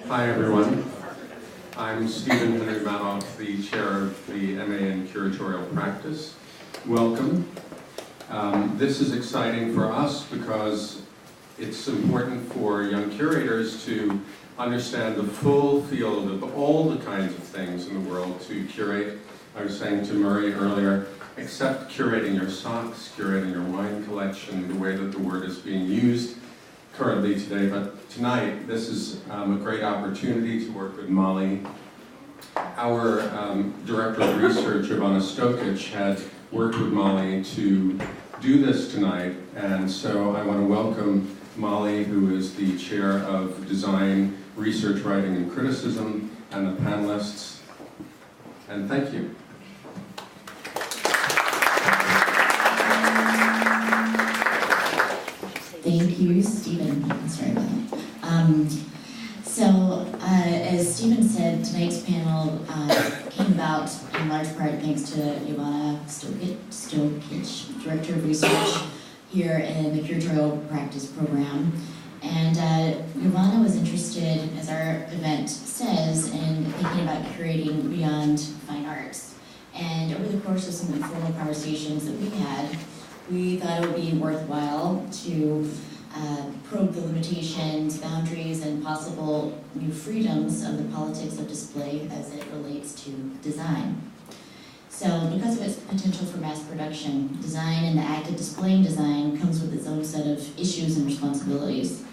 Hi everyone. I'm Stephen Henry Madoff, the chair of the MA in Curatorial Practice. Welcome. This is exciting for us because it's important for young curators to understand the full field of all the kinds of things in the world to curate. I was saying to Murray earlier, except curating your socks, curating your wine collection, the way that the word is being used currently today, but tonight this is a great opportunity to work with Molly. Our director of research, Ivana Stokic, had worked with Molly to do this tonight, and so I want to welcome Molly, who is the chair of Design, Research, Writing, and Criticism, and the panelists, and thank you. Thank you, Stephen. Sorry about that. As Stephen said, tonight's panel came about in large part thanks to Ivana Stokic, Director of Research here in the Curatorial Practice Program. And Ivana was interested, as our event says, in thinking about curating beyond fine arts. And over the course of some informal conversations that we had, we thought it would be worthwhile to probe the limitations, boundaries, and possible new freedoms of the politics of display as it relates to design. So, because of its potential for mass production, design and the act of displaying design comes with its own set of issues and responsibilities.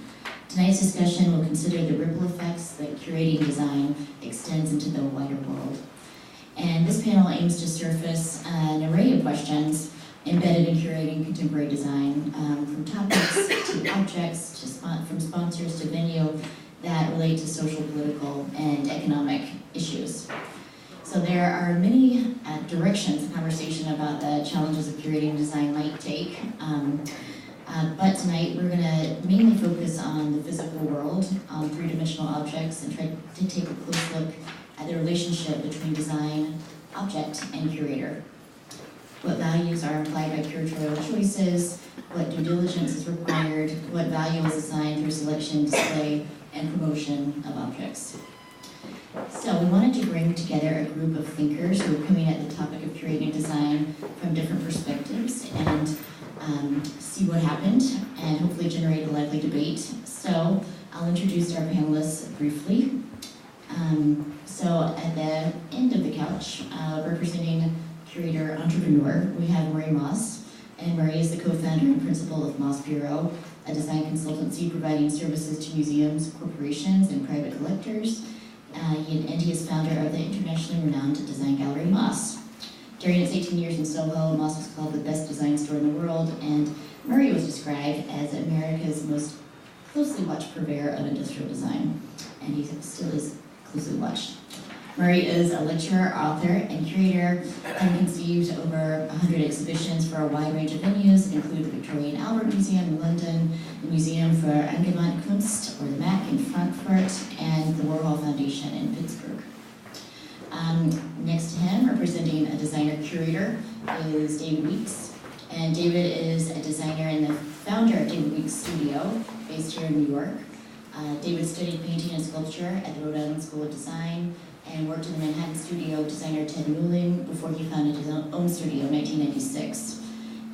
Tonight's discussion will consider the ripple effects that curating design extends into the wider world. And this panel aims to surface an array of questions embedded in curating contemporary design, from topics to objects, from sponsors to venue, that relate to social, political, and economic issues. So there are many directions the conversation about the challenges of curating design might take, but tonight we're going to mainly focus on the physical world, on three-dimensional objects, and try to take a close look at the relationship between design, object, and curator. What values are implied by curatorial choices, what due diligence is required, what value is assigned through selection, display, and promotion of objects. So we wanted to bring together a group of thinkers who are coming at the topic of curating design from different perspectives and see what happened and hopefully generate a lively debate. So I'll introduce our panelists briefly. So at the end of the couch, representing curator entrepreneur, we have Murray Moss, and Murray is the co-founder and principal of Moss Bureau, a design consultancy providing services to museums, corporations, and private collectors. And he is founder of the internationally renowned design gallery Moss. During its 18 years in Soho, Moss was called the best design store in the world, and Murray was described as America's most closely watched purveyor of industrial design, and he still is closely watched. Murray is a lecturer, author, and curator, and conceived over 100 exhibitions for a wide range of venues, including the Victoria and Albert Museum in London, the Museum for Angewandte Kunst, or the MAC in Frankfurt, and the Warhol Foundation in Pittsburgh. Next to him, representing a designer-curator, is David Weeks. And David is a designer and the founder of David Weeks Studio, based here in New York. David studied painting and sculpture at the Rhode Island School of Design, and worked in the Manhattan studio of designer Ted Newling before he founded his own studio in 1996.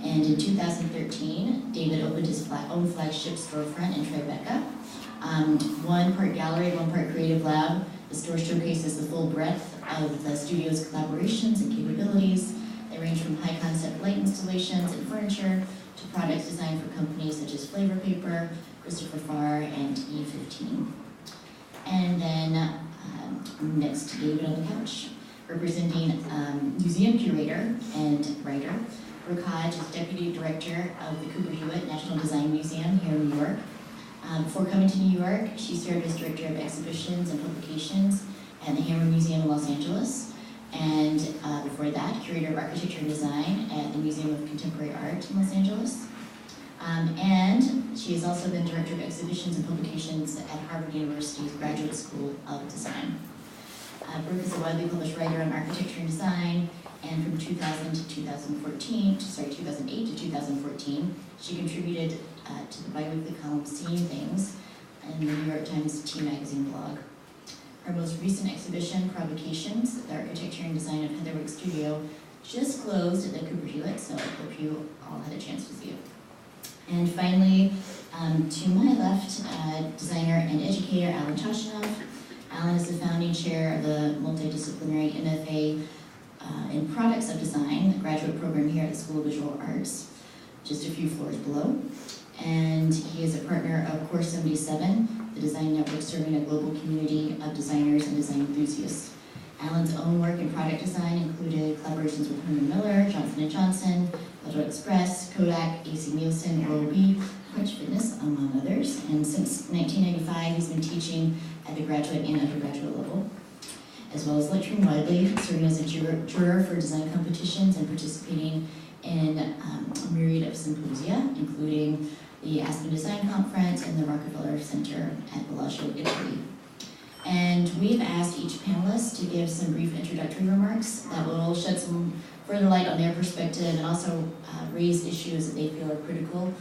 And in 2013, David opened his own flagship storefront in Tribeca. One part gallery, one part creative lab. The store showcases the full breadth of the studio's collaborations and capabilities. They range from high concept light installations and furniture to products designed for companies such as Flavor Paper, Christopher Farr, and E15. And then next to David on the couch, representing museum curator and writer, Brooke Hodge is Deputy Director of the Cooper Hewitt National Design Museum here in New York. Before coming to New York, she served as Director of Exhibitions and Publications at the Hammer Museum in Los Angeles, and before that, Curator of Architecture and Design at the Museum of Contemporary Art in Los Angeles. And she has also been Director of Exhibitions and Publications at Harvard University's Graduate School of Design. Brooke is a widely published writer on architecture and design, and from 2008 to 2014, she contributed to the biweekly column Seeing Things in the New York Times Tea Magazine blog. Her most recent exhibition, Provocations, the architecture and design of Heatherwick Studio, just closed at the Cooper Hewitt, so I hope you all had a chance to see it. And finally, to my left, designer and educator Alan Toshinov. Alan is the founding chair of the multidisciplinary MFA in Products of Design, the graduate program here at the School of Visual Arts, just a few floors below. And he is a partner of Core 77, the design network serving a global community of designers and design enthusiasts. Alan's own work in product design included collaborations with Herman Miller, Johnson & Johnson, Federal Express, Kodak, AC Nielsen, Oral-B, Crunch Fitness, among others. And since 1995, he's been teaching at the graduate and undergraduate level, as well as lecturing widely, serving as a juror for design competitions and participating in a myriad of symposia, including the Aspen Design Conference and the Rockefeller Center at Bellagio, Italy. And we've asked each panelist to give some brief introductory remarks that will shed some further light on their perspective and also raise issues that they feel are critical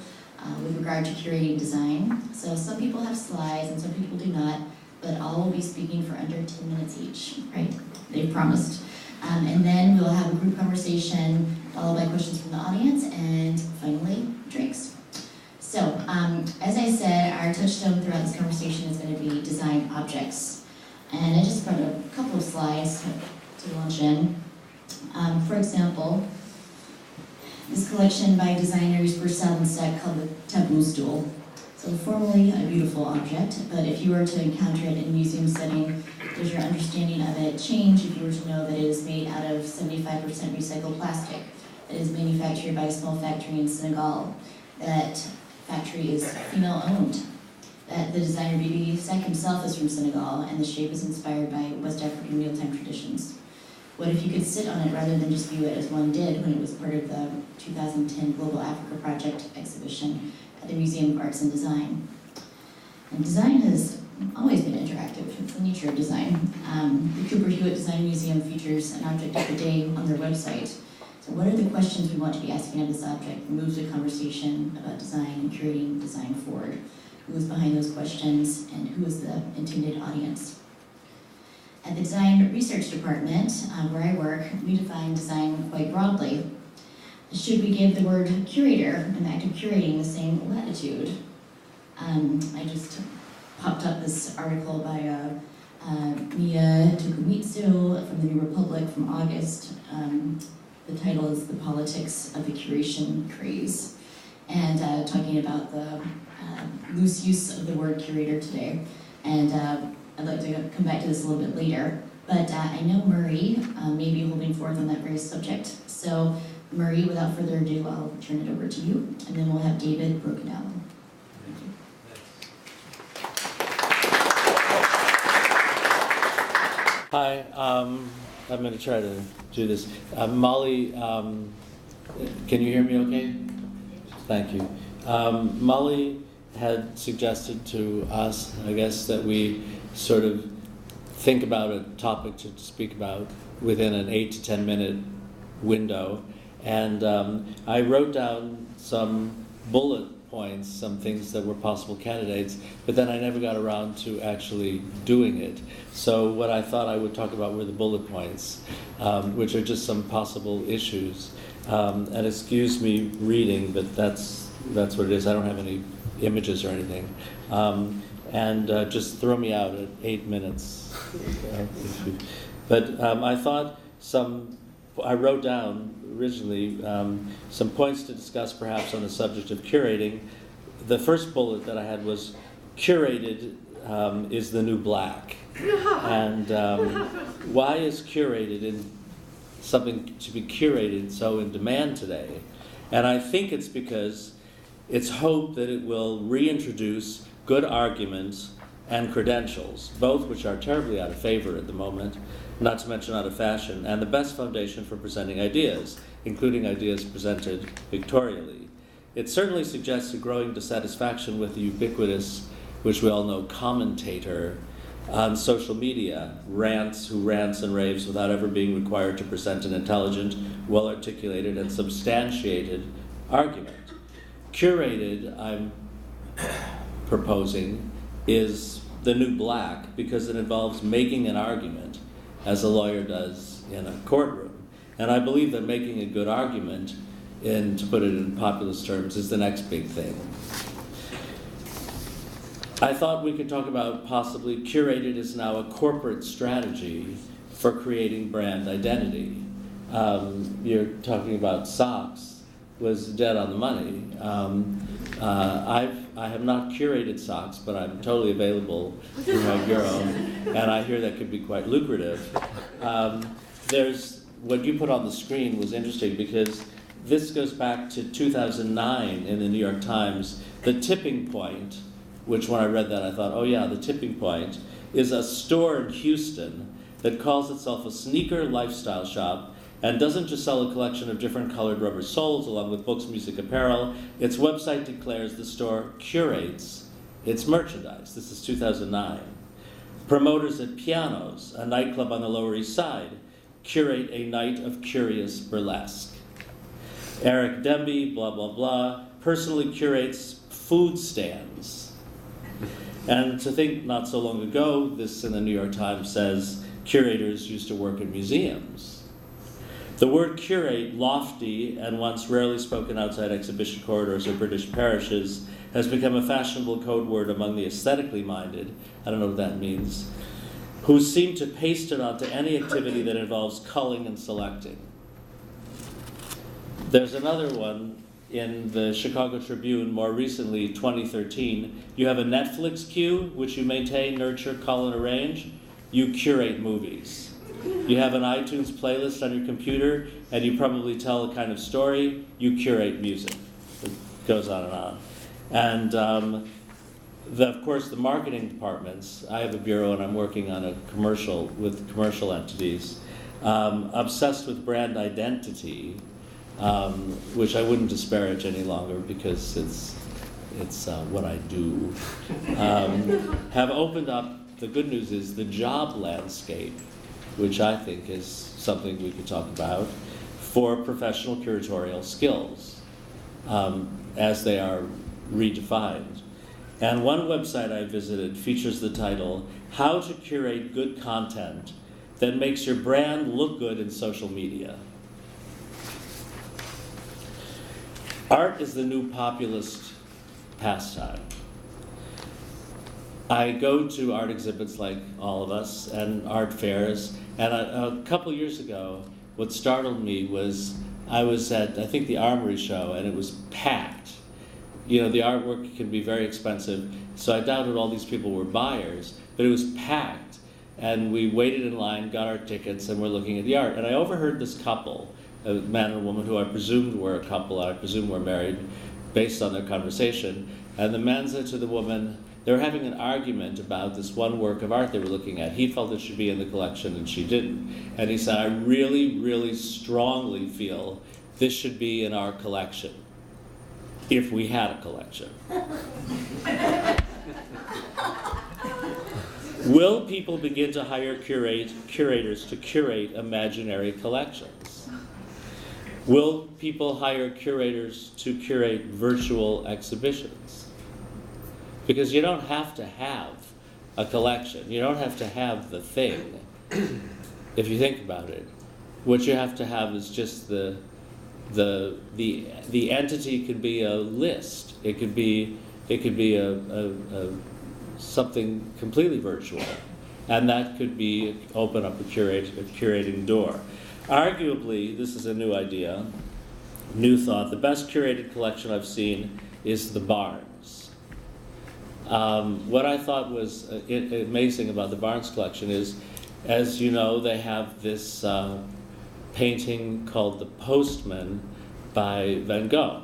with regard to curating design. So some people have slides and some people do not, but all will be speaking for under 10 minutes each, right? They've promised. And then we'll have a group conversation followed by questions from the audience and finally drinks. So, as I said, our touchstone throughout this conversation is going to be design objects. And I just brought a couple of slides to launch in. For example, this collection by designers Purcell and Steck called the Taboo Stool. So formerly a beautiful object, but if you were to encounter it in a museum setting, does your understanding of it change if you were to know that it is made out of 75% recycled plastic, that is manufactured by a small factory in Senegal, that factory is female-owned, that the designer Bibi Seck himself is from Senegal, and the shape is inspired by West African mealtime traditions? What if you could sit on it rather than just view it as one did when it was part of the 2010 Global Africa Project exhibition at the Museum of Arts and Design? And design has always been interactive. It's the nature of design. The Cooper Hewitt Design Museum features an object of the day on their website. So what are the questions we want to be asking of this object? Moves the conversation about design and curating design forward. Who is behind those questions and who is the intended audience? At the Design Research Department, where I work, we define design quite broadly. Should we give the word curator and the act of curating the same latitude? I just popped up this article by Mia Tokumitsu from the New Republic from August. The title is The Politics of the Curation Craze, and talking about the loose use of the word curator today. And I'd like to come back to this a little bit later, but I know Murray may be holding forth on that very subject. So Murray, without further ado, I'll turn it over to you, and then we'll have David broken down. Hi, I'm going to try to do this. Molly, can you hear me okay? Thank you. Molly had suggested to us, I guess, that we sort of think about a topic to speak about within an 8 to 10 minute window. And I wrote down some bullet points, some things that were possible candidates, but then I never got around to actually doing it. So what I thought I would talk about were the bullet points, which are just some possible issues. And excuse me reading, but that's what it is. I don't have any images or anything. And just throw me out at 8 minutes. But I thought I wrote down originally some points to discuss perhaps on the subject of curating. The first bullet that I had was curated is the new black. And why is curated in something to be curated so in demand today? And I think it's because it's hoped that it will reintroduce good arguments and credentials, both which are terribly out of favor at the moment, not to mention out of fashion, and the best foundation for presenting ideas, including ideas presented pictorially. It certainly suggests a growing dissatisfaction with the ubiquitous, which we all know, commentator on social media, who rants and raves without ever being required to present an intelligent, well-articulated, and substantiated argument. Curated, I'm proposing, is the new black because it involves making an argument, as a lawyer does in a courtroom. And I believe that making a good argument, and to put it in populist terms, is the next big thing. I thought we could talk about possibly curated is now a corporate strategy for creating brand identity. You're talking about socks, was dead on the money. I have not curated socks, but I'm totally available through my bureau, and I hear that could be quite lucrative. What you put on the screen was interesting because this goes back to 2009 in the New York Times. The tipping point, which when I read that I thought, oh yeah, the tipping point, is a store in Houston that calls itself a sneaker lifestyle shop and doesn't just sell a collection of different colored rubber soles along with books, music, apparel. Its website declares the store curates its merchandise. This is 2009. Promoters at Pianos, a nightclub on the Lower East Side, curate a night of curious burlesque. Eric Demby, blah, blah, blah, personally curates food stands. And to think not so long ago, this in the New York Times says, curators used to work in museums. The word curate, lofty and once rarely spoken outside exhibition corridors or British parishes, has become a fashionable code word among the aesthetically minded, I don't know what that means, who seem to paste it onto any activity that involves culling and selecting. There's another one in the Chicago Tribune, more recently, 2013. You have a Netflix queue, which you maintain, nurture, cull, and arrange. You curate movies. You have an iTunes playlist on your computer, and you probably tell a kind of story. You curate music. It goes on and on. And of course, the marketing departments, I have a bureau and I'm working on a commercial with commercial entities, obsessed with brand identity, which I wouldn't disparage any longer because it's what I do, have opened up, the good news is, the job landscape, which I think is something we could talk about, for professional curatorial skills, as they are redefined. And one website I visited features the title, How to Curate Good Content That Makes Your Brand Look Good in Social Media. Art is the new populist pastime. I go to art exhibits like all of us and art fairs, and a couple years ago, what startled me was I was at, I think, the Armory show, and it was packed. You know, the artwork can be very expensive, so I doubted all these people were buyers, but it was packed. And we waited in line, got our tickets, and we're looking at the art. And I overheard this couple, a man and a woman who I presumed were a couple, I presume were married, based on their conversation. And the man said to the woman, they were having an argument about this one work of art they were looking at. He felt it should be in the collection and she didn't. And he said, I really, really strongly feel this should be in our collection, if we had a collection. Will people begin to hire curators to curate imaginary collections? Will people hire curators to curate virtual exhibitions? Because you don't have to have a collection. You don't have to have the thing, if you think about it. What you have to have is just the entity could be a list. It could be a something completely virtual, and that could be open up a curating door. Arguably, this is a new idea, new thought. The best curated collection I've seen is the Barnes. What I thought was amazing about the Barnes collection is, as you know, they have this painting called The Postman by Van Gogh,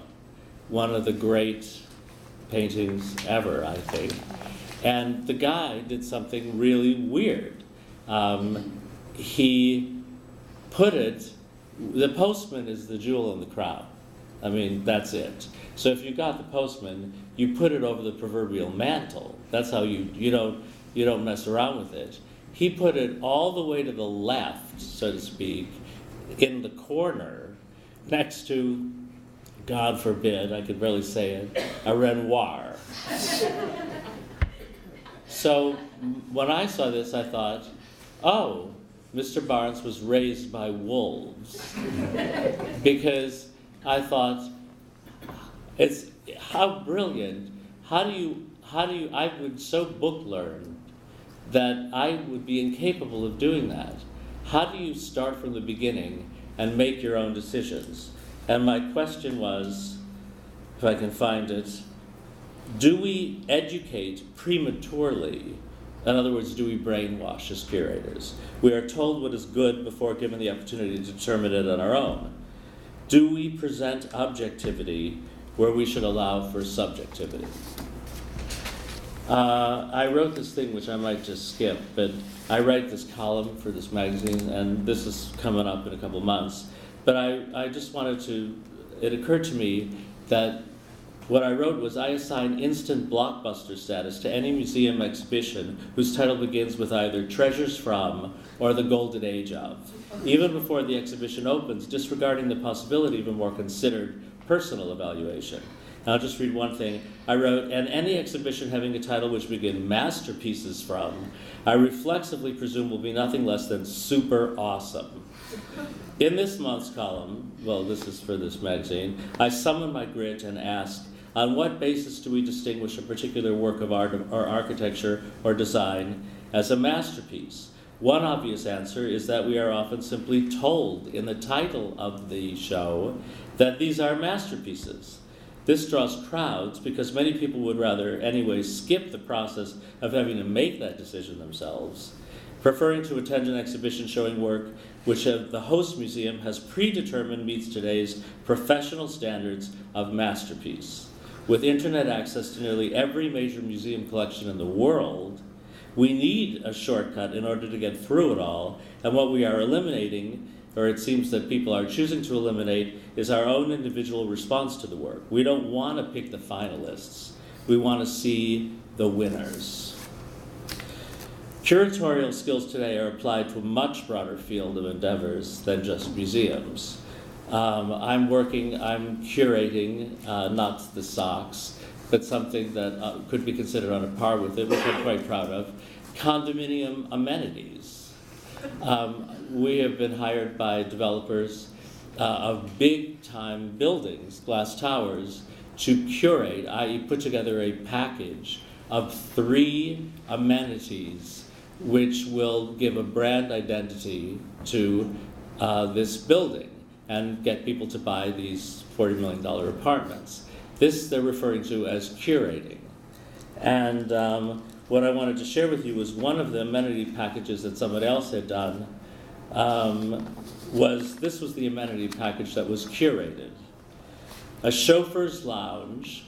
one of the great paintings ever, I think. And the guy did something really weird. He put it, the postman is the jewel in the crown. I mean, that's it. So if you got the postman, you put it over the proverbial mantle. That's how you don't mess around with it. He put it all the way to the left, so to speak, in the corner, next to, God forbid, I could barely say it, a Renoir. So when I saw this, I thought, oh, Mr. Barnes was raised by wolves. Because I thought, it's how brilliant. How do you, I would so book learn that I would be incapable of doing that. How do you start from the beginning and make your own decisions? And my question was, if I can find it, do we educate prematurely? In other words, do we brainwash as curators? We are told what is good before given the opportunity to determine it on our own. Do we present objectivity where we should allow for subjectivity? I wrote this thing, which I might just skip, but I write this column for this magazine, and this is coming up in a couple months. But I just wanted to, it occurred to me that what I wrote was I assign instant blockbuster status to any museum exhibition whose title begins with either Treasures From or The Golden Age Of, even before the exhibition opens, disregarding the possibility of a more considered personal evaluation. And I'll just read one thing. I wrote, and any exhibition having a title which begin Masterpieces From, I reflexively presume will be nothing less than super awesome. In this month's column, well, this is for this magazine, I summon my grit and ask, on what basis do we distinguish a particular work of art or architecture or design as a masterpiece? One obvious answer is that we are often simply told in the title of the show that these are masterpieces. This draws crowds because many people would rather anyway skip the process of having to make that decision themselves, preferring to attend an exhibition showing work which the host museum has predetermined meets today's professional standards of masterpiece. With internet access to nearly every major museum collection in the world, we need a shortcut in order to get through it all, and what we are eliminating, or it seems that people are choosing to eliminate, is our own individual response to the work. We don't want to pick the finalists. We want to see the winners. Curatorial skills today are applied to a much broader field of endeavors than just museums. I'm curating, not the socks, but something that could be considered on a par with it, which I'm quite proud of, condominium amenities. We have been hired by developers of big-time buildings, glass towers, to curate, i.e. put together a package of 3 amenities which will give a brand identity to this building and get people to buy these $40 million apartments. This they're referring to as curating. And what I wanted to share with you was one of the amenity packages that somebody else had done was the amenity package that was curated. A chauffeur's lounge,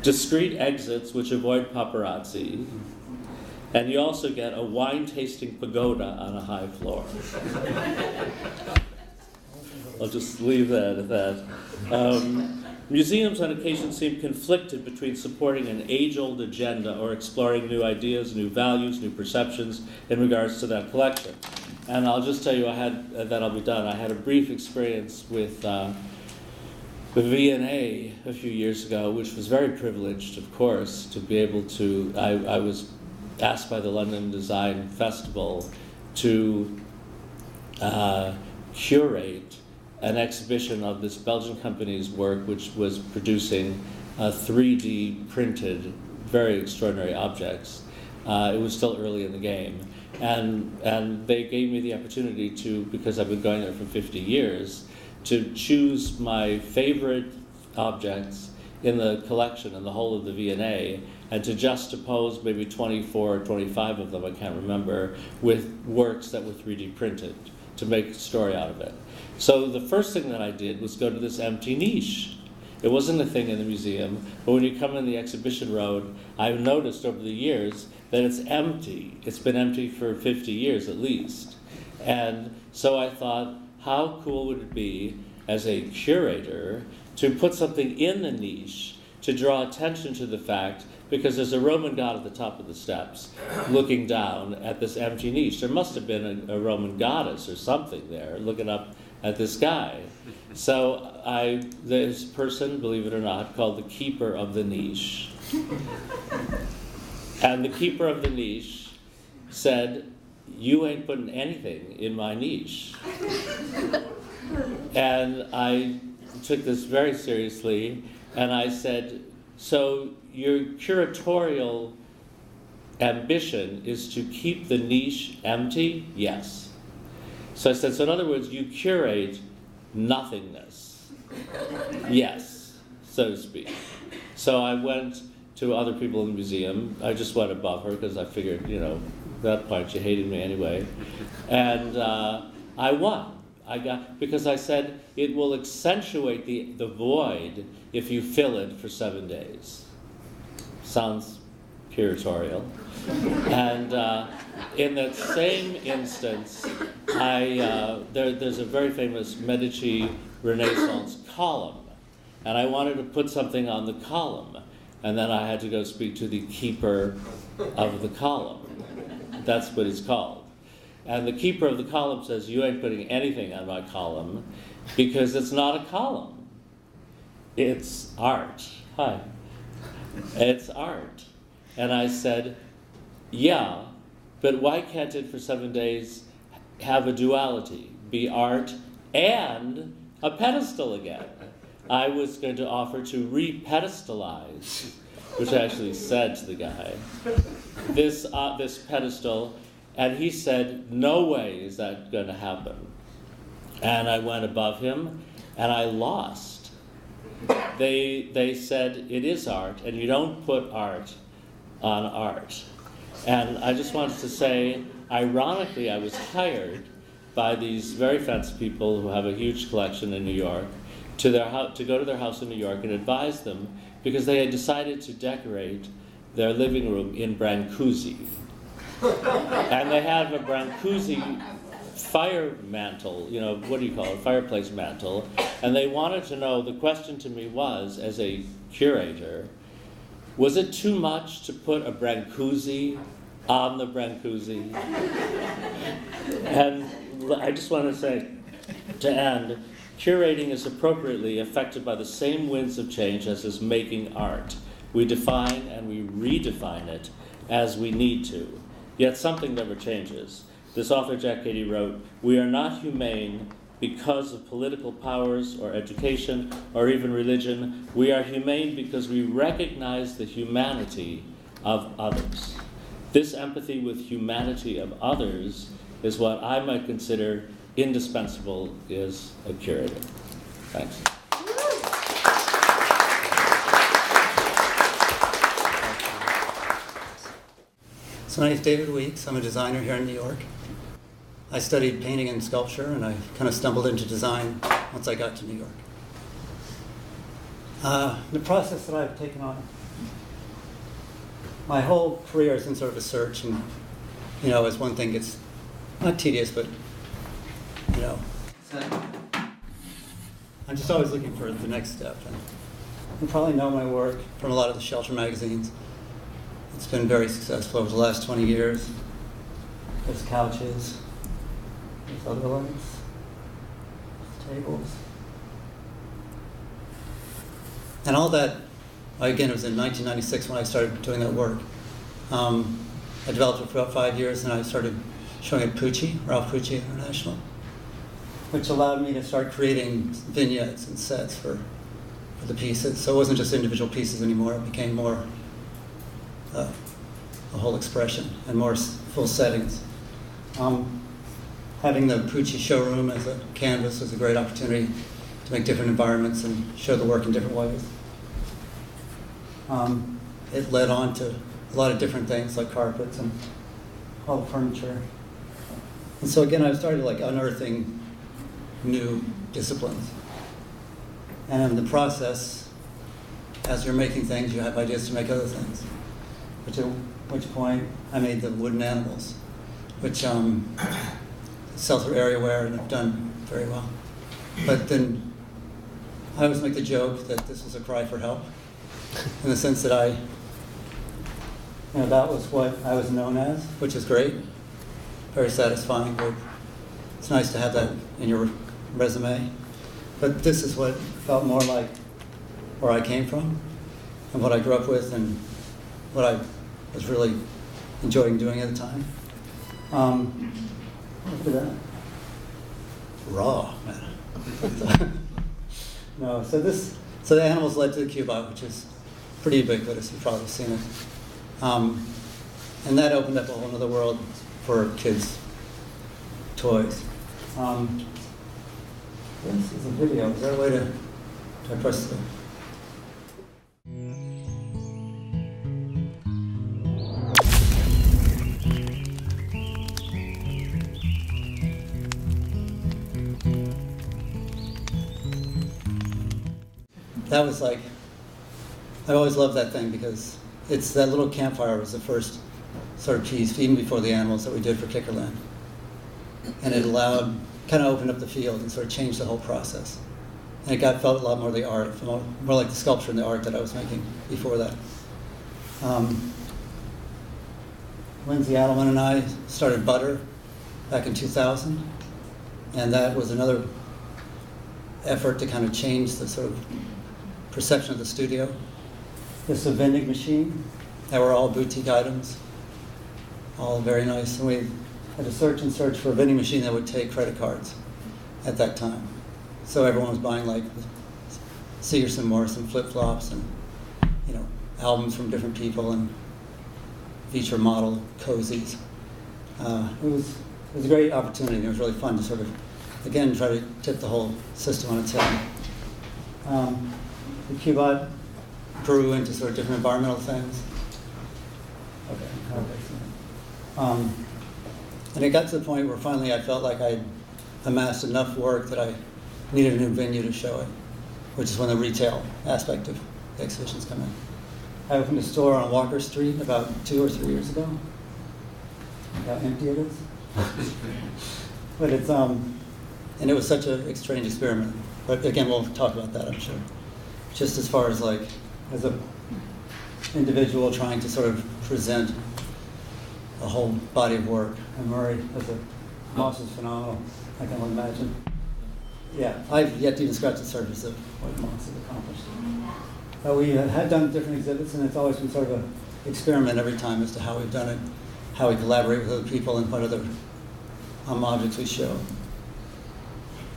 discreet exits which avoid paparazzi, and you also get a wine-tasting pagoda on a high floor. I'll just leave that at that. Museums on occasion seem conflicted between supporting an age-old agenda or exploring new ideas, new values, new perceptions in regards to that collection. And I'll just tell you, then I'll be done. I had a brief experience with the V&A a few years ago, which was very privileged, of course, to be able to, I was asked by the London Design Festival to curate an exhibition of this Belgian company's work, which was producing 3D printed, very extraordinary objects. It was still early in the game. And they gave me the opportunity to, because I've been going there for 50 years, to choose my favorite objects in the collection, in the whole of the V&A, and to juxtapose maybe 24 or 25 of them, I can't remember, with works that were 3D printed to make a story out of it. So the first thing that I did was go to this empty niche. It wasn't a thing in the museum, but when you come in the exhibition road, I've noticed over the years that it's empty. It's been empty for 50 years at least. And so I thought, how cool would it be as a curator to put something in the niche to draw attention to the fact, because there's a Roman god at the top of the steps looking down at this empty niche. There must have been a Roman goddess or something there, looking up at this guy. So this person, believe it or not, called the keeper of the niche. And the keeper of the niche said, "You ain't putting anything in my niche." And I took this very seriously, and I said, "So your curatorial ambition is to keep the niche empty?" "Yes." So I said, "So in other words, you curate nothingness?" "Yes," so to speak. So I went to other people in the museum. I just went above her because I figured, at that point she hated me anyway. And I won. Because I said it will accentuate the void if you fill it for 7 days. Sounds curatorial. And in that same instance, there's a very famous Medici Renaissance column, and I wanted to put something on the column, and then I had to go speak to the keeper of the column. That's what it's called. And the keeper of the column says, "You ain't putting anything on my column because it's not a column. It's art." Hi. "It's art." And I said, "Yeah, but why can't it for 7 days have a duality, be art and a pedestal again?" I was going to offer to re-pedestalize, which I actually said to the guy, this pedestal, and he said, "No way is that going to happen." And I went above him, and I lost. They said, "It is art, and you don't put art on art." And I just wanted to say, ironically, I was hired by these very fancy people who have a huge collection in New York to go to their house in New York and advise them because they had decided to decorate their living room in Brancusi. And they had a Brancusi fire mantle, what do you call it, fireplace mantle, and they wanted to know, the question to me was, as a curator, was it too much to put a Brancusi on the Brancusi? And I just want to say, to end, curating is appropriately affected by the same winds of change as is making art. We define and we redefine it as we need to. Yet something never changes. This author, Jack Cady, wrote, "We are not humane because of political powers or education or even religion. We are humane because we recognize the humanity of others." This empathy with humanity of others is what I might consider indispensable as a curator. Thanks. So my name is David Weeks. I'm a designer here in New York. I studied painting and sculpture, and I kind of stumbled into design once I got to New York. The process that I've taken on, my whole career is in sort of a search, and as one thing gets not tedious, but I'm just always looking for the next step. And you probably know my work from a lot of the shelter magazines. It's been very successful over the last 20 years. There's couches, there's other ones, tables. And all that, again, it was in 1996 when I started doing that work. I developed it for about 5 years, and I started showing at Pucci, Ralph Pucci International, which allowed me to start creating vignettes and sets for the pieces. So it wasn't just individual pieces anymore. It became more a whole expression and more full settings. Having the Pucci showroom as a canvas was a great opportunity to make different environments and show the work in different ways. It led on to a lot of different things like carpets and all the furniture. And so again, I started unearthing new disciplines. And in the process, as you're making things, you have ideas to make other things. At which point, I made the wooden animals, which sell through Areaware and have done very well. But then I always make the joke that this was a cry for help, in the sense that that was what I was known as, which is great, very satisfying. But it's nice to have that in your resume, but this is what felt more like where I came from and what I grew up with and what I was really enjoying doing at the time. Look at that. Raw, man. No, so the animals led to the Cubot, which is pretty ubiquitous. You've probably seen it. And that opened up a whole other world for kids' toys. This is a video. Is there a way to press the... That was like, I always loved that thing because it's that little campfire was the first sort of piece, even before the animals, that we did for Kickerland. And it allowed, kind of opened up the field and sort of changed the whole process. And it felt a lot more the art, more like the sculpture and the art that I was making before that. Lindsay Adelman and I started Butter back in 2000. And that was another effort to kind of change the sort of perception of the studio. This is a vending machine. That were all boutique items, all very nice. And we had to search for a vending machine that would take credit cards at that time. So everyone was buying like Segerson Morrison flip-flops and albums from different people and feature model cozies. It was a great opportunity. It was really fun to sort of, again, try to tip the whole system on its head. The Cubot grew into sort of different environmental things. Okay. And it got to the point where finally I felt like I'd amassed enough work that I needed a new venue to show it, which is when the retail aspect of the exhibitions come in. I opened a store on Walker Street about 2 or 3 years ago. Look how empty it is. But it's, and it was such a strange experiment. But again, we'll talk about that, I'm sure. Just as far as like, as a individual trying to sort of present a whole body of work. And Murray, Moss is phenomenal, I can only imagine. Yeah, I've yet to even scratch the surface of what Moss has accomplished. We had done different exhibits, and it's always been sort of an experiment every time as to how we've done it, how we collaborate with other people, and what other objects we show.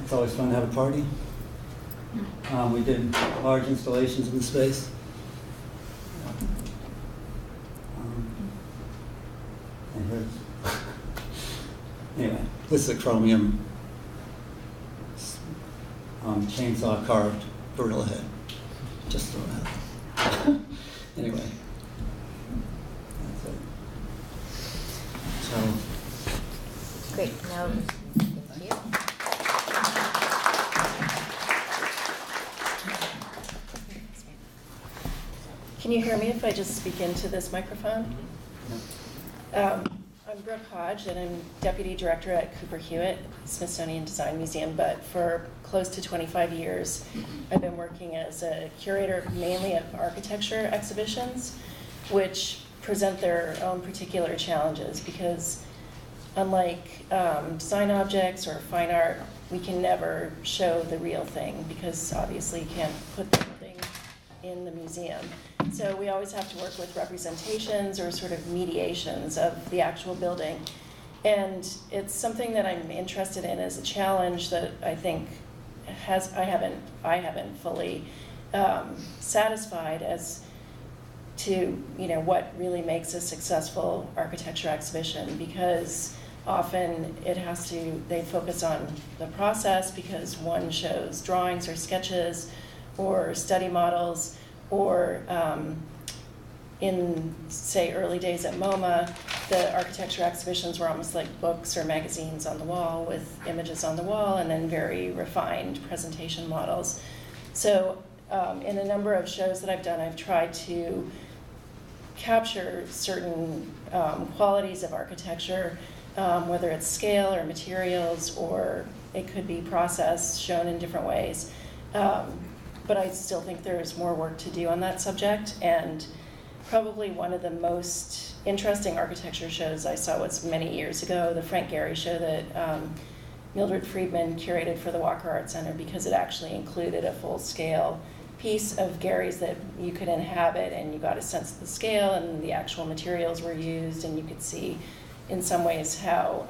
It's always fun to have a party. We did large installations in the space. And here's, anyway, this is a chromium chainsaw carved gorilla head. Just throw it out. Anyway, that's it. So. Great. Now, thank you. Can you hear me if I just speak into this microphone? I'm Brooke Hodge, and I'm Deputy Director at Cooper Hewitt Smithsonian Design Museum, but for close to 25 years, I've been working as a curator mainly of architecture exhibitions, which present their own particular challenges because unlike design objects or fine art, we can never show the real thing because obviously you can't put the thing in the museum. So we always have to work with representations or sort of mediations of the actual building. And it's something that I'm interested in as a challenge that I think I haven't fully satisfied as to what really makes a successful architecture exhibition, because often they focus on the process because one shows drawings or sketches or study models, or in, say, early days at MoMA, the architecture exhibitions were almost like books or magazines on the wall with images on the wall and then very refined presentation models. So in a number of shows that I've done, I've tried to capture certain qualities of architecture, whether it's scale or materials, or it could be process shown in different ways. But I still think there's more work to do on that subject, and probably one of the most interesting architecture shows I saw was many years ago, the Frank Gehry show that Mildred Friedman curated for the Walker Art Center because it actually included a full-scale piece of Gary's that you could inhabit, and you got a sense of the scale, and the actual materials were used, and you could see in some ways how,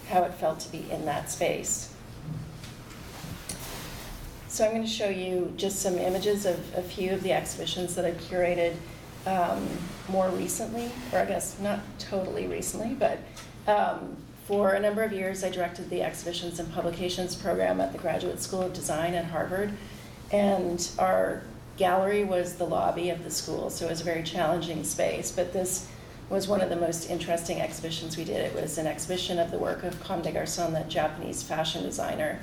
how it felt to be in that space. So I'm going to show you just some images of a few of the exhibitions that I've curated more recently, or I guess not totally recently, but for a number of years I directed the exhibitions and publications program at the Graduate School of Design at Harvard, and our gallery was the lobby of the school, so it was a very challenging space, but this was one of the most interesting exhibitions we did. It was an exhibition of the work of Comme des Garçons, the Japanese fashion designer.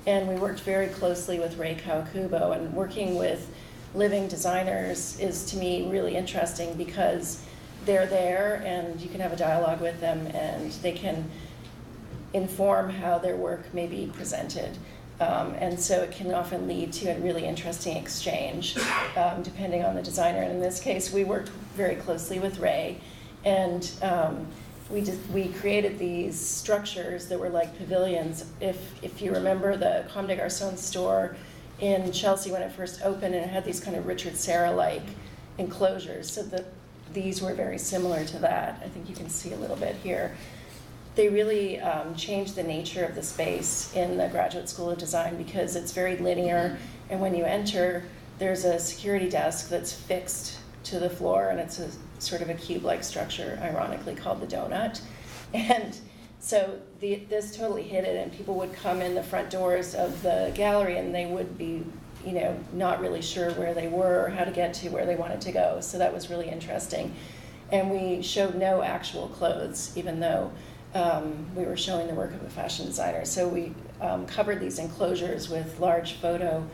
And we worked very closely with Rei Kawakubo, and working with living designers is, to me, really interesting because they're there and you can have a dialogue with them and they can inform how their work may be presented. And so it can often lead to a really interesting exchange depending on the designer. And in this case, we worked very closely with Rei, and we created these structures that were like pavilions. If you remember the Comme des Garçons store in Chelsea when it first opened, and it had these kind of Richard Serra-like enclosures, so these were very similar to that. I think you can see a little bit here. They really changed the nature of the space in the Graduate School of Design because it's very linear, and when you enter, there's a security desk that's fixed to the floor, and it's a sort of a cube-like structure, ironically called the donut. And so this totally hit it, and people would come in the front doors of the gallery and they would be, not really sure where they were or how to get to where they wanted to go. So that was really interesting. And we showed no actual clothes, even though we were showing the work of a fashion designer. So we covered these enclosures with large photo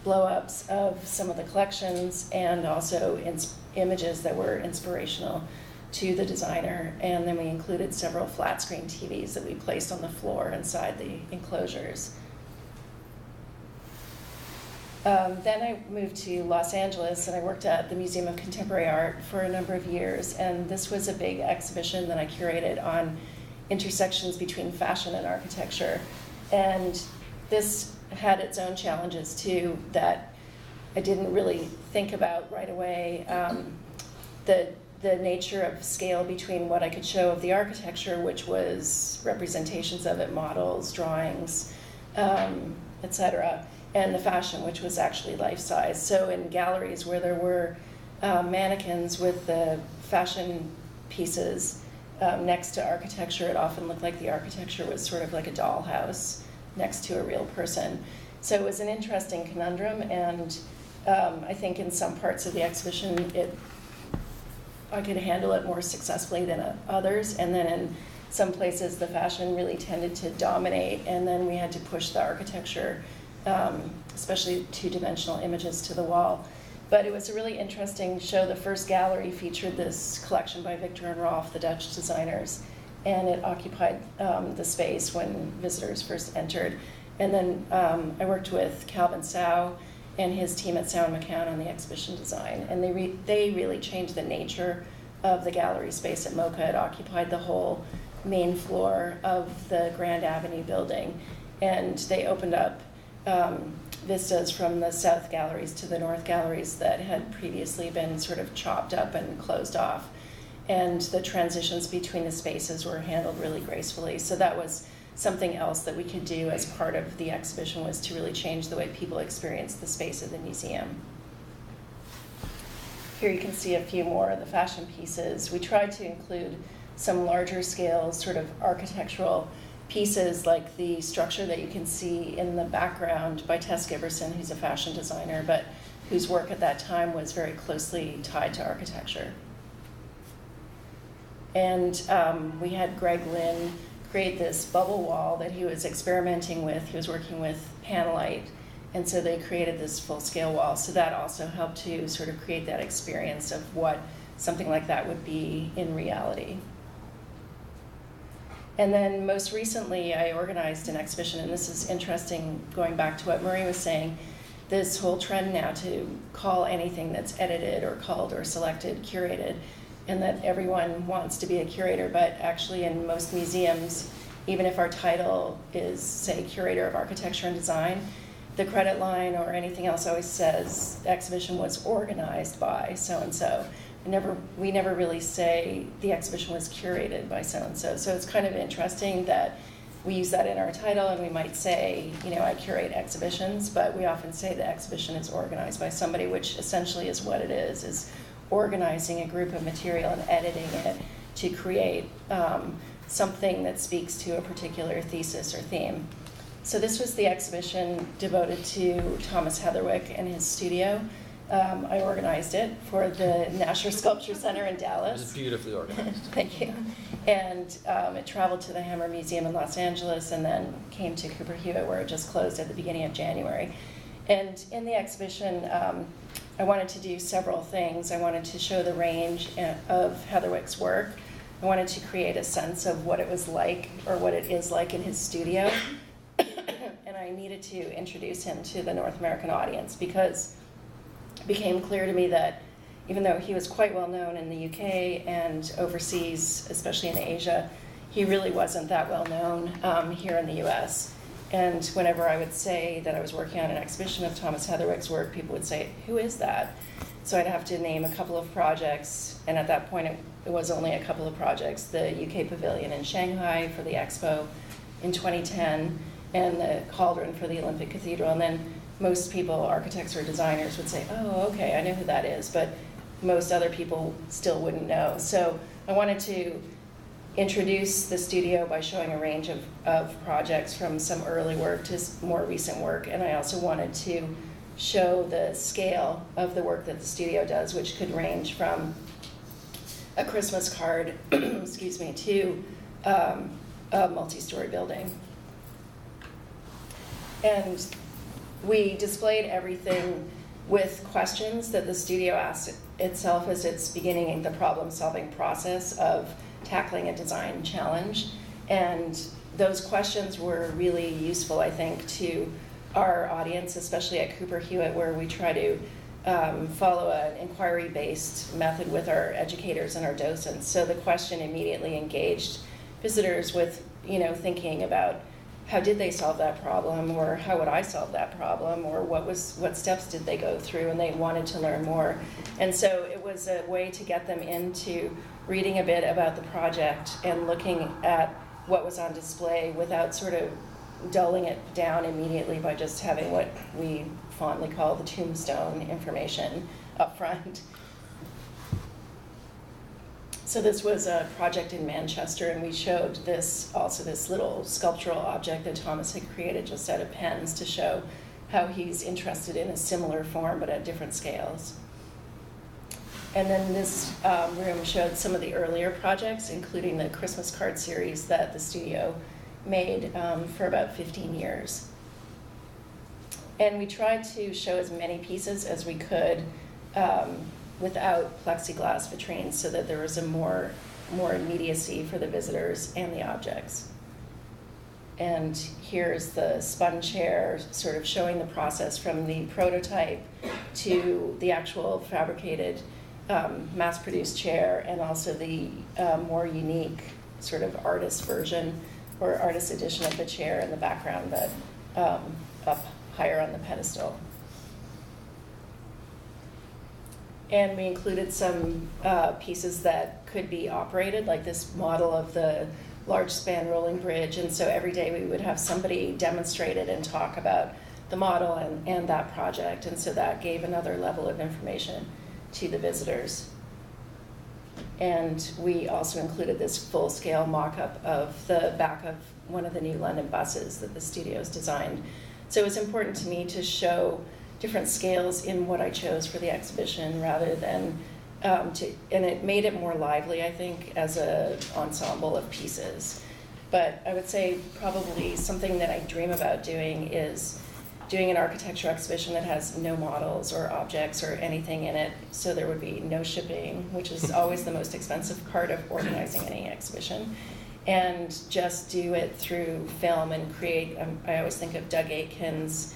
blow-ups of some of the collections and also images that were inspirational to the designer. And then we included several flat screen TVs that we placed on the floor inside the enclosures. Then I moved to Los Angeles and I worked at the Museum of Contemporary Art for a number of years, and this was a big exhibition that I curated on intersections between fashion and architecture. And this had its own challenges too that I didn't really think about right away. The nature of scale between what I could show of the architecture, which was representations of it, models, drawings, etc., and the fashion, which was actually life-size. So in galleries where there were mannequins with the fashion pieces next to architecture, it often looked like the architecture was sort of like a dollhouse next to a real person. So it was an interesting conundrum, and I think in some parts of the exhibition I could handle it more successfully than others, and then in some places the fashion really tended to dominate, and then we had to push the architecture, especially two-dimensional images, to the wall. But it was a really interesting show. The first gallery featured this collection by Victor and Rolf, the Dutch designers, and it occupied the space when visitors first entered. And then I worked with Calvin Sau and his team at Sau and McCown on the exhibition design, and they really changed the nature of the gallery space at MoCA. It occupied the whole main floor of the Grand Avenue building, and they opened up vistas from the south galleries to the north galleries that had previously been sort of chopped up and closed off. And the transitions between the spaces were handled really gracefully. So that was something else that we could do as part of the exhibition, was to really change the way people experience the space of the museum. Here you can see a few more of the fashion pieces. We tried to include some larger scale sort of architectural pieces, like the structure that you can see in the background by Tess Giberson, who's a fashion designer, but whose work at that time was very closely tied to architecture. And we had Greg Lynn create this bubble wall that he was experimenting with. He was working with Panelite, and so they created this full-scale wall. So that also helped to sort of create that experience of what something like that would be in reality. And then most recently, I organized an exhibition, and this is interesting, going back to what Marie was saying, this whole trend now to call anything that's edited or culled or selected curated, and that everyone wants to be a curator, but actually in most museums, even if our title is, say, Curator of Architecture and Design, the credit line or anything else always says the exhibition was organized by so-and-so. We never really say the exhibition was curated by so-and-so. So it's kind of interesting that we use that in our title, and we might say, I curate exhibitions, but we often say the exhibition is organized by somebody, which essentially is what it is organizing a group of material and editing it to create something that speaks to a particular thesis or theme. So this was the exhibition devoted to Thomas Heatherwick and his studio. I organized it for the Nasher Sculpture Center in Dallas. It was beautifully organized. Thank you. And it traveled to the Hammer Museum in Los Angeles and then came to Cooper Hewitt, where it just closed at the beginning of January. And in the exhibition, I wanted to do several things. I wanted to show the range of Heatherwick's work. I wanted to create a sense of what it was like, or what it is like in his studio. And I needed to introduce him to the North American audience, because it became clear to me that even though he was quite well known in the UK and overseas, especially in Asia, he really wasn't that well known here in the US. And whenever I would say that I was working on an exhibition of Thomas Heatherwick's work, people would say, "Who is that?" So I'd have to name a couple of projects, and at that point it was only a couple of projects: the UK Pavilion in Shanghai for the Expo in 2010, and the Cauldron for the Olympic Cathedral. And then most people, architects or designers, would say, "Oh, okay, I know who that is," but most other people still wouldn't know. So I wanted to introduce the studio by showing a range of projects, from some early work to more recent work, and I also wanted to show the scale of the work that the studio does, which could range from a Christmas card, excuse me, to a multi-story building. And we displayed everything with questions that the studio asked itself as it's beginning the problem-solving process of tackling a design challenge. And those questions were really useful, I think, to our audience, especially at Cooper Hewitt, where we try to follow an inquiry-based method with our educators and our docents. So the question immediately engaged visitors with, thinking about, how did they solve that problem, or how would I solve that problem, or what steps did they go through, and they wanted to learn more. And so it was a way to get them into reading a bit about the project and looking at what was on display without sort of dulling it down immediately by just having what we fondly call the tombstone information up front. So this was a project in Manchester, and we showed this little sculptural object that Thomas had created just out of pens to show how he's interested in a similar form but at different scales. And then this room showed some of the earlier projects, including the Christmas card series that the studio made for about 15 years. And we tried to show as many pieces as we could without plexiglass vitrines, so that there was a more immediacy for the visitors and the objects. And here's the spun chair, sort of showing the process from the prototype to the actual fabricated mass-produced chair, and also the more unique sort of artist version or artist edition of the chair in the background, that up higher on the pedestal. And we included some pieces that could be operated, like this model of the large span rolling bridge. And so every day we would have somebody demonstrate it and talk about the model and that project. And so that gave another level of information to the visitors. And we also included this full-scale mock-up of the back of one of the new London buses that the studio's designed. So it was important to me to show different scales in what I chose for the exhibition, rather than and it made it more lively, I think, as an ensemble of pieces. But I would say probably something that I dream about doing is doing an architecture exhibition that has no models or objects or anything in it, so there would be no shipping, which is always the most expensive part of organizing any exhibition, and just do it through film and create, I always think of Doug Aitken's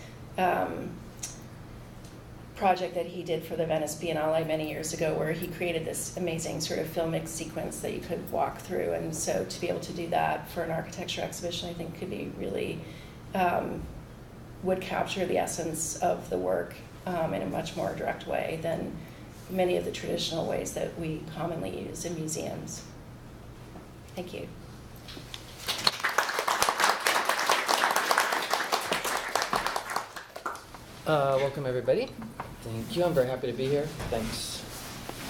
project that he did for the Venice Biennale many years ago, where he created this amazing sort of filmic sequence that you could walk through. And so to be able to do that for an architecture exhibition, I think could be really, would capture the essence of the work in a much more direct way than many of the traditional ways that we commonly use in museums. Thank you. Welcome everybody. Thank you. I'm very happy to be here. Thanks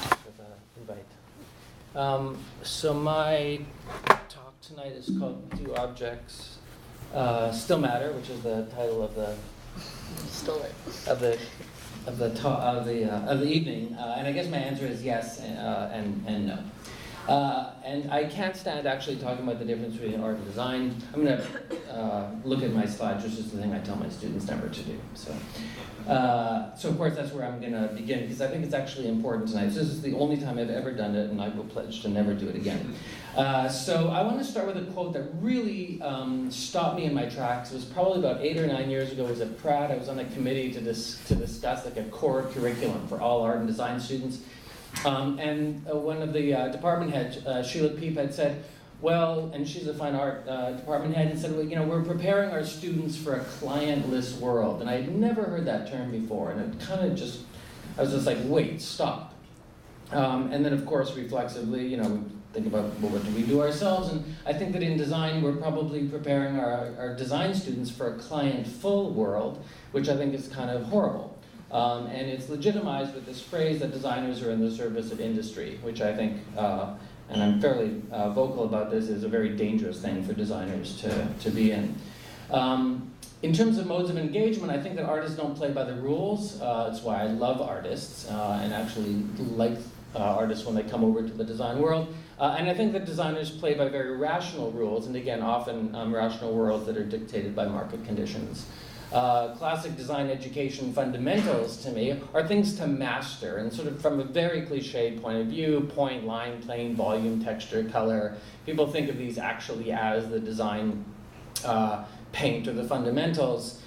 for the invite. So my talk tonight is called "Do Objects Still Matter?" which is the title of the evening. And I guess my answer is yes and no. And I can't stand actually talking about the difference between art and design. I'm going to look at my slides, which is the thing I tell my students never to do. So of course that's where I'm going to begin, because I think it's actually important tonight. So this is the only time I've ever done it, and I will pledge to never do it again. So I want to start with a quote that really stopped me in my tracks. It was probably about 8 or 9 years ago. I was at Pratt. I was on a committee to discuss like a core curriculum for all art and design students. And one of the department heads, Sheila Peep, had said, well, and she's a fine art department head, and said, well, you know, we're preparing our students for a clientless world. And I had never heard that term before, and it kind of just, I was just like, wait, stop. And then, of course, reflexively, you know, we think about, well, what do we do ourselves? And I think that in design, we're probably preparing our design students for a client-full world, which I think is kind of horrible. And it's legitimized with this phrase that designers are in the service of industry, which I think, and I'm fairly vocal about this, is a very dangerous thing for designers to be in. In terms of modes of engagement, I think that artists don't play by the rules. It's why I love artists and actually like artists when they come over to the design world. And I think that designers play by very rational rules, and again, often rational worlds that are dictated by market conditions. Classic design education fundamentals, to me, are things to master, and sort of from a very cliched point of view, point, line, plane, volume, texture, color. People think of these actually as the design paint or the fundamentals.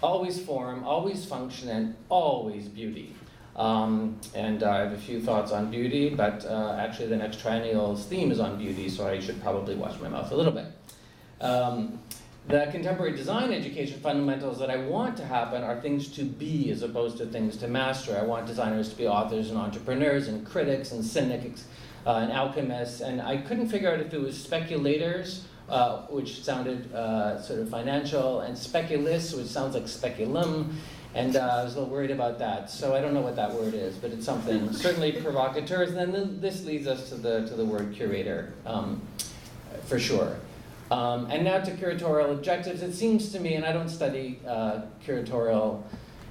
Always form, always function, and always beauty. And I have a few thoughts on beauty, but actually the next triennial's theme is on beauty, so I should probably watch my mouth a little bit. The contemporary design education fundamentals that I want to happen are things to be as opposed to things to master. I want designers to be authors and entrepreneurs and critics and cynics and alchemists. And I couldn't figure out if it was speculators, which sounded sort of financial, and speculists, which sounds like speculum. And I was a little worried about that. So I don't know what that word is, but it's something. Certainly provocateurs. And then this leads us to the word curator, for sure. And now to curatorial objectives. It seems to me, and I don't study curatorial,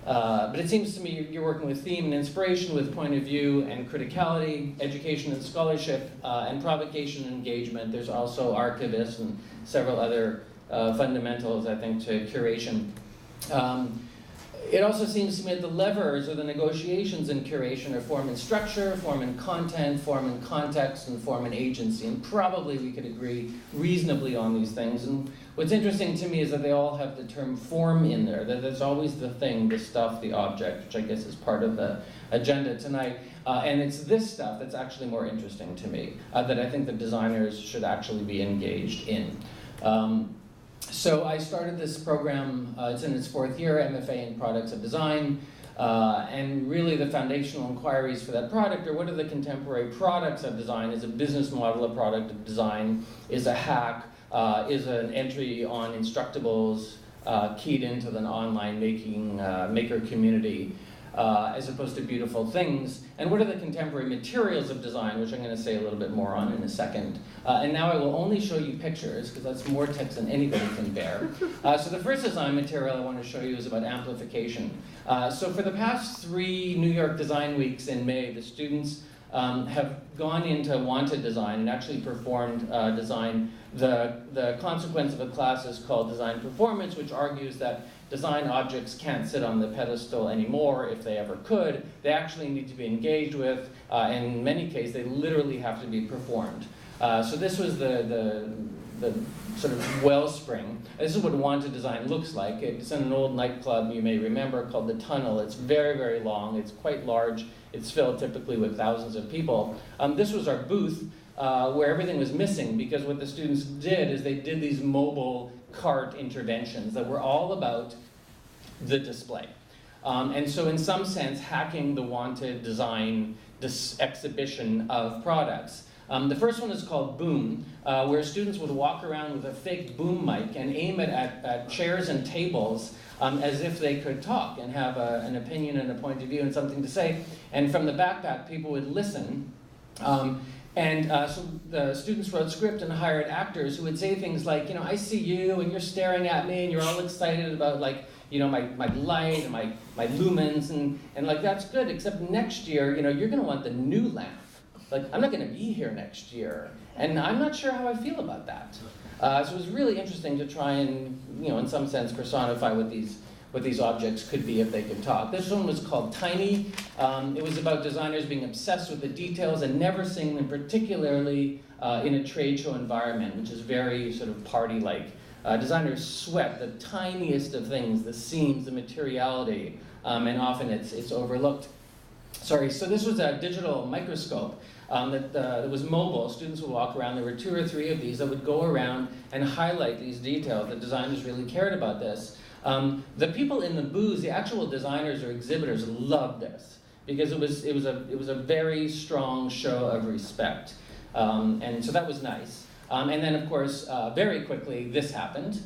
but it seems to me you're working with theme and inspiration, with point of view and criticality, education and scholarship, and provocation and engagement. There's also archivists and several other fundamentals, I think, to curation. It also seems to me that the levers or the negotiations in curation are form and structure, form and content, form and context, and form and agency. And probably we could agree reasonably on these things. And what's interesting to me is that they all have the term form in there. That there's always the thing, the stuff, the object, which I guess is part of the agenda tonight. And it's this stuff that's actually more interesting to me, that I think the designers should actually be engaged in. So I started this program, it's in its 4th year, MFA in Products of Design, and really the foundational inquiries for that product are what are the contemporary products of design? Is a business model a product of design? Is a hack? Is an entry on Instructables keyed into the online maker community? As opposed to beautiful things, and what are the contemporary materials of design, which I'm going to say a little bit more on in a second. And now I will only show you pictures, because that's more text than anybody can bear. So the first design material I want to show you is about amplification. So for the past 3 New York Design Weeks in May, the students have gone into wanted design and actually performed design. The consequence of a class is called design performance, which argues that design objects can't sit on the pedestal anymore if they ever could. They actually need to be engaged with, and in many cases they literally have to be performed. So this was the the sort of wellspring. This is what wanted design looks like. It's in an old nightclub you may remember called The Tunnel. It's very, very long. It's quite large. It's filled typically with thousands of people. This was our booth where everything was missing, because what the students did is they did these mobile cart interventions that were all about the display. And so in some sense, hacking the wanted design exhibition of products. The first one is called Boom, where students would walk around with a fake boom mic and aim it at chairs and tables as if they could talk and have an opinion and a point of view and something to say. And from the backpack, people would listen. So the students wrote script and hired actors who would say things like, I see you and you're staring at me and you're all excited about my light and my lumens and like, that's good, except next year, you're gonna want the new lamp. Like, I'm not gonna be here next year, and I'm not sure how I feel about that. So it was really interesting to try and, in some sense, personify what these objects could be if they could talk. This one was called Tiny. It was about designers being obsessed with the details and never seeing them, particularly in a trade show environment, which is very sort of party-like. Designers sweat the tiniest of things, the seams, the materiality, and often it's overlooked. So this was a digital microscope that was mobile. Students would walk around. There were 2 or 3 of these that would go around and highlight these details. The designers really cared about this. The people in the booths, the actual designers or exhibitors, loved this because it was a very strong show of respect, and so that was nice. And then, of course, very quickly, this happened.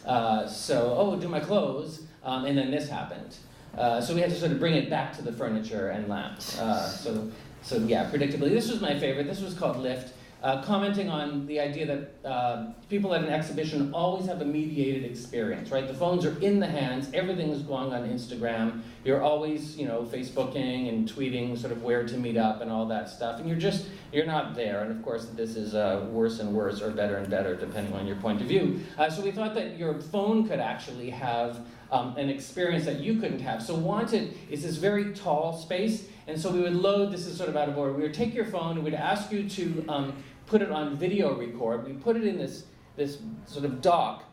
Do my clothes, and then this happened. So we had to sort of bring it back to the furniture and lamps. So yeah, predictably. This was my favorite. This was called Lift, commenting on the idea that people at an exhibition always have a mediated experience, right? The phones are in the hands. Everything is going on Instagram. You're always, Facebooking and tweeting sort of where to meet up and all that stuff. And you're not there. And of course, this is worse and worse or better and better, depending on your point of view. So we thought that your phone could actually have an experience that you couldn't have. So Wanted is this very tall space, and so we would load, this is sort of out of order, we would take your phone and we'd ask you to put it on video record. We put it in this sort of dock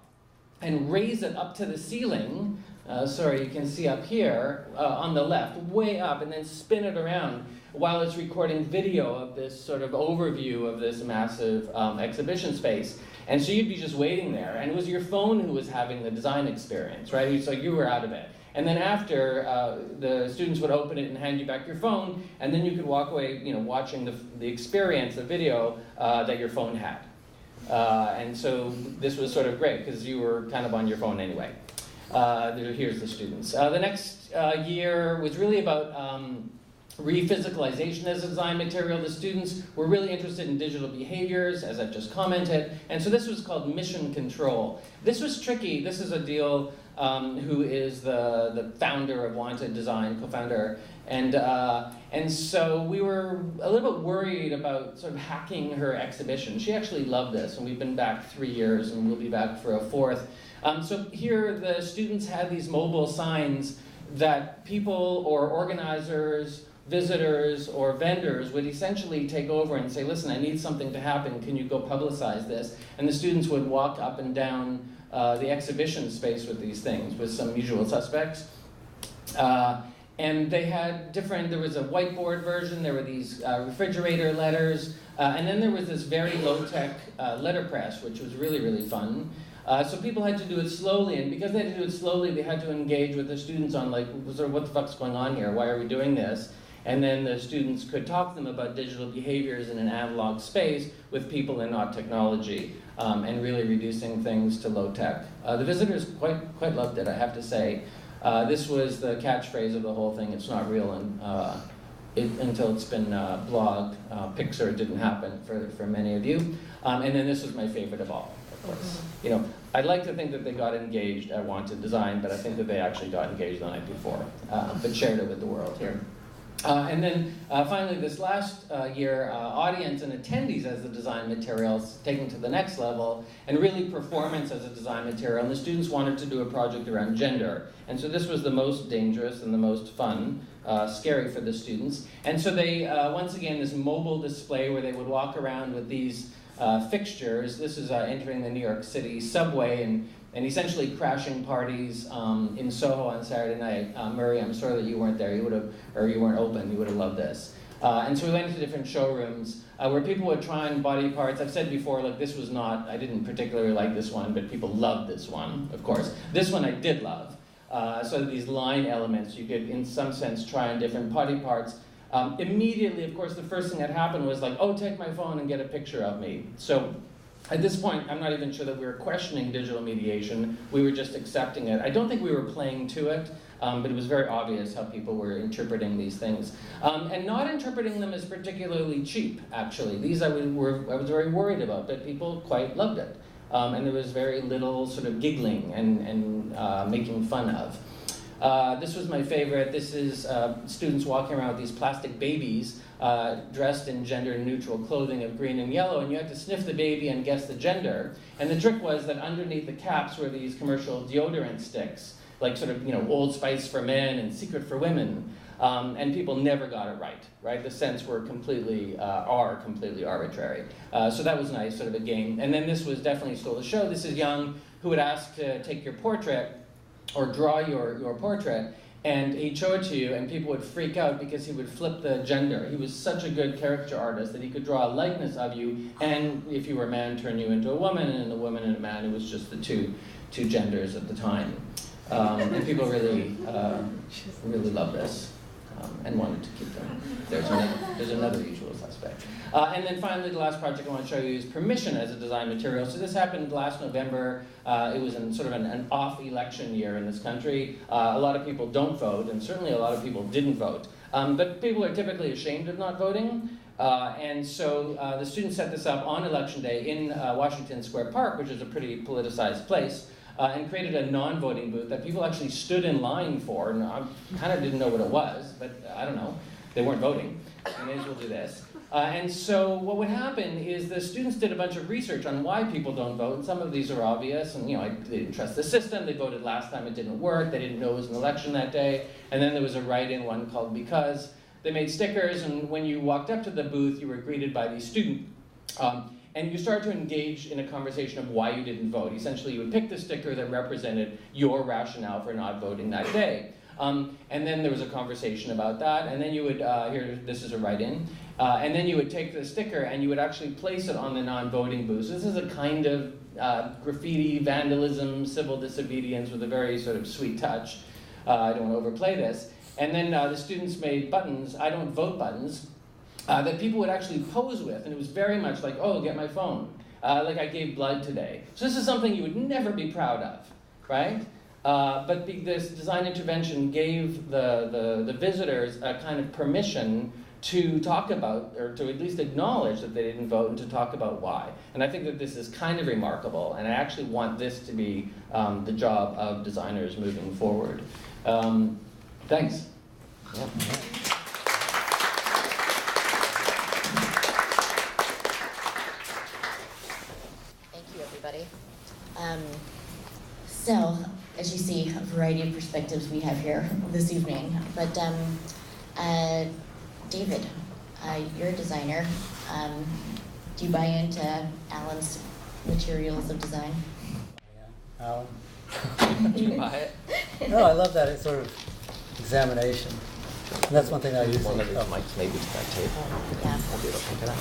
and raise it up to the ceiling, you can see up here on the left, way up, and then spin it around while it's recording video of this sort of overview of this massive exhibition space. And so you'd be just waiting there, and it was your phone who was having the design experience, right? So you were out of it. And then after, the students would open it and hand you back your phone, and then you could walk away, watching the experience, the video that your phone had. And so this was sort of great, because you were kind of on your phone anyway. Here's the students. The next year was really about rephysicalization as a design material. The students were really interested in digital behaviors, as I've just commented, and so this was called Mission Control. This was tricky. This is Adil, who is the founder of Wanted Design, co-founder, and so we were a little bit worried about sort of hacking her exhibition. She actually loved this, and we've been back 3 years, and we'll be back for a 4th. So here the students had these mobile signs that people or organizers, visitors or vendors would essentially take over and say, listen, I need something to happen, can you go publicize this? And the students would walk up and down the exhibition space with these things, with some usual suspects. And they had there was a whiteboard version, there were these refrigerator letters, and then there was this very low-tech letterpress, which was really, really fun. So people had to do it slowly, and because they had to do it slowly, they had to engage with the students on what the fuck's going on here? Why are we doing this? And then the students could talk to them about digital behaviors in an analog space with people and not technology, and really reducing things to low tech. The visitors quite loved it, I have to say. This was the catchphrase of the whole thing, it's not real until it's been blogged. Pixar didn't happen for many of you. And then this was my favorite of all, of course. I'd like to think that they got engaged at Wanted Design, but I think that they actually got engaged the night before, but shared it with the world here. And then finally, this last year, audience and attendees as the design materials taken to the next level, and really performance as a design material. And the students wanted to do a project around gender. And so this was the most dangerous and the most fun, scary for the students. And so they, once again, this mobile display where they would walk around with these fixtures. This is entering the New York City subway and essentially crashing parties in Soho on Saturday night. Murray, I'm sorry that you weren't there. You would have, or you weren't open. You would have loved this. And so we went into different showrooms where people would try on body parts. I've said before, like this was not, I didn't particularly like this one, but people loved this one, of course. This one I did love. So these line elements, you could, in some sense, try on different body parts. Immediately, of course, the first thing that happened was like, oh, take my phone and get a picture of me. So at this point, I'm not even sure that we were questioning digital mediation. We were just accepting it. I don't think we were playing to it, but it was very obvious how people were interpreting these things. And not interpreting them as particularly cheap, actually. These I was very worried about, but people quite loved it. And there was very little sort of giggling and making fun of. This was my favorite. This is students walking around with these plastic babies dressed in gender-neutral clothing of green and yellow, and you had to sniff the baby and guess the gender. And the trick was that underneath the caps were these commercial deodorant sticks, like sort of, you know, Old Spice for men and Secret for women. And people never got it right? The scents were completely arbitrary. So that was nice, sort of a game. And then this was definitely stole the show. This is Young, who would ask to take your portrait, or draw your portrait, and he'd show it to you, and people would freak out because he would flip the gender. He was such a good caricature artist that he could draw a likeness of you, and if you were a man, turn you into a woman, and a woman and a man. It was just the two genders at the time. And people really loved this and wanted to keep them. There's another usual suspect. And then finally, the last project I want to show you is permission as a design material. So this happened last November. It was in sort of an off-election year in this country. A lot of people don't vote, and certainly a lot of people didn't vote. But people are typically ashamed of not voting. And so the students set this up on election day in Washington Square Park, which is a pretty politicized place, and created a non-voting booth that people actually stood in line for. And I kind of didn't know what it was, but I don't know. They weren't voting. I may as well do this. And so what would happen is the students did a bunch of research on why people don't vote, and some of these are obvious, and they didn't trust the system, they voted last time, it didn't work, they didn't know it was an election that day, and then there was a write-in one called Because. They made stickers, and when you walked up to the booth, you were greeted by these students, and you started to engage in a conversation of why you didn't vote. Essentially, you would pick the sticker that represented your rationale for not voting that day. And then there was a conversation about that, and then you would, here, this is a write-in, and then you would take the sticker and you would actually place it on the non-voting booth. So this is a kind of graffiti, vandalism, civil disobedience with a very sort of sweet touch. I don't want to overplay this. And then the students made buttons, I don't vote buttons, that people would actually pose with, and it was very much like, oh, get my phone, like I gave blood today. So this is something you would never be proud of, right? But this design intervention gave the visitors a kind of permission to talk about, or to at least acknowledge that they didn't vote, and to talk about why. And I think that this is kind of remarkable, and I actually want this to be the job of designers moving forward. Thanks. Yeah. Thank you, everybody. So, as you see, a variety of perspectives we have here this evening. But David, you're a designer. Do you buy into Alan's materials of design? Yeah, Alan. Do you buy it? No, I love that. It's sort of examination. And that's one thing I use. One of these mics maybe to that table. Yeah. I'll be able to pick it up.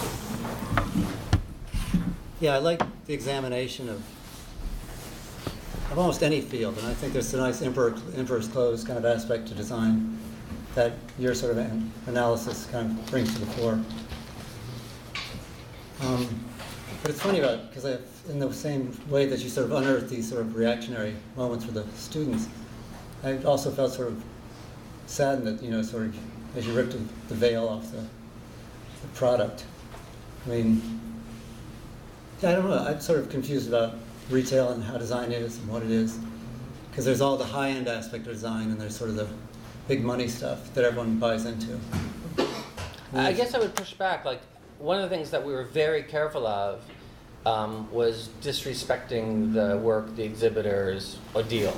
Yeah, I like the examination of almost any field, and I think there's a nice emperor's clothes kind of aspect to design that your sort of analysis kind of brings to the fore. But it's funny because in the same way that you sort of unearth these sort of reactionary moments for the students, I also felt sort of saddened that, sort of as you ripped the veil off the product. I mean, yeah, I don't know. I'm sort of confused about retail and how design is and what it is. Because there's all the high-end aspect of design, and there's sort of the big money stuff that everyone buys into. I guess I would push back. Like, one of the things that we were very careful of was disrespecting the work, the exhibitor's ordeal.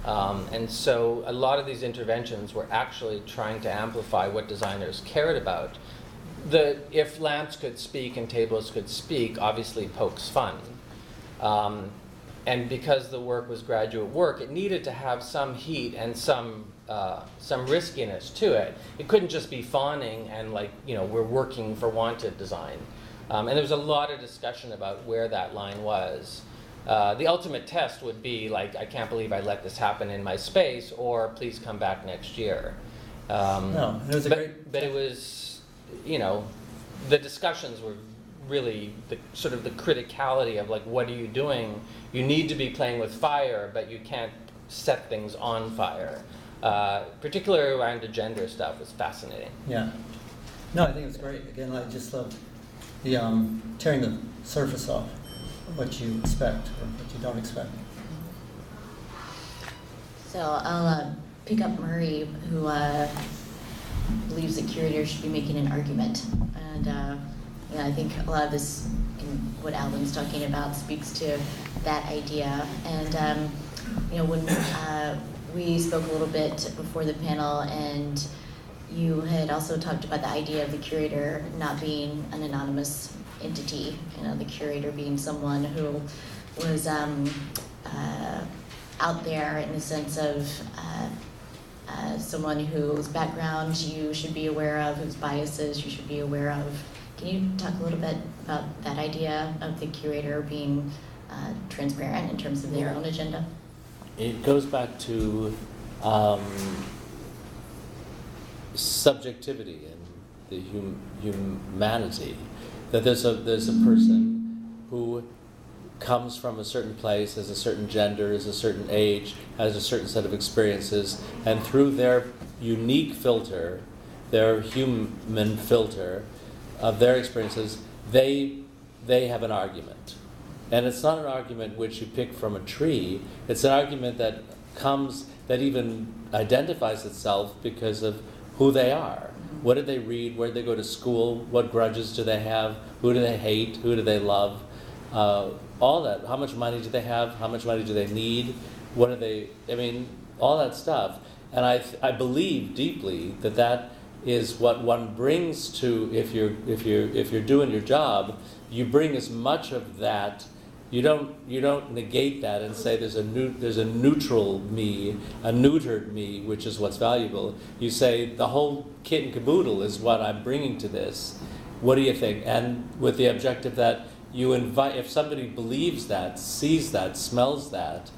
And so a lot of these interventions were actually trying to amplify what designers cared about. if lamps could speak and tables could speak, obviously pokes fun. And because the work was graduate work, it needed to have some heat and some riskiness to it. It couldn't just be fawning and like, we're working for wanted design. And there was a lot of discussion about where that line was. The ultimate test would be like, I can't believe I let this happen in my space, or please come back next year. No, it was But it was, the discussions were really the criticality of like, what are you doing? You need to be playing with fire, but you can't set things on fire. Particularly around the gender stuff was fascinating. Yeah. No, I think it was great. Again, I just love the tearing the surface off of what you expect or what you don't expect. So I'll pick up Murray, who believes that curators should be making an argument. And I think a lot of this, in what Alan's talking about, speaks to that idea. And when we spoke a little bit before the panel, and you had also talked about the idea of the curator not being an anonymous entity, the curator being someone who was out there in the sense of someone whose background you should be aware of, whose biases you should be aware of. Can you talk a little bit about that idea of the curator being transparent in terms of their own agenda? It goes back to subjectivity and the humanity. That there's a person who comes from a certain place, has a certain gender, has a certain age, has a certain set of experiences, and through their unique filter, their human filter of their experiences, they have an argument. And it's not an argument which you pick from a tree, it's an argument that even identifies itself because of who they are. What did they read? Where did they go to school? What grudges do they have? Who do they hate? Who do they love? All that. How much money do they have? How much money do they need? What are they? All that stuff. And I believe deeply that is what one brings to if you're doing your job. You bring as much of that. You don't negate that and say there's a neutral me, a neutered me, which is what's valuable. You say the whole kit and caboodle is what I'm bringing to this. What do you think? And with the objective that you invite, if somebody believes that, sees that, smells that,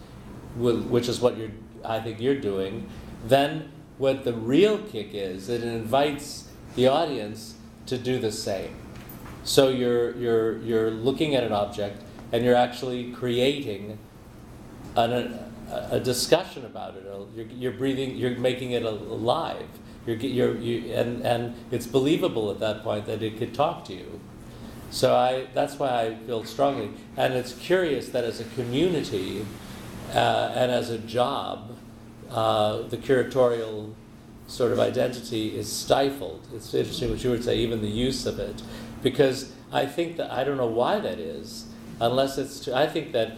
which is what I think you're doing, then what the real kick is, it invites the audience to do the same. So you're looking at an object and you're actually creating a discussion about it. You're breathing. You're making it alive. And it's believable at that point that it could talk to you. So that's why I feel strongly. And it's curious that as a community and as a job, the curatorial sort of identity is stifled. It's interesting what you would say, even the use of it, because I think that I don't know why that is. Unless I think that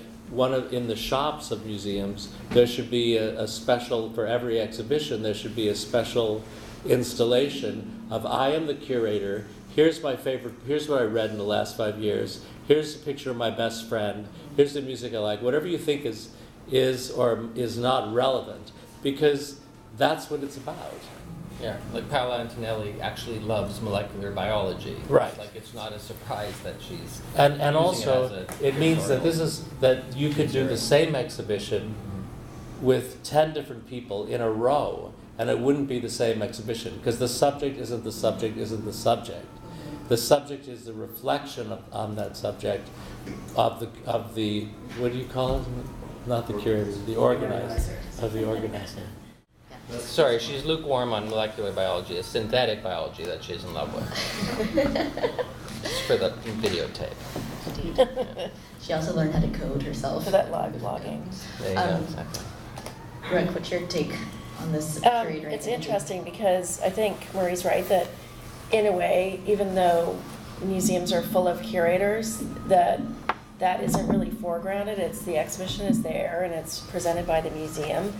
in the shops of museums, there should be a special, for every exhibition, there should be a special installation of I am the curator, here's my favorite, here's what I read in the last 5 years, here's a picture of my best friend, here's the music I like, whatever you think is or is not relevant, because that's what it's about. Yeah, like Paola Antonelli actually loves molecular biology. Right. Like it's not a surprise that she's and also it means that you could do the same exhibition with 10 different people in a row, and it wouldn't be the same exhibition because the subject isn't the subject isn't the subject. The subject is the reflection on that subject of the what do you call it? Not the curator, the organizer of the organizer. Sorry, she's lukewarm on molecular biology, a synthetic biology that she's in love with. Just for the videotape. Indeed. She also learned how to code herself. For that live blogging. There you go, exactly. Brooke, what's your take on this curator? It's interesting because I think Murray's right that in a way, even though museums are full of curators, that isn't really foregrounded. It's the exhibition is there and it's presented by the museum.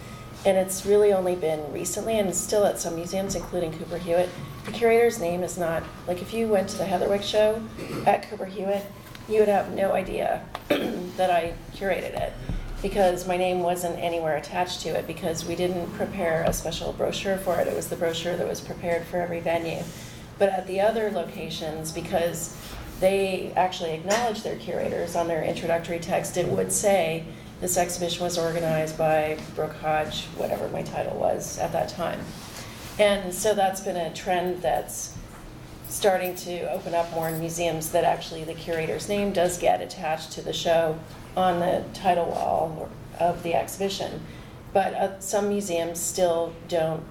and it's really only been recently, and it's still at some museums, including Cooper Hewitt. The curator's name is not, like if you went to the Heatherwick show at Cooper Hewitt, you would have no idea that I curated it, because my name wasn't anywhere attached to it, because we didn't prepare a special brochure for it. It was the brochure that was prepared for every venue. But at the other locations, because they actually acknowledge their curators on their introductory text, it would say, this exhibition was organized by Brooke Hodge, whatever my title was at that time. And so that's been a trend that's starting to open up more in museums, that actually the curator's name does get attached to the show on the title wall of the exhibition. But some museums still don't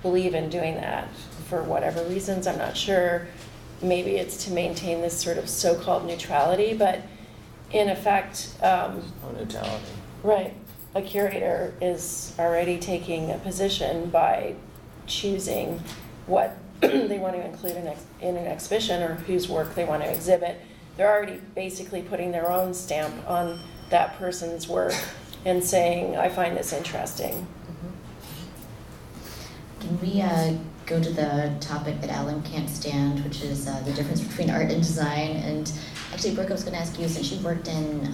believe in doing that for whatever reasons. I'm not sure. Maybe it's to maintain this sort of so-called neutrality, but in effect, neutrality. Right. A curator is already taking a position by choosing what they want to include in an exhibition, or whose work they want to exhibit. They're already basically putting their own stamp on that person's work and saying, I find this interesting. Can we go to the topic that Alan can't stand, which is the difference between art and design? And actually, Brooke, I was going to ask you, since you worked in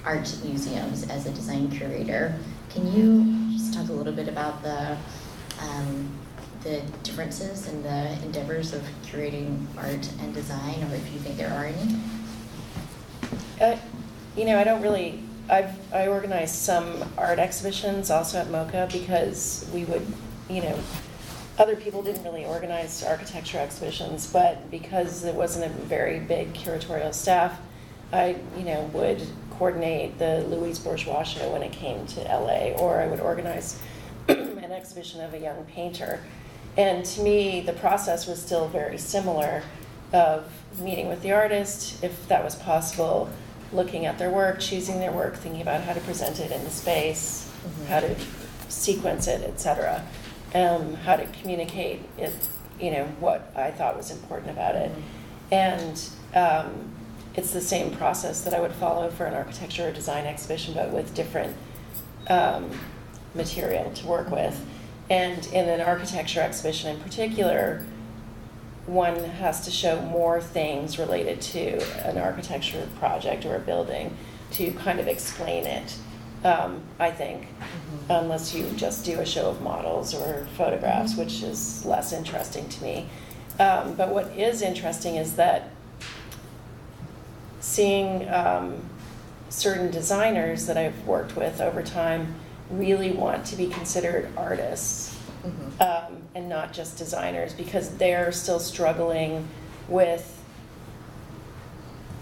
art museums as a design curator, can you just talk a little bit about the differences in the endeavors of curating art and design, or if you think there are any? I don't really. I organized some art exhibitions also at MoCA, because we would, other people didn't really organize architecture exhibitions, but because it wasn't a very big curatorial staff, I, would coordinate the Louise Bourgeois show when it came to LA, or I would organize an exhibition of a young painter. And to me, the process was still very similar, of meeting with the artist, if that was possible, looking at their work, choosing their work, thinking about how to present it in the space, how to sequence it, etc., how to communicate it, what I thought was important about it. And it's the same process that I would follow for an architecture or design exhibition, but with different material to work with. And in an architecture exhibition in particular, one has to show more things related to an architecture project or a building to kind of explain it, I think, unless you just do a show of models or photographs, which is less interesting to me. But what is interesting is that seeing certain designers that I've worked with over time really want to be considered artists, and not just designers, because they're still struggling with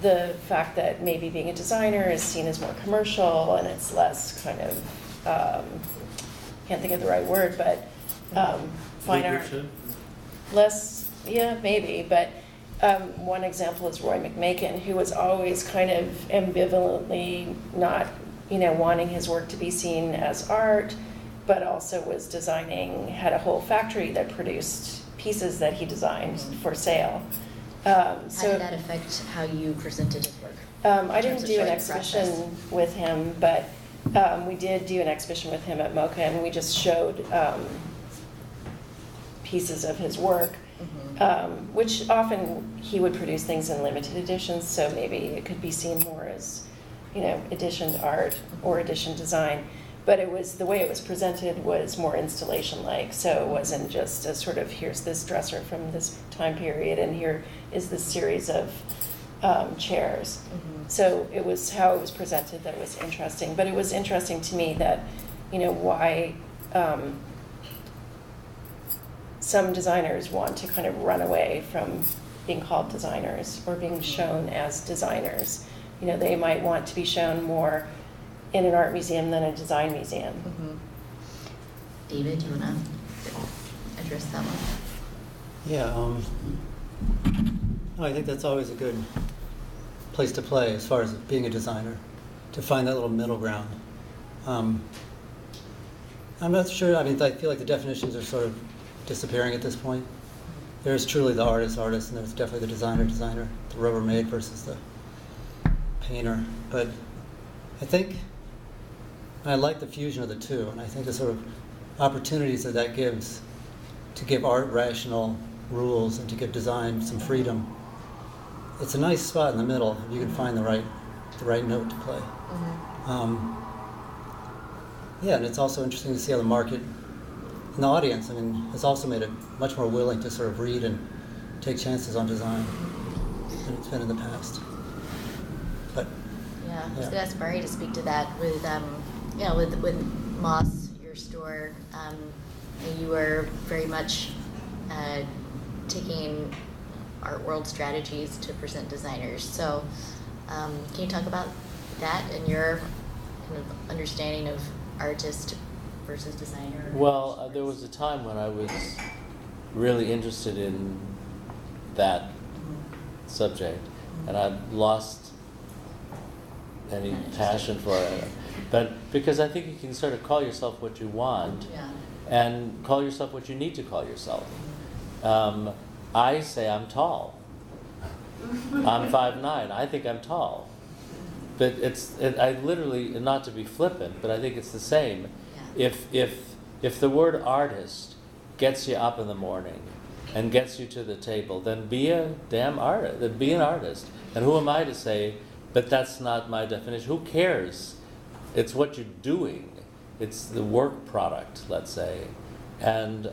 the fact that maybe being a designer is seen as more commercial, and it's less kind of, can't think of the right word, but fine art. Less, yeah, maybe, but one example is Roy McMakin, who was always kind of ambivalently not, wanting his work to be seen as art, but also was had a whole factory that produced pieces that he designed for sale. How did that affect how you presented his work? I didn't do an exhibition with him, but we did do an exhibition with him at MoCA, and we just showed pieces of his work, which often he would produce things in limited editions, so maybe it could be seen more as, editioned art or edition design. But it was, the way it was presented was more installation-like, so it wasn't just a sort of, here's this dresser from this time period, and here is this series of chairs. So it was how it was presented that was interesting. But it was interesting to me that, why some designers want to kind of run away from being called designers or being shown as designers. They might want to be shown more in an art museum than a design museum. David, do you want to address that one? Yeah, I think that's always a good place to play as far as being a designer, to find that little middle ground. I'm not sure, I feel like the definitions are sort of disappearing at this point. There's truly the artist, and there's definitely the designer, the Rubbermaid versus the painter. But I think And I like the fusion of the two, and I think the sort of opportunities that that gives to give art rational rules and to give design some freedom. It's a nice spot in the middle. You can find the right note to play. Yeah, and it's also interesting to see how the market and the audience, I mean, has also made it much more willing to sort of read and take chances on design than it's been in the past. But Yeah, I was going to ask Murray to speak to that with, with Moss, your store. You were very much taking art world strategies to present designers. So, can you talk about that and your kind of understanding of artist versus designer? Well, there was a time when I was really interested in that subject, and I've lost any passion for it. But because I think you can sort of call yourself what you want, and call yourself what you need to call yourself. I say I'm tall. I'm 5'9". I think I'm tall. But I literally, not to be flippant, but I think it's the same. Yeah. If the word artist gets you up in the morning and gets you to the table, then be a damn artist. Then be an artist. And who am I to say, but that's not my definition? Who cares? It's what you're doing. It's the work product, let's say. And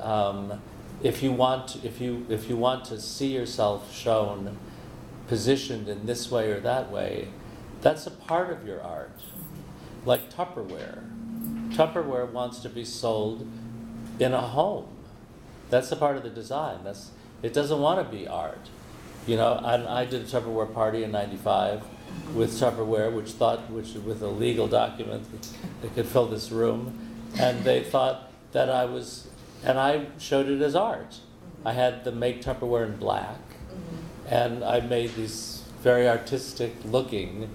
if you want to see yourself shown, positioned in this way or that way, that's a part of your art. Like Tupperware. Tupperware wants to be sold in a home. That's a part of the design. It doesn't want to be art. You know, I did a Tupperware party in '95 with Tupperware, which with a legal document they could fill this room, and they thought that I was, and I showed it as art. I had them make Tupperware in black, and I made these very artistic looking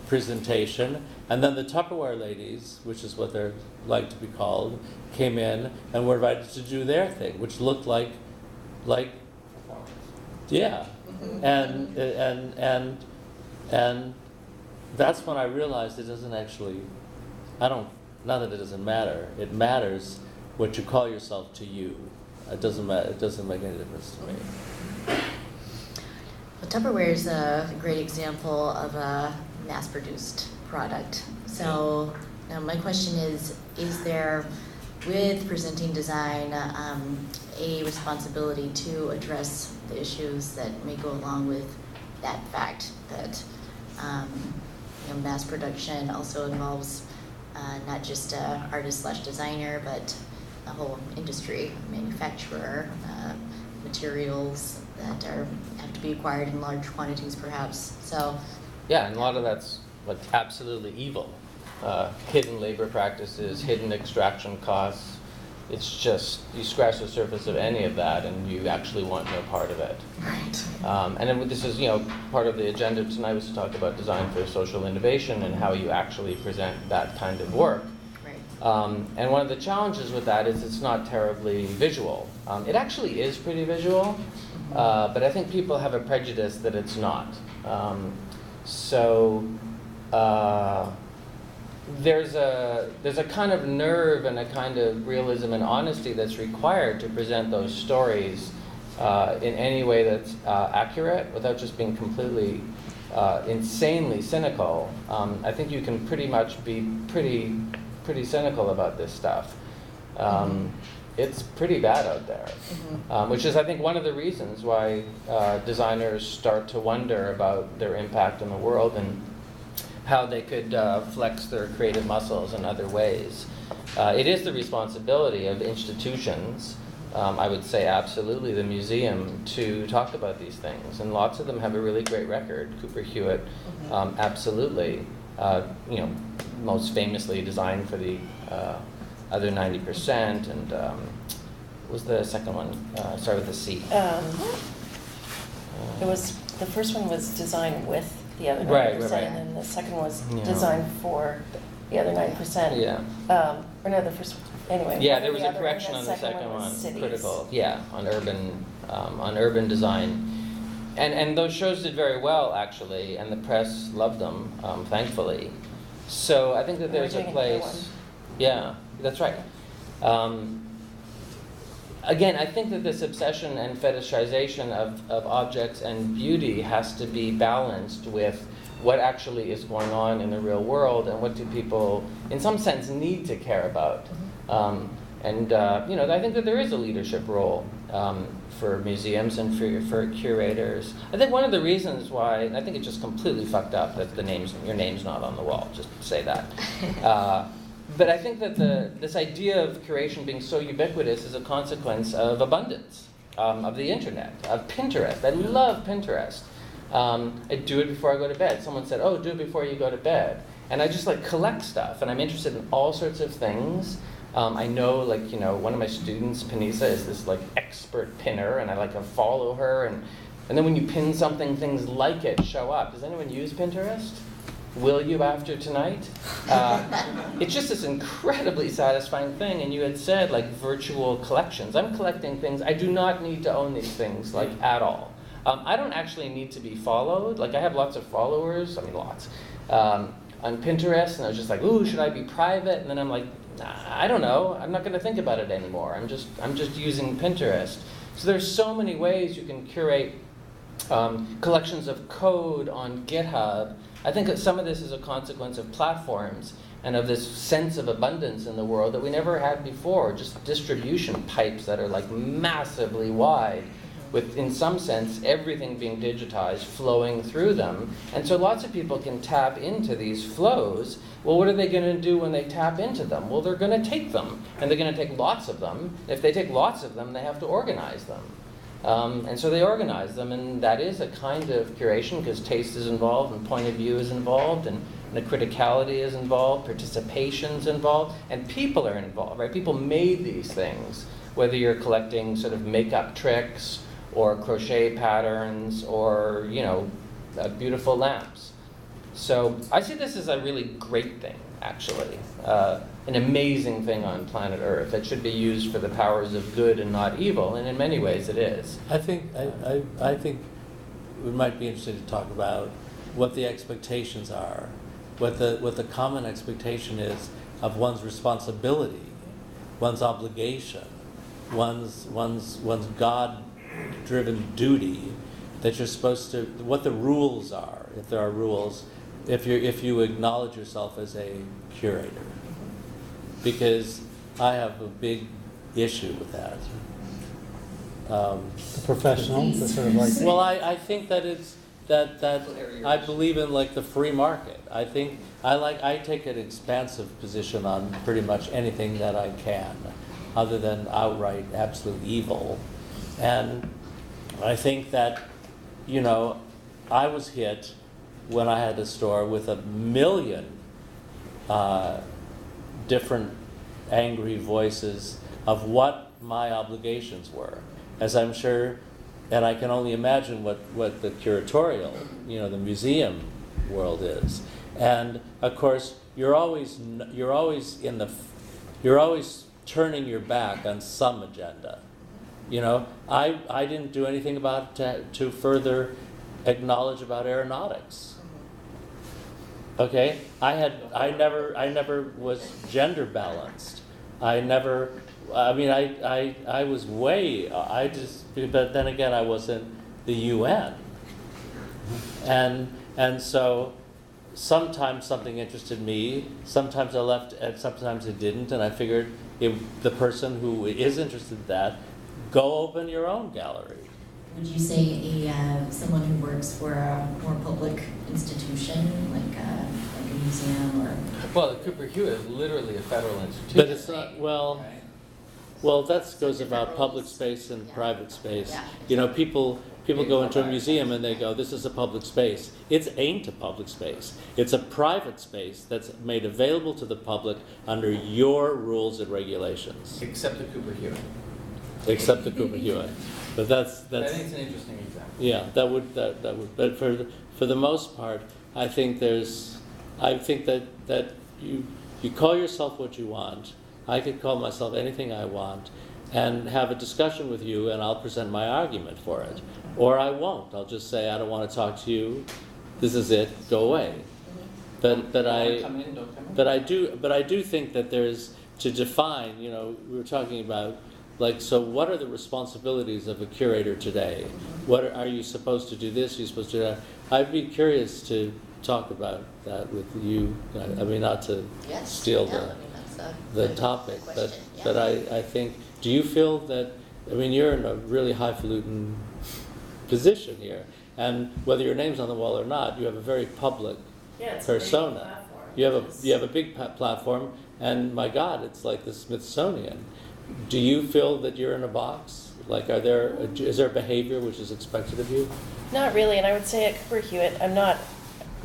presentation, and then the Tupperware ladies, which is what they're like to be called, came in and were invited to do their thing, which looked like yeah, and that's when I realized it doesn't actually, not that it doesn't matter, it matters what you call yourself to you. It doesn't matter, it doesn't make any difference to me. Well, Tupperware is a great example of a mass-produced product. So now my question is there, with presenting design, a responsibility to address the issues that may go along with that fact that mass production also involves not just artist/designer, but a whole industry, manufacturer, materials that have to be acquired in large quantities, perhaps. So. Yeah, and a lot of that's what's absolutely evil. Hidden labor practices, hidden extraction costs. It's just, you scratch the surface of any of that and you actually want no part of it. Right. And then this is, part of the agenda tonight was to talk about design for social innovation and how you actually present that kind of work. Right. And one of the challenges with that is it's not terribly visual. It actually is pretty visual, but I think people have a prejudice that it's not. There's a kind of nerve and a kind of realism and honesty that's required to present those stories in any way that's accurate without just being completely insanely cynical. I think you can pretty much be pretty cynical about this stuff. It's pretty bad out there, which is, I think, one of the reasons why designers start to wonder about their impact on the world and how they could flex their creative muscles in other ways. It is the responsibility of institutions, I would say absolutely the museum, to talk about these things. And lots of them have a really great record. Cooper Hewitt, absolutely. Most famously designed for the other 90%, and what was the second one? Started with a C. The first one was designed with the other 90%, Right. and then the second one was designed for the other 9%. Yeah. Or no, the first one. Anyway. Yeah, there was a correction on the second one. was cities. Critical. Yeah, on urban design. And those shows did very well, actually, and the press loved them, thankfully. So I think that there's a We're doing another one. place. Yeah, that's right. Again, I think that this obsession and fetishization of objects and beauty has to be balanced with what actually is going on in the real world and what do people, in some sense, need to care about. I think that there is a leadership role for museums and for curators. I think one of the reasons why, and I think it's just completely fucked up that your name's not on the wall, just to say that. But I think that this idea of curation being so ubiquitous is a consequence of abundance, of the internet, of Pinterest. I love Pinterest. I do it before I go to bed. Someone said, oh, do it before you go to bed. And I just collect stuff, and I'm interested in all sorts of things. I know, one of my students, Panisa, is this expert pinner, and I follow her. And then when you pin something, things like it show up. Does anyone use Pinterest? Will you after tonight? It's just this incredibly satisfying thing. And you had said virtual collections. I'm collecting things. I do not need to own these things at all. I don't actually need to be followed. I have lots of followers. I mean, lots. On Pinterest, and I was just ooh, should I be private? And then I'm nah, I don't know. I'm not going to think about it anymore. I'm just using Pinterest. So there's so many ways you can curate collections of code on GitHub. I think that some of this is a consequence of platforms and of this sense of abundance in the world that we never had before, just distribution pipes that are massively wide, with, in some sense, everything being digitized, flowing through them. And so lots of people can tap into these flows. Well, what are they going to do when they tap into them? Well, they're going to take them, and they're going to take lots of them. If they take lots of them, they have to organize them. And so they organize them, and that is a kind of curation, because taste is involved, and point of view is involved, and the criticality is involved, participation's involved, and people are involved, right? People made these things, whether you're collecting sort of makeup tricks, or crochet patterns, or, beautiful lamps. So I see this as a really great thing, actually. An amazing thing on planet Earth that should be used for the powers of good and not evil, and in many ways it is. I think we might be interested to talk about what the expectations are, what the common expectation is of one's responsibility, one's obligation, one's God-driven duty, that you're supposed to, what the rules are, if there are rules, if you acknowledge yourself as a curator. Because I have a big issue with that. The professional, the sort of Well, I think that it's that I believe in the free market. I think I take an expansive position on pretty much anything that I can, other than outright absolute evil. And I think that, I was hit when I had a store with 1 million different angry voices of what my obligations were. As I'm sure, and I can only imagine what the curatorial, the museum world is. And of course, you're always turning your back on some agenda. I didn't do anything about to further acknowledge about aeronautics. Okay, I never was gender balanced. I was but then again, I wasn't the UN. And so sometimes something interested me, sometimes I left, and sometimes it didn't, and I figured if the person who is interested in that, go open your own gallery. Would you say someone who works for a more public institution, like a museum or? Well, Cooper Hewitt is literally a federal institution. But it's not, well, that goes about public space and private space. Yeah. People go into a museum and they go, this is a public space. It ain't a public space. It's a private space that's made available to the public under your rules and regulations. Except the Cooper Hewitt. Except the Cooper Hewitt. But that's. I think it's an interesting example. Yeah, that would. But for the most part, I think that you call yourself what you want. I could call myself anything I want, and have a discussion with you, and I'll present my argument for it, or I won't. I'll just say I don't want to talk to you. This is it. Go away. But I Come in, don't come in. but I do think that there's to define. You know, we were talking about like, so what are the responsibilities of a curator today? What are you supposed to do this? You're supposed to do that. I'd be curious to talk about that with you. I mean, not to steal the topic, but I think. Do you feel that? I mean, you're in a really highfalutin position here, and whether your name's on the wall or not, you have a very public persona. You have a big platform, and my God, it's like the Smithsonian. Do you feel that you're in a box? Like, is there behavior which is expected of you? Not really, and I would say at Cooper Hewitt, I'm not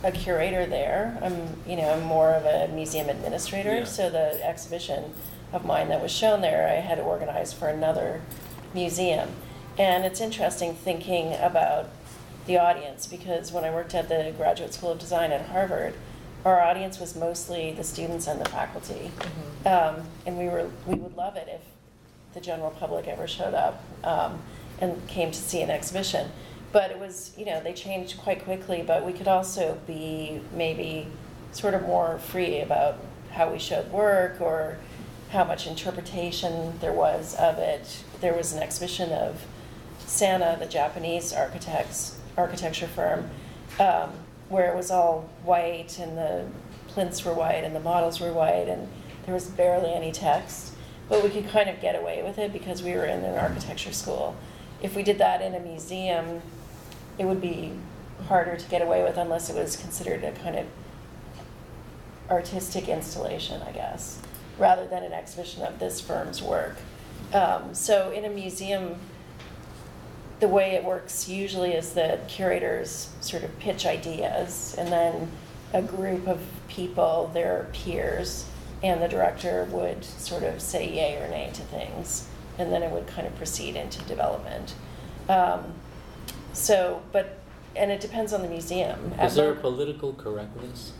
a curator there. I'm more of a museum administrator. Yeah. So the exhibition of mine that was shown there, I had organized for another museum. And it's interesting thinking about the audience, because when I worked at the Graduate School of Design at Harvard, our audience was mostly the students and the faculty. And we would love it if the general public ever showed up and came to see an exhibition. But it was, they changed quite quickly, but we could also be maybe sort of more free about how we showed work or how much interpretation there was of it. There was an exhibition of Sana, the Japanese architecture firm, where it was all white and the plinths were white and the models were white and there was barely any text. But we could kind of get away with it because we were in an architecture school. If we did that in a museum, it would be harder to get away with unless it was considered a kind of artistic installation, I guess, rather than an exhibition of this firm's work. So in a museum, the way it works usually is that curators sort of pitch ideas, and then a group of people, their peers, and the director would sort of say yay or nay to things, and then it would kind of proceed into development. And it depends on the museum. Is there a political correctness?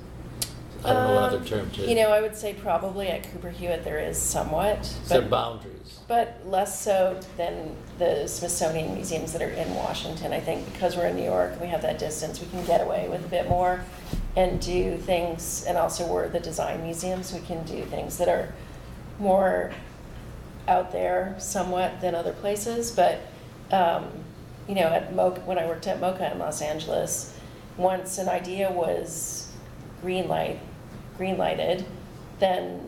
I don't know what other term to use. I would say probably at Cooper Hewitt there is somewhat. Is there boundaries? But less so than the Smithsonian museums that are in Washington. I think because we're in New York and we have that distance, we can get away with a bit more and do things, and also we're the design museum, so we can do things that are more out there somewhat than other places. But at MoCA, when I worked at MoCA in Los Angeles, once an idea was green-lighted, then